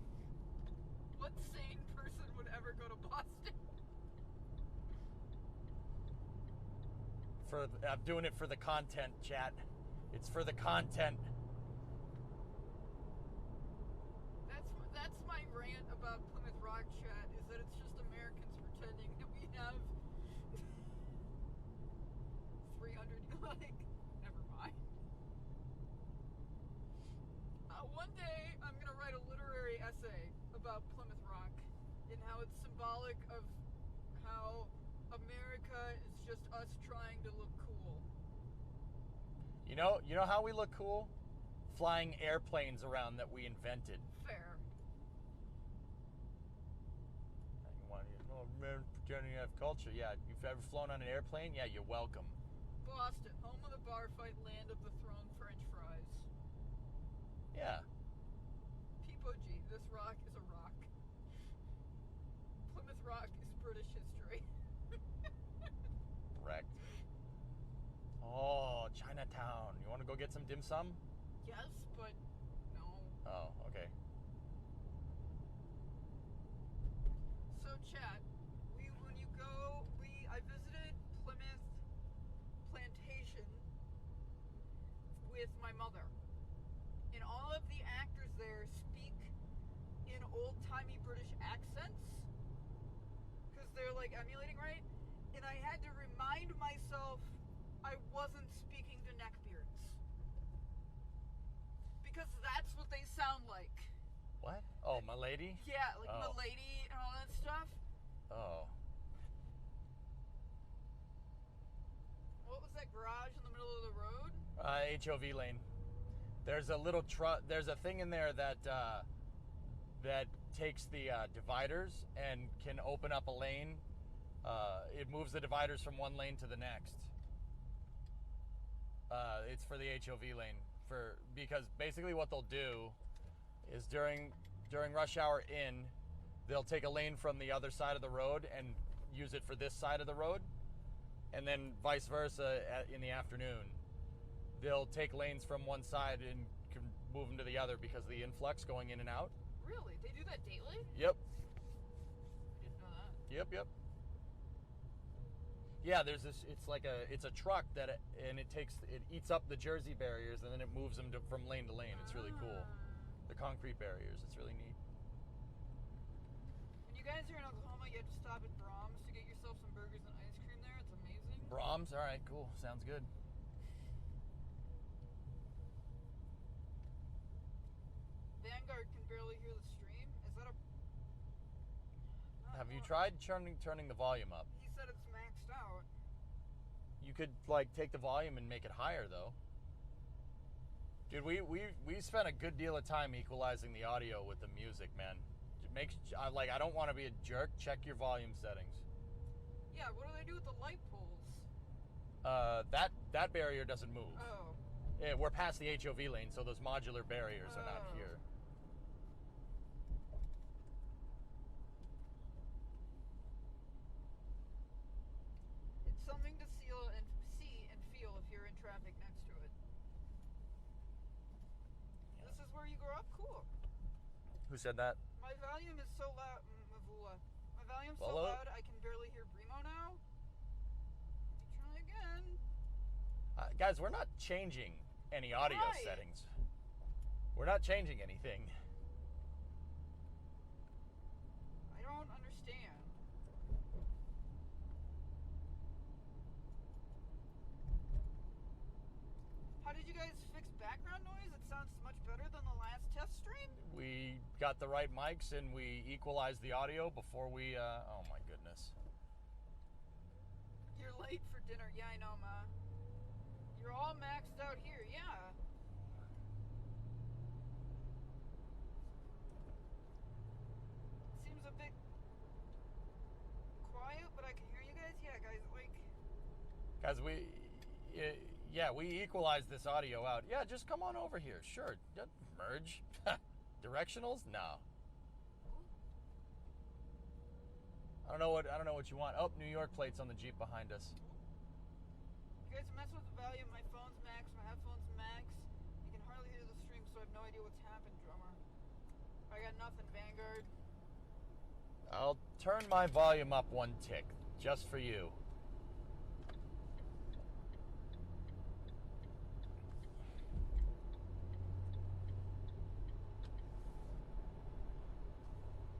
What sane person would ever go to Boston? I'm doing it for the content, chat. It's for the content. That's my rant about Plymouth Rock, chat, is that it's just Americans pretending that we have 300, like, never mind. One day, I'm gonna write a literary essay about Plymouth Rock and how it's symbolic of how America is just us trying to look cool. You know how we look cool? Flying airplanes around that we invented. Fair. Pretending you have culture. Yeah, you've ever flown on an airplane? Yeah, you're welcome. Boston, home of the bar fight, land of the throne French fries. Yeah. Peepo G, this rock is a rock. Plymouth Rock is British history. Correct. Oh, Chinatown. You want to go get some dim sum? Yes, but no. Oh, okay. So, chat, when you go, I visited Plymouth Plantation with my mother. And all of the actors there speak in old-timey British accents. Because they're, like, emulating, right? And I had to remind myself I wasn't speaking to neckbeards. Because that's what they sound like. What? Oh, my lady? Yeah, like Oh. Milady and all that stuff. Oh. What was that garage in the middle of the road? HOV lane. There's a little truck. There's a thing in there that that takes the dividers and can open up a lane. It moves the dividers from one lane to the next. It's for the HOV lane because basically what they'll do is during rush hour they'll take a lane from the other side of the road and use it for this side of the road, and then vice versa in the afternoon. They'll take lanes from one side and can move them to the other because of the influx going in and out. Really? They do that daily? Yep. Didn't know that. Yep. Yeah, there's this. It's a truck it eats up the Jersey barriers and then it moves them from lane to lane. It's really cool. The concrete barriers. It's really neat. When you guys are in Oklahoma, you have to stop at Brahms to get yourself some burgers and ice cream there. It's amazing. Brahms. All right. Cool. Sounds good. Vanguard can barely hear the stream. Is that a? Have you tried turning the volume up? He said it's maxed out. You could take the volume and make it higher though. Dude, we spent a good deal of time equalizing the audio with the music, man. I don't want to be a jerk. Check your volume settings. Yeah, what do they do with the light poles? That barrier doesn't move. Oh. Yeah, we're past the HOV lane, so those modular barriers are not Oh. here. It's something to see and feel if you're in traffic next to it. Yeah. This is where you grow up? Cool. Who said that? My volume is so loud. Mavula. My volume's Well, so loud I can barely hear Bremo now. Try again. Guys, we're not changing any audio Why? settings. We're not changing anything. I don't understand. How did you guys fix background noise? It sounds much better than the last test stream. We got the right mics and we equalized the audio before we, oh my goodness. You're late for dinner. Yeah, I know, Ma. You're all maxed out here. Yeah. Seems a bit quiet, but I can hear you guys. Yeah, guys, Guys, we equalized this audio out. Yeah, just come on over here. Sure. Merge. Directionals? No. I don't know what you want. Oh, New York plates on the Jeep behind us. you guys mess with the volume. My phone's max, my headphones max. You can hardly hear the stream, so I have no idea what's happened, drummer. I got nothing, Vanguard. I'll turn my volume up one tick, just for you.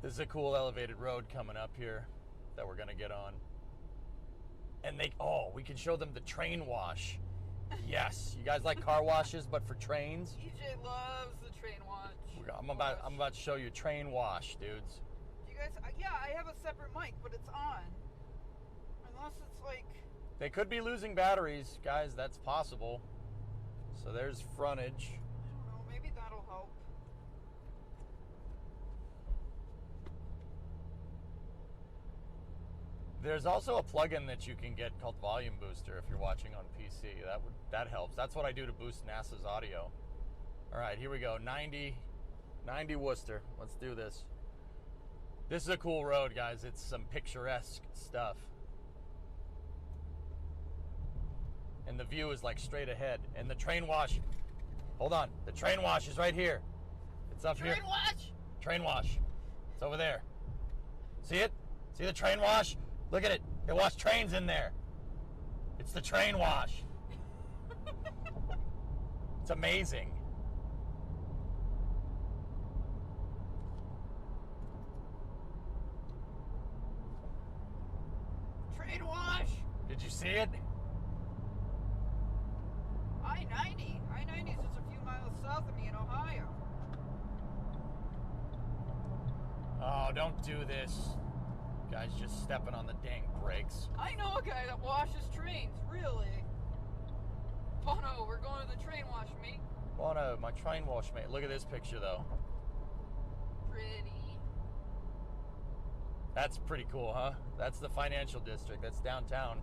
This is a cool elevated road coming up here that we're gonna get on. And we can show them the train wash. Yes, you guys like car washes, but for trains? EJ loves the train wash. I'm about to show you train wash, dudes. You guys, yeah, I have a separate mic, but it's on. Unless it's like... They could be losing batteries, guys, that's possible. So there's frontage. I don't know, maybe that'll help. There's also a plugin that you can get called Volume Booster if you're watching on PC. That helps. That's what I do to boost NASA's audio. All right, here we go. 90 Worcester. Let's do this. This is a cool road, guys. It's some picturesque stuff. And the view is like straight ahead. And the train wash. Hold on. The train wash is right here. It's up here. Train wash? Train wash. It's over there. See it? See the train wash? Look at it. They wash trains in there. It's the train wash. It's amazing. Train wash? Did you see it? I-90. I-90 is just a few miles south of me in Ohio. Oh, don't do this. Guy's just stepping on the dang brakes. I know a guy that washes trains, really. Bono, we're going to the train wash, mate. Bono, my train wash, mate. Look at this picture, though. Pretty. That's pretty cool, huh? That's the financial district. That's downtown.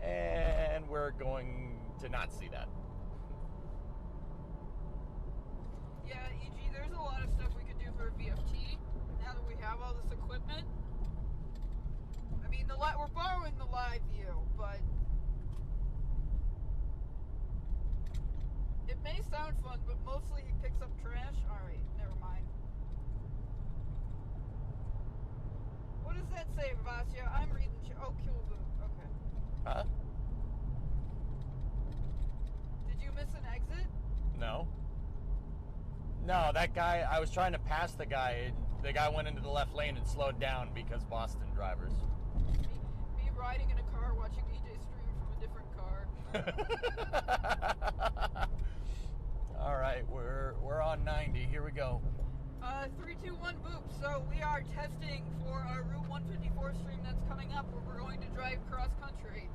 And we're going to not see that. Yeah, EG, there's a lot of stuff we could do for VFT now that we have all this equipment. I mean, we're borrowing the LiveU, but it may sound fun, but mostly he picks up trash. Alright, never mind. What does that say, Vasya? I'm reading... Oh, kill boot. Okay. Huh? Did you miss an exit? No. No, that guy, I was trying to pass the guy. The guy went into the left lane and slowed down because Boston drivers. Me riding in a car watching EJ stream from a different car. All right, we're on 90. Here we go. 3, 2, 1, boop. So we are testing for our Route 154 stream that's coming up where we're going to drive cross country.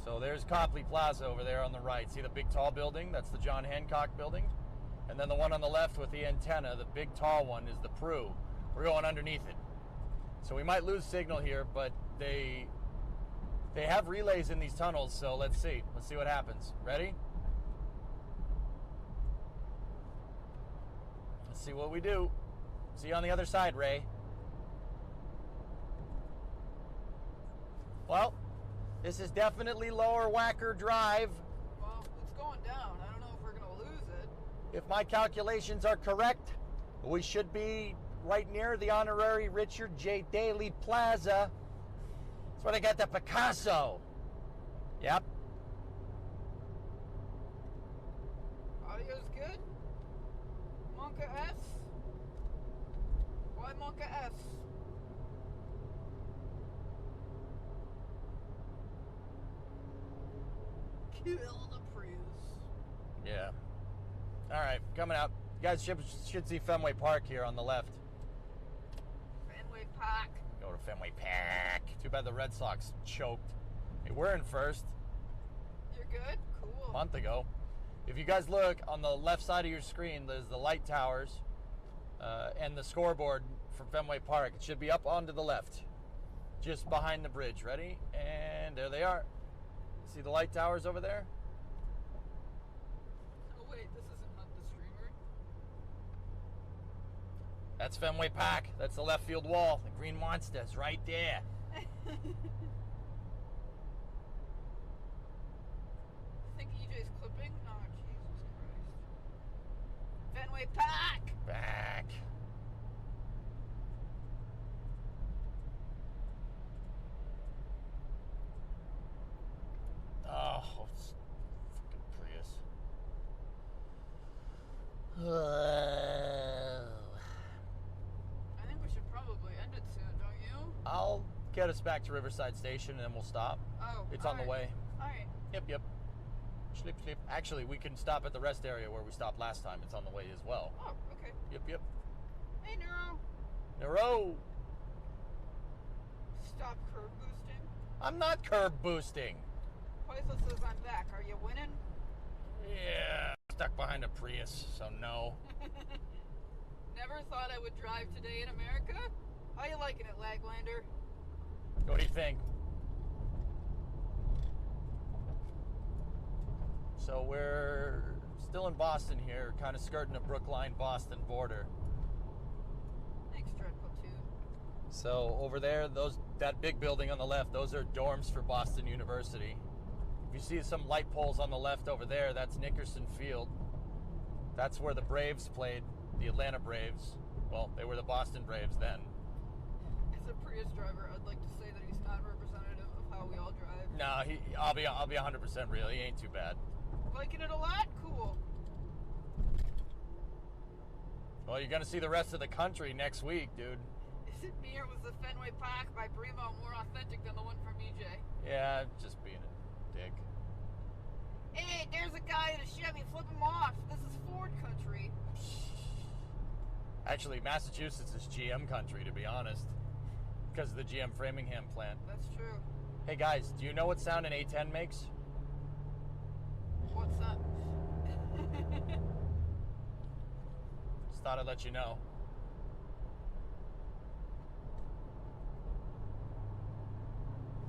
So there's Copley Plaza over there on the right. See the big tall building? That's the John Hancock building. And then the one on the left with the antenna, the big tall one, is the Pru. We're going underneath it. So we might lose signal here, but they have relays in these tunnels, so let's see. Let's see what happens. Ready? Let's see what we do. See you on the other side, Ray. Well, this is definitely Lower Wacker Drive. Well, it's going down. I don't know if we're going to lose it. If my calculations are correct, we should be right near the honorary Richard J. Daley Plaza. That's where they got the Picasso. Yep. Audio's good. Monka S. Why Monka S? Kill the Prius. Yeah. All right, coming up. You guys should see Fenway Park here on the left. Fenway Park. Go to Fenway Park. Too bad the Red Sox choked. Hey, we're in first. You're good? Cool. A month ago. If you guys look on the left side of your screen, there's the light towers and the scoreboard for Fenway Park. It should be up onto the left, just behind the bridge. Ready? And there they are. See the light towers over there? Oh wait, this isn't Hunt the Streamer. That's Fenway Park. That's the left field wall. The Green Monster's right there. I think EJ's clipping. Oh, Jesus Christ. Fenway Park! Back. I think we should probably end it soon, don't you? I'll get us back to Riverside Station and then we'll stop. Oh, It's on the way. Alright. Yep. Slip. Actually, we can stop at the rest area where we stopped last time. It's on the way as well. Oh, okay. Yep. Hey, Neuro. Neuro! Stop curb boosting. I'm not curb boosting. Paisa says I'm back. Are you winning? Yeah. Stuck behind a Prius, so no. Never thought I would drive today in America. How you liking it, Laglander? What do you think? So we're still in Boston here, kind of skirting the Brookline-Boston border. Thanks, Dread Platoon. So over there, that big building on the left, those are dorms for Boston University. If you see some light poles on the left over there, that's Nickerson Field. That's where the Braves played, the Atlanta Braves. Well, they were the Boston Braves then. As a Prius driver, I'd like to say that he's not representative of how we all drive. No, I'll be 100% real. He ain't too bad. Liking it a lot? Cool. Well, you're gonna see the rest of the country next week, dude. Is it me or was the Fenway Park by Bremo more authentic than the one from EJ? Yeah, just being a dick. Hey, there's a guy in a Chevy. Flip him off. This is Ford country. Actually, Massachusetts is GM country, to be honest, because of the GM Framingham plant. That's true. Hey guys, do you know what sound an A10 makes? What's up? Just thought I'd let you know.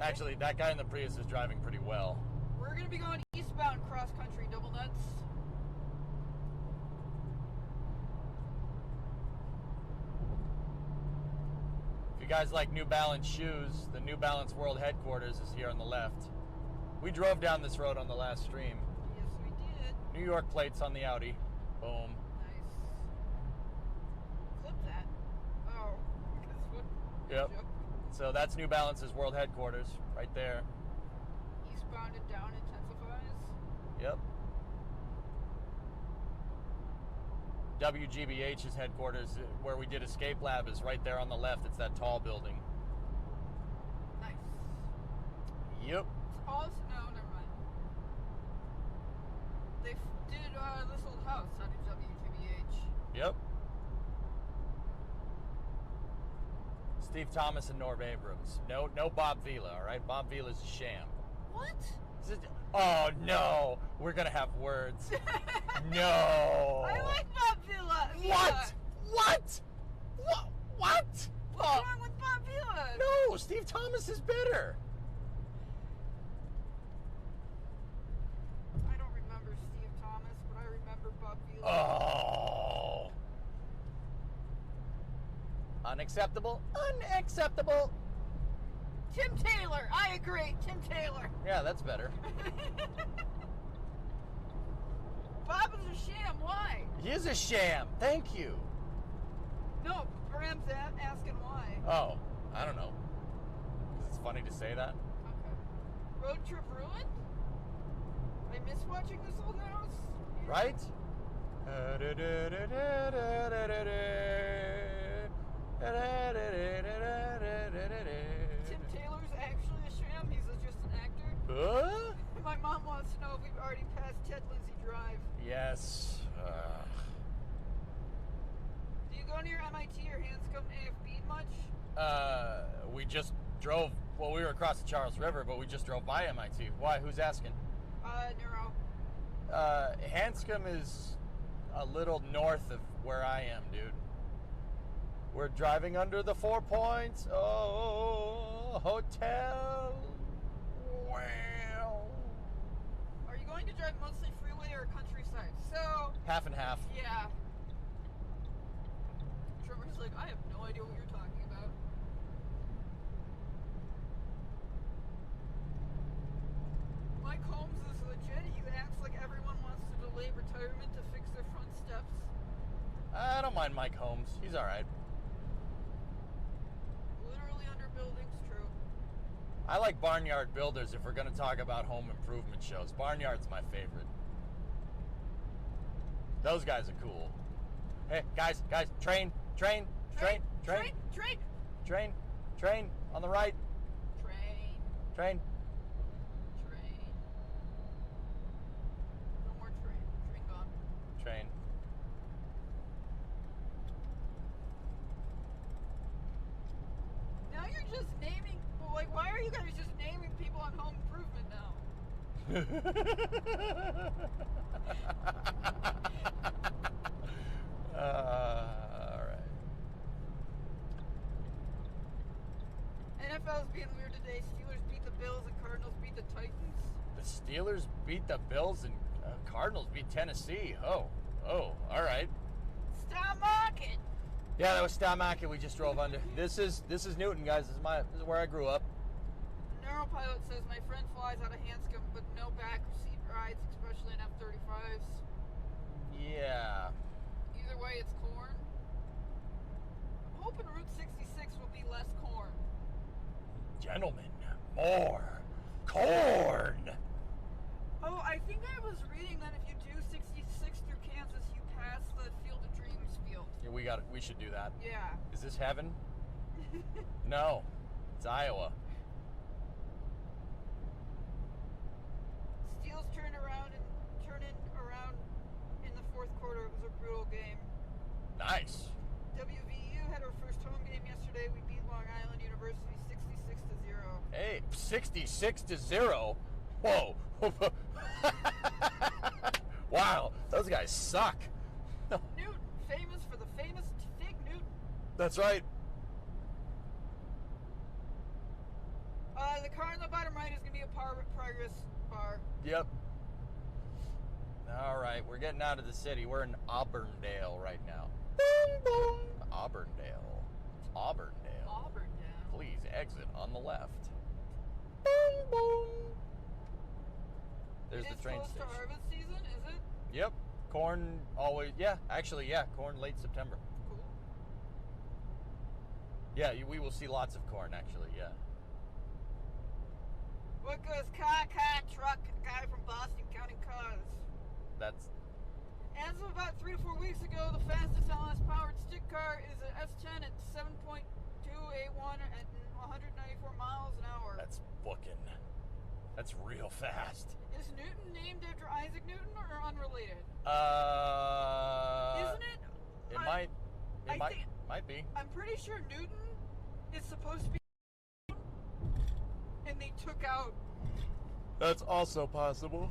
Actually, that guy in the Prius is driving pretty well. We're going to be going eastbound cross country, double nuts. If you guys like New Balance shoes, the New Balance World Headquarters is here on the left. We drove down this road on the last stream. Yes, we did. New York plates on the Audi. Boom. Nice. Flip that. Oh, because what? Yep. So that's New Balance's World Headquarters, right there. Eastbound and down intensifies. Yep. WGBH's headquarters, where we did Escape Lab, is right there on the left. It's that tall building. Nice. Yep. It's also, no, never mind. They did this old house out of WGBH. Yep. Steve Thomas and Norv Abrams. No Bob Vila, all right? Bob Vila's a sham. What? Oh, no. We're going to have words. No. I like Bob Vila. What? What? What? What's wrong with Bob Vila? No, Steve Thomas is better. I don't remember Steve Thomas, but I remember Bob Vila. Oh. Unacceptable. Unacceptable. Tim Taylor. I agree. Tim Taylor. Yeah, that's better. Bob is a sham. Why? He is a sham. Thank you. No, Bram's asking why. Oh, I don't know. 'Cause it's funny to say that. Okay. Road trip ruined? I miss watching this old house. Right? Tim Taylor's actually a sham. He's just an actor. Huh? My mom wants to know if we've already passed Ted Lindsay Drive. Yes. Do you go near MIT or Hanscom AFB much? We just drove. Well, we were across the Charles River, but we just drove by MIT. Why? Who's asking? Neuro. Hanscom is a little north of where I am, dude. We're driving under the 4 Points. Oh, hotel. Wow. Are you going to drive mostly freeway or countryside? So, Half and half. yeah. Trevor's like, I have no idea what you're talking about. Mike Holmes is legit. He acts like everyone wants to delay retirement to fix their front steps. I don't mind Mike Holmes. He's all right. Literally under buildings, true. I like Barnyard Builders if we're going to talk about home improvement shows. Barnyard's my favorite. Those guys are cool. Hey, guys, train on the right. Train. No more train. Train gone. Train. Now you're just naming. Well, like, why are you guys just naming people on Home Improvement now? All right. NFL's being weird today. Steelers beat the Bills and Cardinals beat the Titans. The Steelers beat the Bills and Cardinals beat Tennessee. Oh, all right. Stop mocking. Yeah, that was Stamac we just drove under. This is Newton, guys. This is where I grew up. Neuropilot says my friend flies out of Hanscom, but no back seat rides, especially in F-35s. Yeah. Either way, it's corn. I'm hoping Route 66 will be less corn. Gentlemen, more corn. Oh, I think I was reading that if you do 66 through Kansas, you pass the Field of Dreams field. Yeah, we should do that. Yeah. Is this heaven? No, it's Iowa. Steelers turning around in the fourth quarter. It was a brutal game. Nice. WVU had our first home game yesterday. We beat Long Island University 66-0. Hey, 66-0. Whoa. Wow, those guys suck. Newton, famous for the famous Fig Newton. That's right. The car in the bottom right is going to be a progress bar. Yep. All right, we're getting out of the city. We're in Auburndale right now. Boom, boom. Auburndale. Please exit on the left. Boom, boom. There's the train It's station. close to harvest season, is it? Yep. Corn always, yeah, actually, yeah, corn late September. Cool. Yeah, we will see lots of corn, actually, yeah. What goes car, truck, guy from Boston counting cars. That's, As of about 3 to 4 weeks ago, the fastest LS powered stick car is an S10 at 7.281 at 194 miles an hour. that's real fast. Is Newton named after Isaac Newton or unrelated? Isn't it? It I think- might be. I'm pretty sure Newton is supposed to be, and they took out. That's also possible.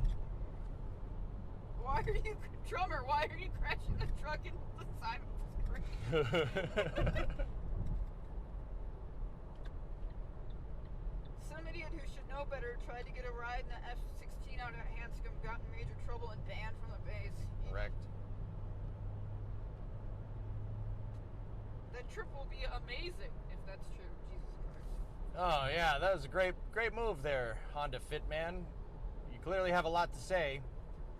Why are you, drummer? Why are you crashing the truck into the side of the screen? Some idiot who should know better tried to get a ride in the F-16 out of Hanscom, got in major trouble and banned from the base. Correct. That trip will be amazing if that's true. Jesus Christ. Oh yeah, that was a great move there, Honda Fit Man. You clearly have a lot to say,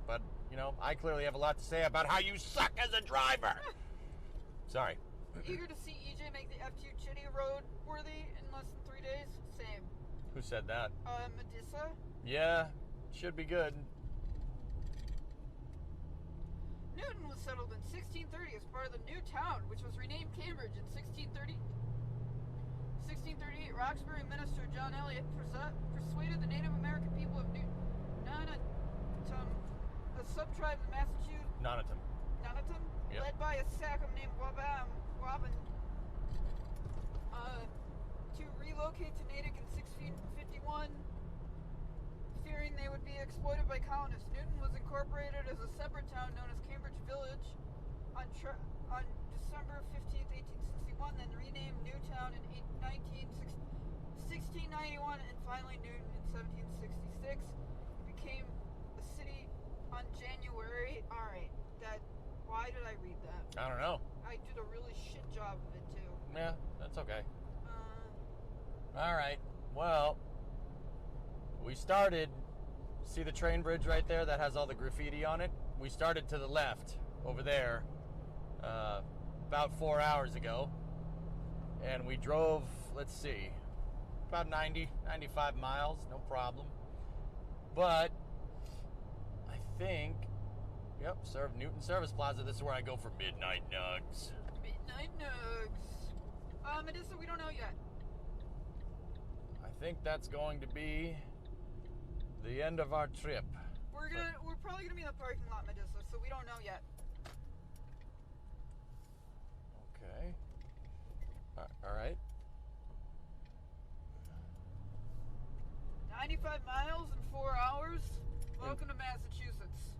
but you know, I clearly have a lot to say about how you suck as a driver. Sorry. Eager to see EJ make the F2 Chitty road worthy in less than 3 days? Same. Who said that? Medissa? Yeah, should be good. Newton was settled in 1630 as part of the new town, which was renamed Cambridge in 1630. 1638, Roxbury minister John Eliot persuaded the Native American people of Nonatum, a sub-tribe of Massachusetts, Nonatum. Yep. led by a Sachem named Wabban, to relocate to Natick in 1651, fearing they would be exploited by colonists. Newton was incorporated as a separate town known as Cambridge Village on December 15th, 1861, then renamed Newtown in 1691, and finally Newton in 1766. Became a city on January. Alright, why did I read that? I don't know. I did a really shit job of it too. Yeah, that's okay. All right. Well, we started. See the train bridge right there that has all the graffiti on it? We started to the left over there about 4 hours ago. And we drove, let's see, about 95 miles, no problem. But I think Yep, Newton Service Plaza. This is where I go for midnight nugs. Midnight nugs. Medusa, we don't know yet. I think that's going to be the end of our trip. We're probably gonna be in the parking lot, Medusa, so we don't know yet. Okay. All right. 95 miles in 4 hours. Welcome to Massachusetts.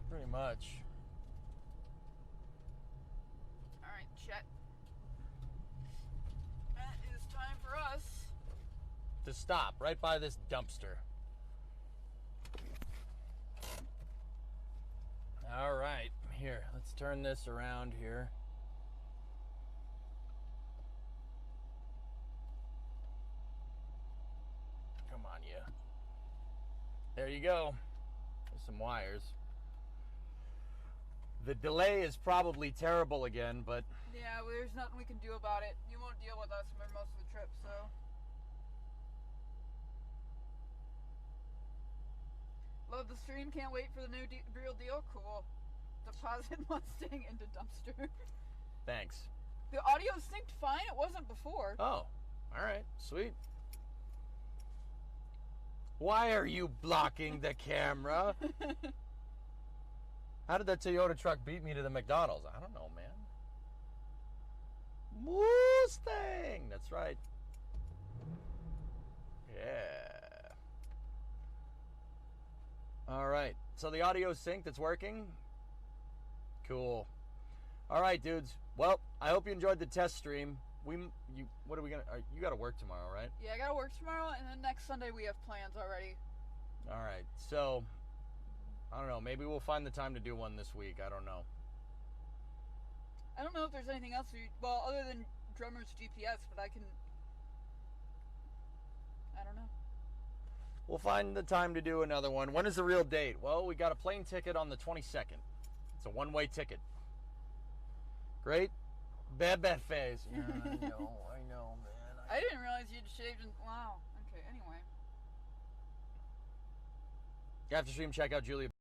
Pretty much. All right, Chet. That is time for us. To stop right by this dumpster. All right, here, let's turn this around here. Come on, you. There you go. There's some wires. The delay is probably terrible again, but Yeah, well, there's nothing we can do about it. You won't deal with us for most of the trip, so. Love the stream. Can't wait for the new real deal. Cool. Deposit Mustang into dumpster. thanks. The audio synced fine. It wasn't before. Oh, all right, sweet. Why are you blocking the camera? How did that Toyota truck beat me to the McDonald's? I don't know, man. Mustang! That's right. Yeah. All right. So the audio's synced. It's working. Cool. All right, dudes. Well, I hope you enjoyed the test stream. What are we gonna? You got to work tomorrow, right? Yeah, I gotta work tomorrow, and then next Sunday we have plans already. All right. So I don't know. Maybe we'll find the time to do one this week. I don't know. I don't know if there's anything else well, other than Drummer's GPS, but I don't know. We'll find the time to do another one. When is the real date? Well, we got a plane ticket on the 22nd. It's a one-way ticket. Great. Bad phase. Yeah, I know, man. I didn't realize you'd shaved and wow. Okay, anyway. After stream, check out Julia.